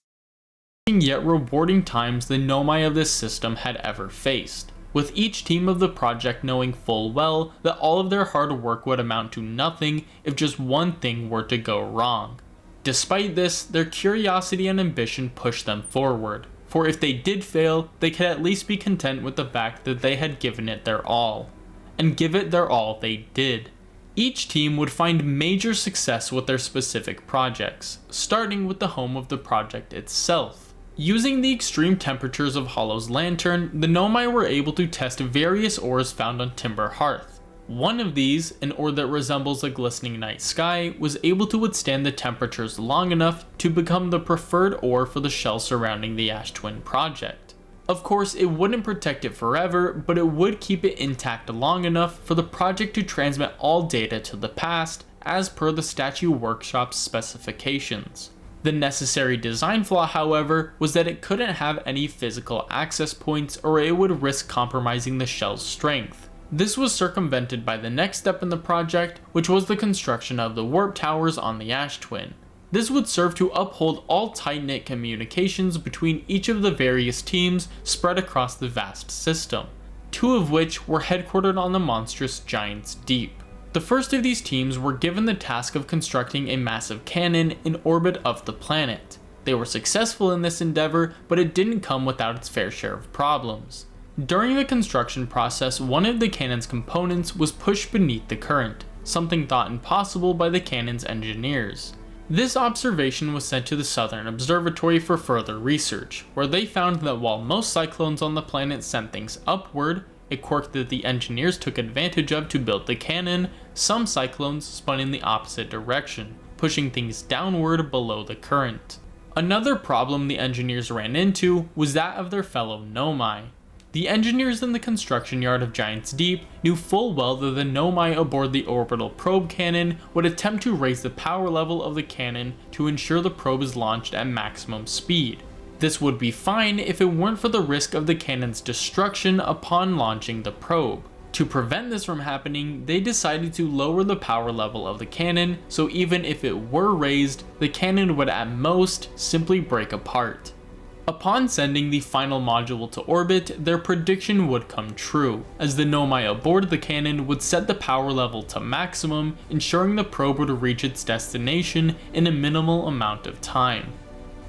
Yet rewarding times the Nomai of this system had ever faced, with each team of the project knowing full well that all of their hard work would amount to nothing if just one thing were to go wrong. Despite this, their curiosity and ambition pushed them forward, for if they did fail, they could at least be content with the fact that they had given it their all. And give it their all they did. Each team would find major success with their specific projects, starting with the home of the project itself. Using the extreme temperatures of Hollow's lantern, the Nomai were able to test various ores found on Timber Hearth. One of these, an ore that resembles a glistening night sky, was able to withstand the temperatures long enough to become the preferred ore for the shell surrounding the Ash Twin project. Of course, it wouldn't protect it forever, but it would keep it intact long enough for the project to transmit all data to the past, as per the Statue Workshop's specifications. The necessary design flaw, however, was that it couldn't have any physical access points or it would risk compromising the shell's strength. This was circumvented by the next step in the project, which was the construction of the warp towers on the Ash Twin. This would serve to uphold all tight-knit communications between each of the various teams spread across the vast system, two of which were headquartered on the monstrous Giant's Deep. The first of these teams were given the task of constructing a massive cannon in orbit of the planet. They were successful in this endeavor, but it didn't come without its fair share of problems. During the construction process, one of the cannon's components was pushed beneath the current, something thought impossible by the cannon's engineers. This observation was sent to the Southern Observatory for further research, where they found that while most cyclones on the planet sent things upward, a quirk that the engineers took advantage of to build the cannon, some cyclones spun in the opposite direction, pushing things downward below the current. Another problem the engineers ran into was that of their fellow Nomai. The engineers in the construction yard of Giant's Deep knew full well that the Nomai aboard the orbital probe cannon would attempt to raise the power level of the cannon to ensure the probe is launched at maximum speed. This would be fine if it weren't for the risk of the cannon's destruction upon launching the probe. To prevent this from happening, they decided to lower the power level of the cannon, so even if it were raised, the cannon would at most simply break apart. Upon sending the final module to orbit, their prediction would come true, as the Nomai aboard the cannon would set the power level to maximum, ensuring the probe would reach its destination in a minimal amount of time.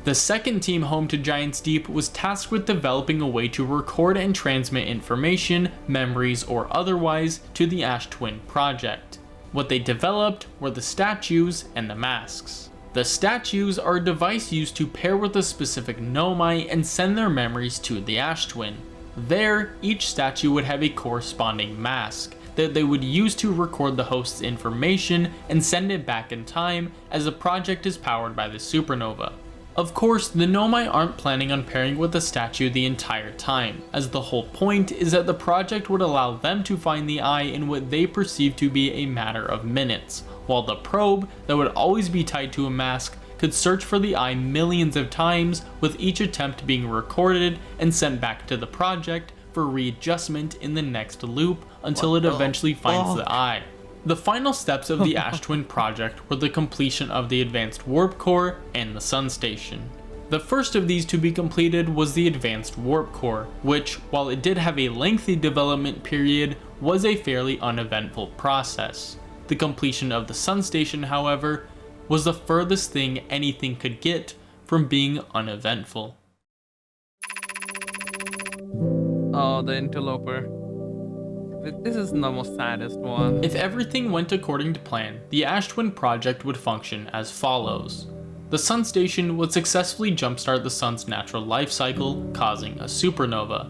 The second team home to Giant's Deep was tasked with developing a way to record and transmit information, memories, or otherwise to the Ash Twin project. What they developed were the statues and the masks. The statues are a device used to pair with a specific Nomai and send their memories to the Ash Twin. There, each statue would have a corresponding mask that they would use to record the host's information and send it back in time, as the project is powered by the supernova. Of course, the Nomai aren't planning on pairing with the statue the entire time, as the whole point is that the project would allow them to find the eye in what they perceive to be a matter of minutes, while the probe, that would always be tied to a mask, could search for the eye millions of times, with each attempt being recorded and sent back to the project for readjustment in the next loop until it eventually finds the eye. The final steps of the Ash Twin project were the completion of the advanced warp core and the sun station. The first of these to be completed was the advanced warp core, which, while it did have a lengthy development period, was a fairly uneventful process. The completion of the sun station, however, was the furthest thing anything could get from being uneventful. Oh, the interloper. This is the most saddest one. If everything went according to plan, the Ash Twin project would function as follows. The sun station would successfully jumpstart the sun's natural life cycle, causing a supernova.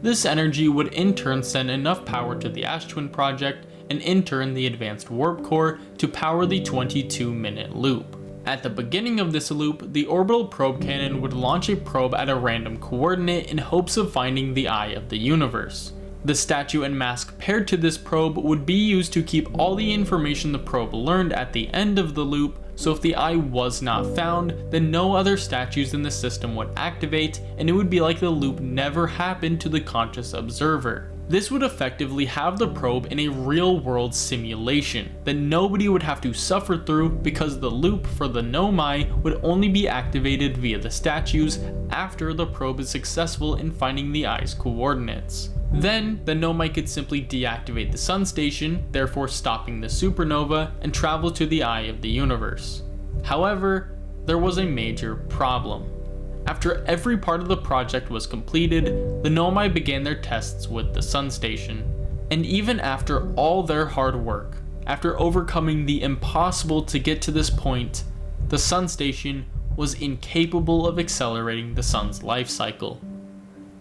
This energy would in turn send enough power to the Ash Twin project, and in turn the advanced warp core to power the 22-minute loop. At the beginning of this loop, the orbital probe cannon would launch a probe at a random coordinate in hopes of finding the eye of the universe. The statue and mask paired to this probe would be used to keep all the information the probe learned at the end of the loop, so if the eye was not found, then no other statues in the system would activate, and it would be like the loop never happened to the conscious observer. This would effectively have the probe in a real-world simulation that nobody would have to suffer through, because the loop for the Nomai would only be activated via the statues after the probe is successful in finding the eye's coordinates. Then, the Nomai could simply deactivate the sun station, therefore stopping the supernova, and travel to the eye of the universe. However, there was a major problem. After every part of the project was completed, the Nomai began their tests with the sun station. And even after all their hard work, after overcoming the impossible to get to this point, the sun station was incapable of accelerating the sun's life cycle.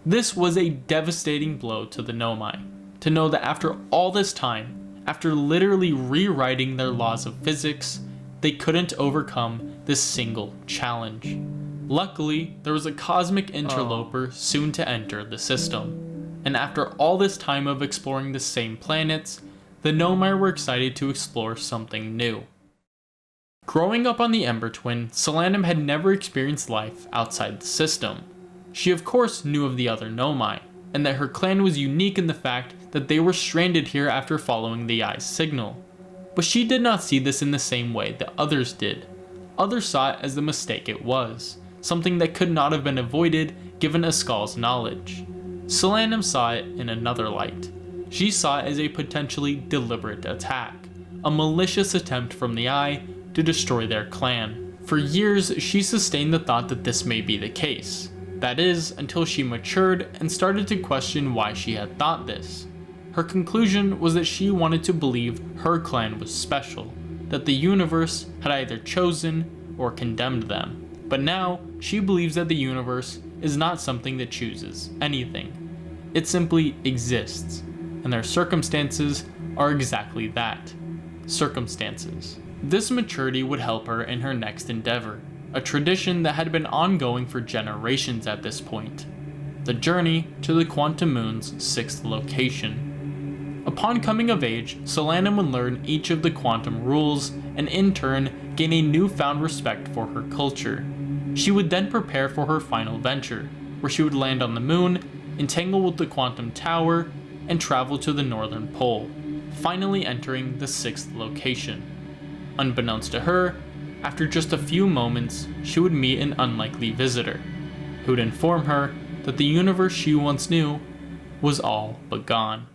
This was a devastating blow to the Nomai, to know that after all this time, after literally rewriting their laws of physics, they couldn't overcome this single challenge. Luckily, there was a cosmic interloper soon to enter the system, and after all this time of exploring the same planets, the Nomai were excited to explore something new. Growing up on the Ember Twin, Solanum had never experienced life outside the system. She of course knew of the other Nomai, and that her clan was unique in the fact that they were stranded here after following the eye's signal. But she did not see this in the same way that others did. Others saw it as the mistake it was, something that could not have been avoided given Askal's knowledge. Solanum saw it in another light. She saw it as a potentially deliberate attack, a malicious attempt from the Eye to destroy their clan. For years, she sustained the thought that this may be the case. That is, until she matured and started to question why she had thought this. Her conclusion was that she wanted to believe her clan was special, that the universe had either chosen or condemned them. But now, she believes that the universe is not something that chooses anything. It simply exists, and their circumstances are exactly that, circumstances. This maturity would help her in her next endeavor, a tradition that had been ongoing for generations at this point, the journey to the Quantum Moon's 6th location. Upon coming of age, Solanum would learn each of the quantum rules, and in turn, gain a newfound respect for her culture. She would then prepare for her final venture, where she would land on the moon, entangle with the quantum tower, and travel to the northern pole, finally entering the 6th location. Unbeknownst to her, after just a few moments, she would meet an unlikely visitor, who would inform her that the universe she once knew was all but gone.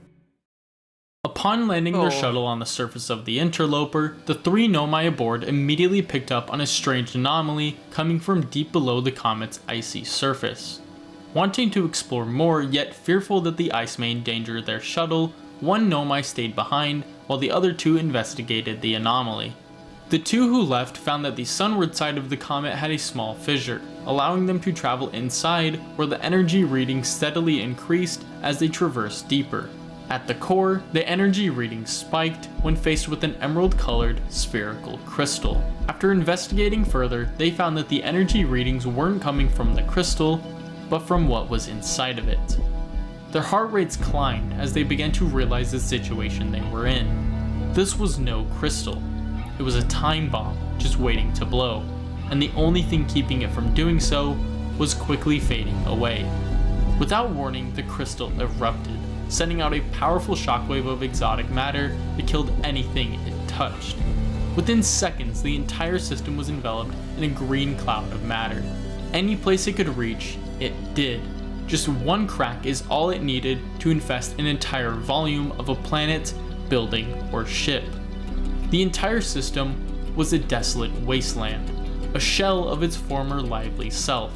Upon landing their shuttle on the surface of the interloper, the 3 Nomai aboard immediately picked up on a strange anomaly coming from deep below the comet's icy surface. Wanting to explore more, yet fearful that the ice may endanger their shuttle, one Nomai stayed behind, while the other 2 investigated the anomaly. The 2 who left found that the sunward side of the comet had a small fissure, allowing them to travel inside, where the energy reading steadily increased as they traversed deeper. At the core, the energy readings spiked when faced with an emerald-colored spherical crystal. After investigating further, they found that the energy readings weren't coming from the crystal, but from what was inside of it. Their heart rates climbed as they began to realize the situation they were in. This was no crystal. It was a time bomb just waiting to blow, and the only thing keeping it from doing so was quickly fading away. Without warning, the crystal erupted, sending out a powerful shockwave of exotic matter that killed anything it touched. Within seconds, the entire system was enveloped in a green cloud of matter. Any place it could reach, it did. Just one crack is all it needed to infest an entire volume of a planet, building, or ship. The entire system was a desolate wasteland, a shell of its former lively self.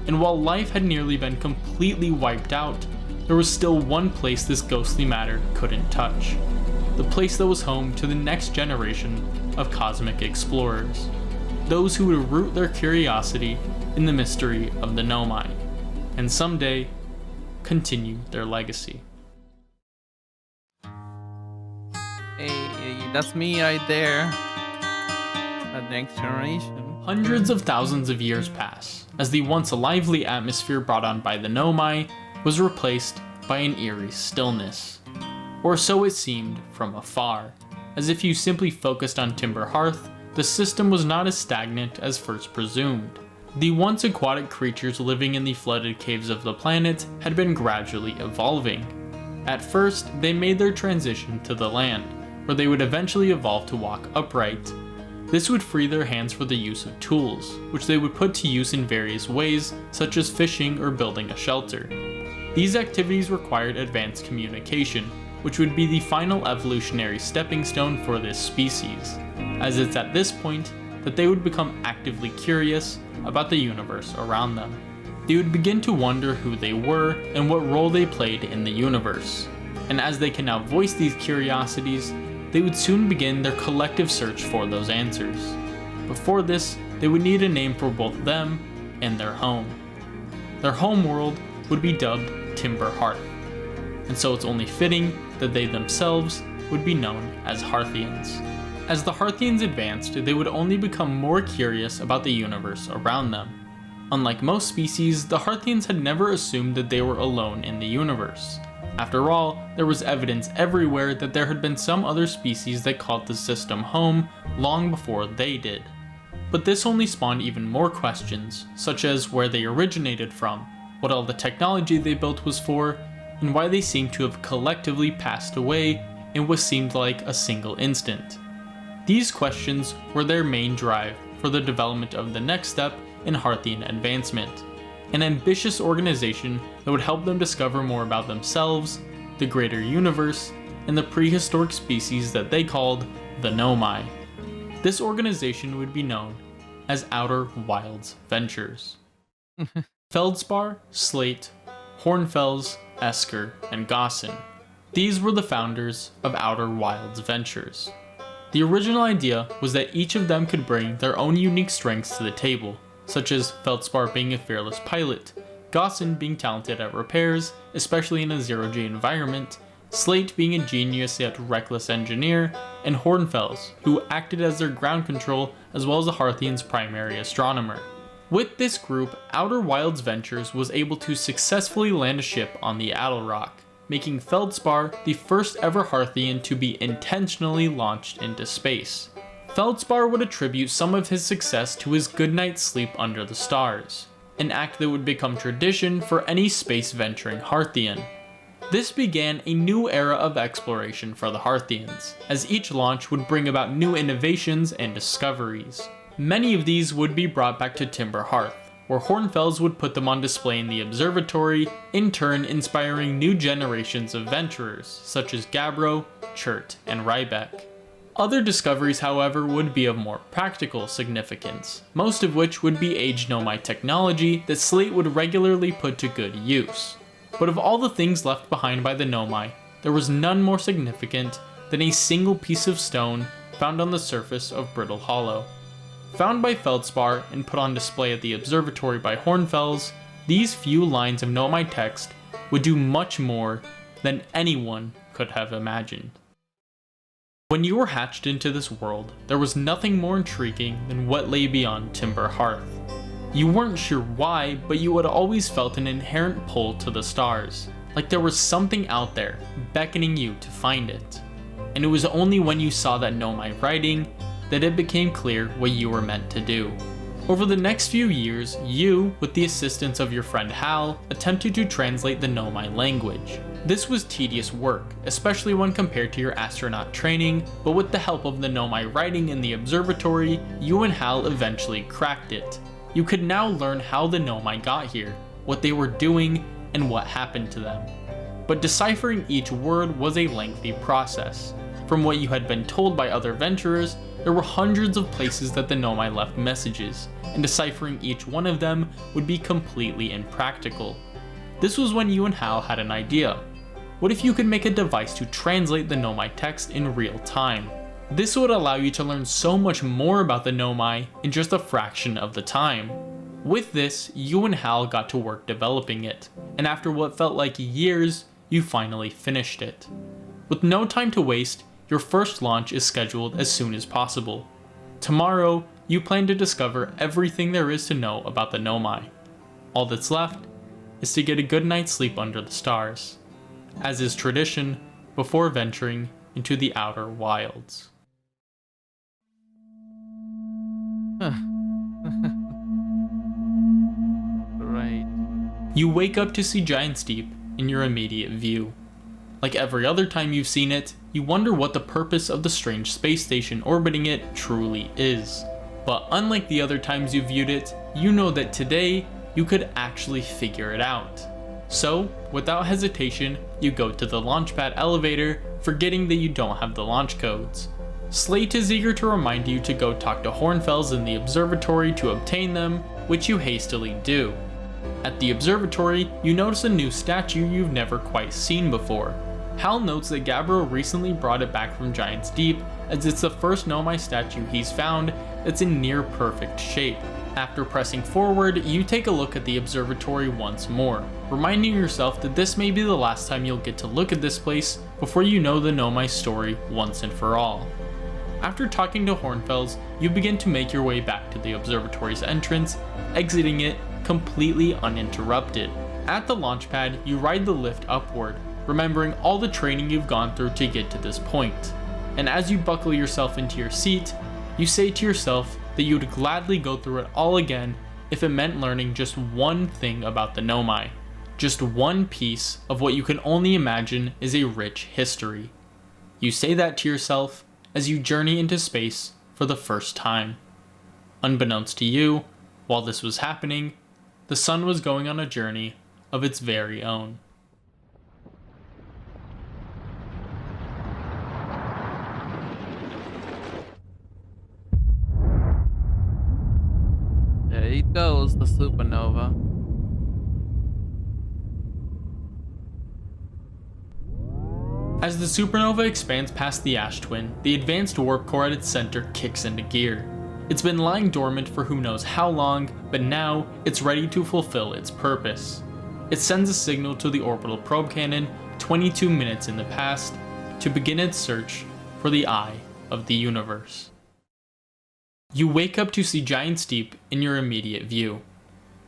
And while life had nearly been completely wiped out, there was still one place this ghostly matter couldn't touch. The place that was home to the next generation of cosmic explorers. Those who would root their curiosity in the mystery of the Nomai, and someday continue their legacy. Hey, that's me right there. The next generation. Hundreds of thousands of years pass, as the once lively atmosphere brought on by the Nomai was replaced by an eerie stillness. Or so it seemed from afar. As if you simply focused on Timber Hearth, the system was not as stagnant as first presumed. The once aquatic creatures living in the flooded caves of the planet had been gradually evolving. At first, they made their transition to the land, where they would eventually evolve to walk upright. This would free their hands for the use of tools, which they would put to use in various ways, such as fishing or building a shelter. These activities required advanced communication, which would be the final evolutionary stepping stone for this species, as it's at this point that they would become actively curious about the universe around them. They would begin to wonder who they were and what role they played in the universe. And as they can now voice these curiosities, they would soon begin their collective search for those answers. Before this, they would need a name for both them and their home. Their home world would be dubbed Timber Hearth, and so it's only fitting that they themselves would be known as Hearthians. As the Hearthians advanced, they would only become more curious about the universe around them. Unlike most species, the Hearthians had never assumed that they were alone in the universe. After all, there was evidence everywhere that there had been some other species that called the system home long before they did. But this only spawned even more questions, such as where they originated from, what all the technology they built was for, and why they seemed to have collectively passed away in what seemed like a single instant. These questions were their main drive for the development of the next step in Hearthian advancement, an ambitious organization that would help them discover more about themselves, the greater universe, and the prehistoric species that they called the Nomai. This organization would be known as Outer Wilds Ventures. Feldspar, Slate, Hornfels, Esker, and Gossin. These were the founders of Outer Wilds Ventures. The original idea was that each of them could bring their own unique strengths to the table, such as Feldspar being a fearless pilot, Gossin being talented at repairs, especially in a zero-G environment, Slate being a genius yet reckless engineer, and Hornfels, who acted as their ground control as well as the Hearthians' primary astronomer. With this group, Outer Wilds Ventures was able to successfully land a ship on the Adelrock, making Feldspar the first ever Hearthian to be intentionally launched into space. Feldspar would attribute some of his success to his good night's sleep under the stars, an act that would become tradition for any space venturing Hearthian. This began a new era of exploration for the Hearthians, as each launch would bring about new innovations and discoveries. Many of these would be brought back to Timber Hearth, where Hornfels would put them on display in the observatory, in turn inspiring new generations of venturers, such as Gabbro, Chert, and Rybeck. Other discoveries, however, would be of more practical significance, most of which would be aged Nomai technology that Slate would regularly put to good use. But of all the things left behind by the Nomai, there was none more significant than a single piece of stone found on the surface of Brittle Hollow. Found by Feldspar and put on display at the observatory by Hornfels, these few lines of Nomai text would do much more than anyone could have imagined. When you were hatched into this world, there was nothing more intriguing than what lay beyond Timber Hearth. You weren't sure why, but you had always felt an inherent pull to the stars, like there was something out there beckoning you to find it. And it was only when you saw that Nomai writing that it became clear what you were meant to do. Over the next few years, you, with the assistance of your friend Hal, attempted to translate the Nomai language. This was tedious work, especially when compared to your astronaut training, but with the help of the Nomai writing in the observatory, you and Hal eventually cracked it. You could now learn how the Nomai got here, what they were doing, and what happened to them. But deciphering each word was a lengthy process. From what you had been told by other venturers, there were hundreds of places that the Nomai left messages, and deciphering each one of them would be completely impractical. This was when you and Hal had an idea. What if you could make a device to translate the Nomai text in real time? This would allow you to learn so much more about the Nomai in just a fraction of the time. With this, you and Hal got to work developing it, and after what felt like years, you finally finished it. With no time to waste, your first launch is scheduled as soon as possible. Tomorrow, you plan to discover everything there is to know about the Nomai. All that's left is to get a good night's sleep under the stars, as is tradition before venturing into the outer wilds. Right. You wake up to see Giant's Deep in your immediate view. Like every other time you've seen it, you wonder what the purpose of the strange space station orbiting it truly is. But unlike the other times you viewed it, you know that today you could actually figure it out. So, without hesitation, you go to the launchpad elevator, forgetting that you don't have the launch codes. Slate is eager to remind you to go talk to Hornfels in the observatory to obtain them, which you hastily do. At the observatory, you notice a new statue you've never quite seen before. Hal notes that Gabriel recently brought it back from Giant's Deep, as it's the first Nomai statue he's found that's in near perfect shape. After pressing forward, you take a look at the observatory once more, reminding yourself that this may be the last time you'll get to look at this place before you know the Nomai story once and for all. After talking to Hornfels, you begin to make your way back to the observatory's entrance, exiting it completely uninterrupted. At the launch pad, you ride the lift upward, remembering all the training you've gone through to get to this point. And as you buckle yourself into your seat, you say to yourself that you would gladly go through it all again if it meant learning just one thing about the Nomai. Just one piece of what you can only imagine is a rich history. You say that to yourself as you journey into space for the first time. Unbeknownst to you, while this was happening, the sun was going on a journey of its very own. There it goes, the supernova. As the supernova expands past the ash twin, the advanced warp core at its center kicks into gear. It's been lying dormant for who knows how long, but now it's ready to fulfill its purpose. It sends a signal to the orbital probe cannon 22 minutes in the past to begin its search for the eye of the universe. You wake up to see Giant's Deep in your immediate view.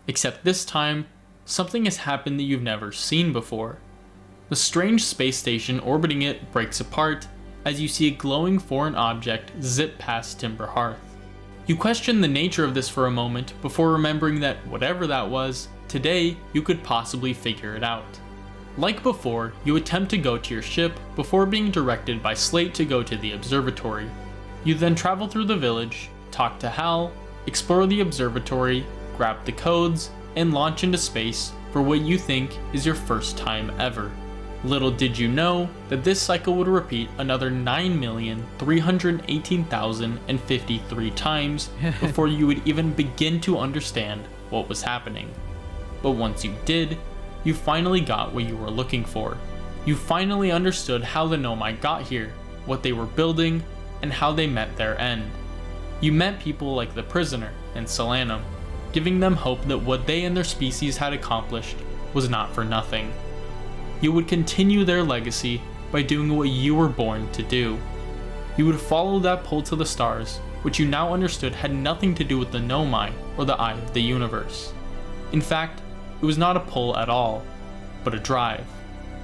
Except this time, something has happened that you've never seen before. The strange space station orbiting it breaks apart as you see a glowing foreign object zip past Timber Hearth. You question the nature of this for a moment before remembering that whatever that was, today you could possibly figure it out. Like before, you attempt to go to your ship before being directed by Slate to go to the observatory. You then travel through the village, talk to Hal, explore the observatory, grab the codes, and launch into space for what you think is your first time ever. Little did you know that this cycle would repeat another 9,318,053 times before you would even begin to understand what was happening. But once you did, you finally got what you were looking for. You finally understood how the Nomai got here, what they were building, and how they met their end. You met people like the Prisoner and Solanum, giving them hope that what they and their species had accomplished was not for nothing. You would continue their legacy by doing what you were born to do. You would follow that pull to the stars, which you now understood had nothing to do with the Nomai or the Eye of the Universe. In fact, it was not a pull at all, but a drive.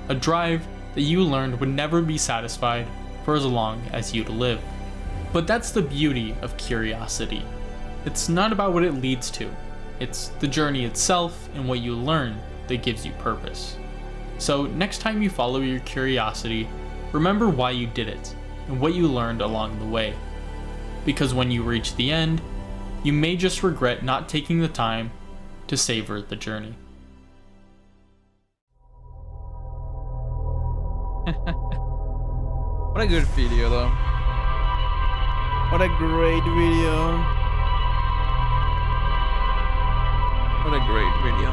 A drive that you learned would never be satisfied for as long as you'd live. But that's the beauty of curiosity. It's not about what it leads to, it's the journey itself and what you learn that gives you purpose. So next time you follow your curiosity, remember why you did it and what you learned along the way. Because when you reach the end, you may just regret not taking the time to savor the journey. What a good video, though. What a great video. What a great video.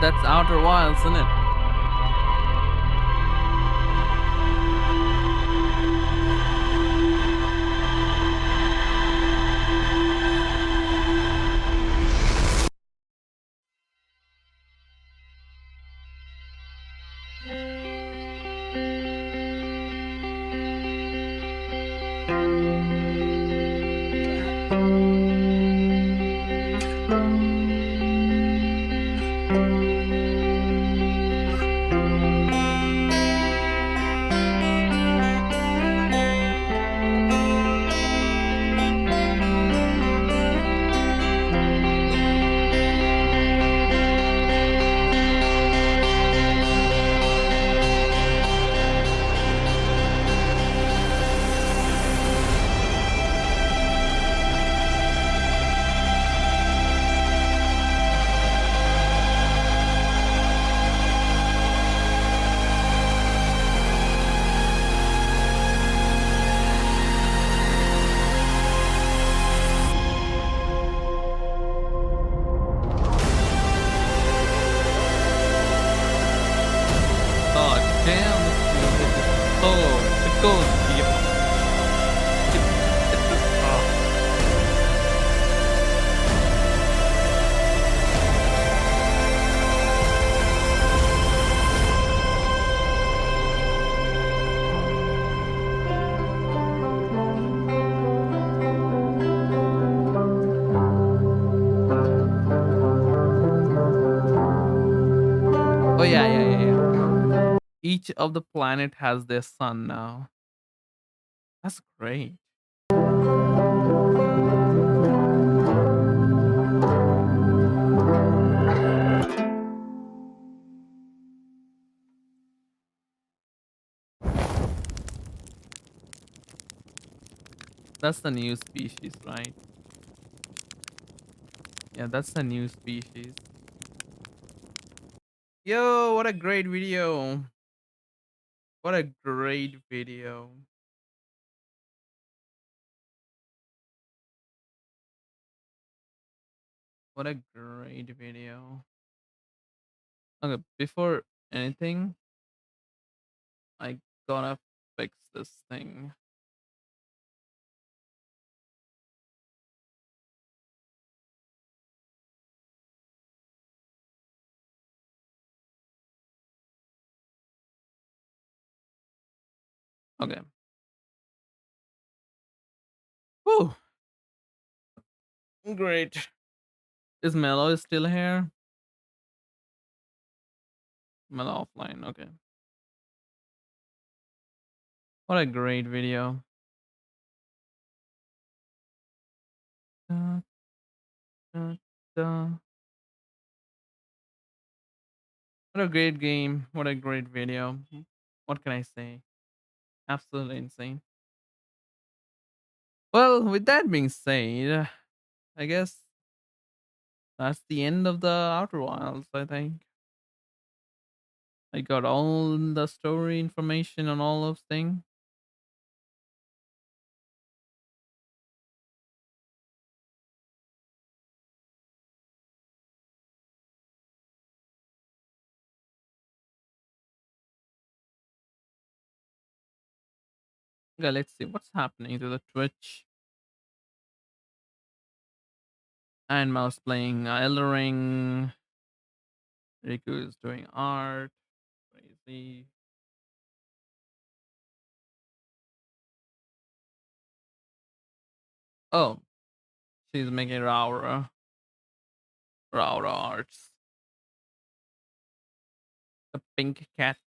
That's Outer Wilds, isn't it? Oh, damn. Oh, it goes deep. It's just, oh, yeah. Each of the planet has their sun now. That's great. That's the new species, right? Yeah, that's the new species. Yo, what a great video. What a great video. What a great video. Okay, before anything, I gotta fix this thing. Okay. Whew. Great. Is Mellow still here? Mellow offline. Okay. What a great video. Da, da, da. What a great game. What a great video. What can I say? Absolutely insane. Well, with that being said, I guess that's the end of the Outer Wilds, I think. I got all the story information on all those things. Okay, let's see what's happening to the Twitch. And Mouse playing Elden Ring. Riku is doing art. Crazy. Oh, she's making Raura. Raura arts. The pink cat.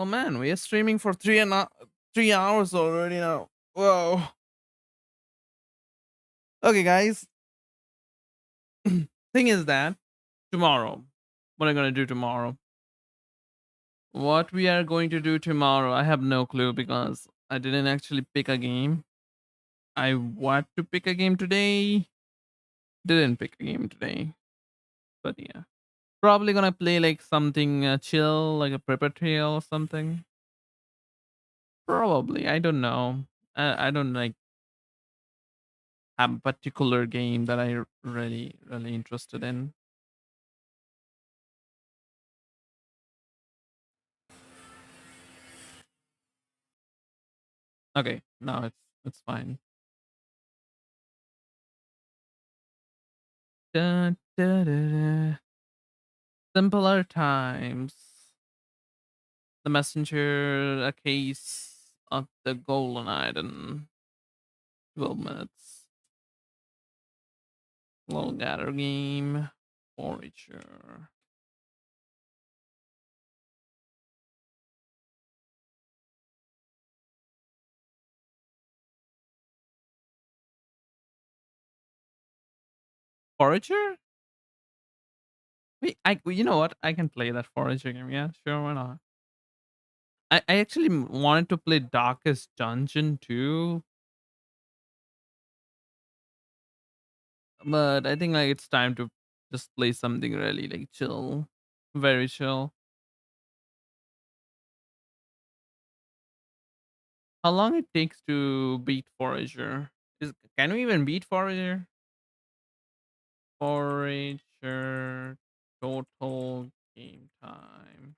Oh man, we are streaming for 3 hours already now. Whoa. Okay, guys. Thing is that tomorrow, what I'm gonna do tomorrow. What we are going to do tomorrow, I have no clue because I didn't actually pick a game. I want to pick a game today. Didn't pick a game today. But yeah. Probably gonna play like something chill, like a Prepper Trail or something. Probably. I don't know. I don't like have a particular game that I really interested in. Okay, no, it's fine. Da, da, da, da. Simpler times. The messenger, a case of the golden item. 12 minutes. Little gather game. Forager. Forager? Wait, you know what? I can play that Forager game. Yeah, sure, why not? I actually wanted to play Darkest Dungeon too, but I think like it's time to just play something really like chill, very chill. How long it takes to beat Forager? Can we even beat Forager? Forager total game time.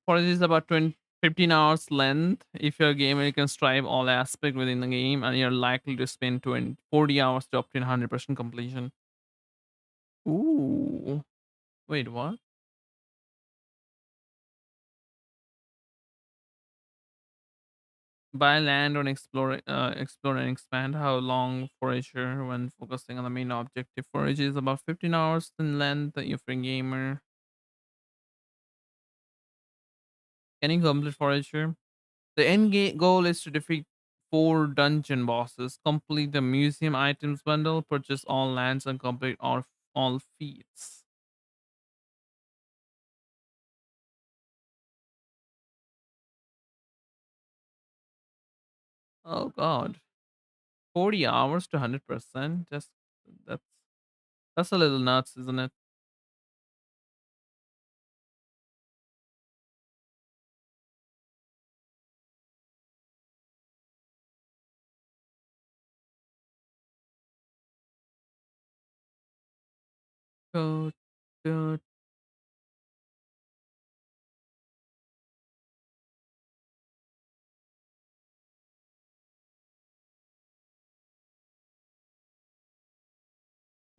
Forager is about 15 hours length. If your game you can strive all aspect within the game, and you're likely to spend 40 hours to obtain 100% completion. Ooh. Wait, what? Buy land on explore and expand. How long forager when focusing on the main objective? Forage is about 15 hours in length. If you're a gamer, can you complete forager? The goal is to defeat 4 dungeon bosses, complete the museum items bundle, purchase all lands, and complete all feats. Oh God, 40 hours to 100%. Just that's that's a little nuts, isn't it? Go, go.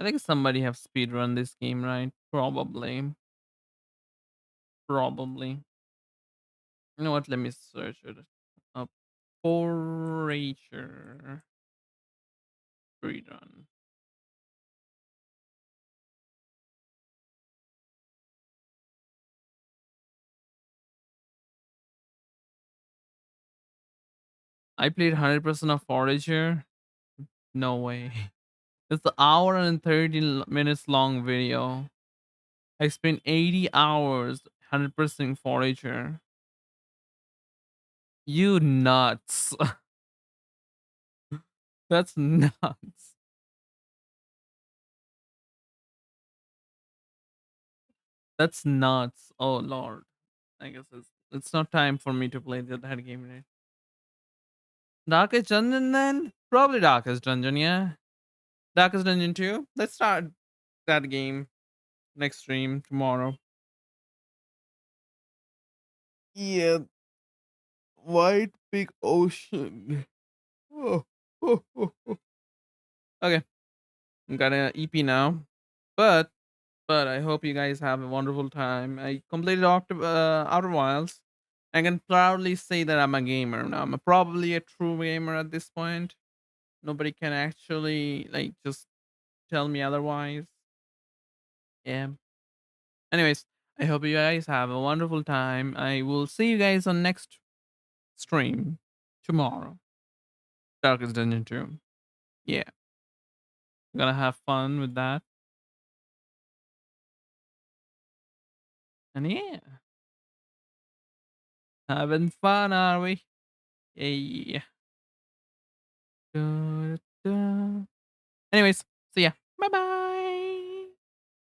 I think somebody have speedrun this game, right? Probably. Probably. You know what? Let me search it up. Forager speedrun. I played 100% of Forager. No way. It's an hour and 30 minutes long video. I spent 80 hours 100% Forager. You nuts. That's nuts. That's nuts. Oh lord. I guess it's not time for me to play that game right. Darkest Dungeon then? Probably Darkest Dungeon, yeah. Darkest Dungeon 2. Let's start that game next stream tomorrow. Yeah, White Big Ocean. Oh, oh, oh, oh. Okay, I'm gonna EP now, but I hope you guys have a wonderful time. I completed Outer Wilds. I can proudly say that I'm a gamer now. I'm probably a true gamer at this point. Nobody can actually like just tell me otherwise. Yeah. Anyways, I hope you guys have a wonderful time. I will see you guys on next stream tomorrow. Darkest Dungeon 2. Yeah. I'm gonna have fun with that. And yeah. Having fun, are we? Yeah. Da, da. Anyways, see ya. Bye bye.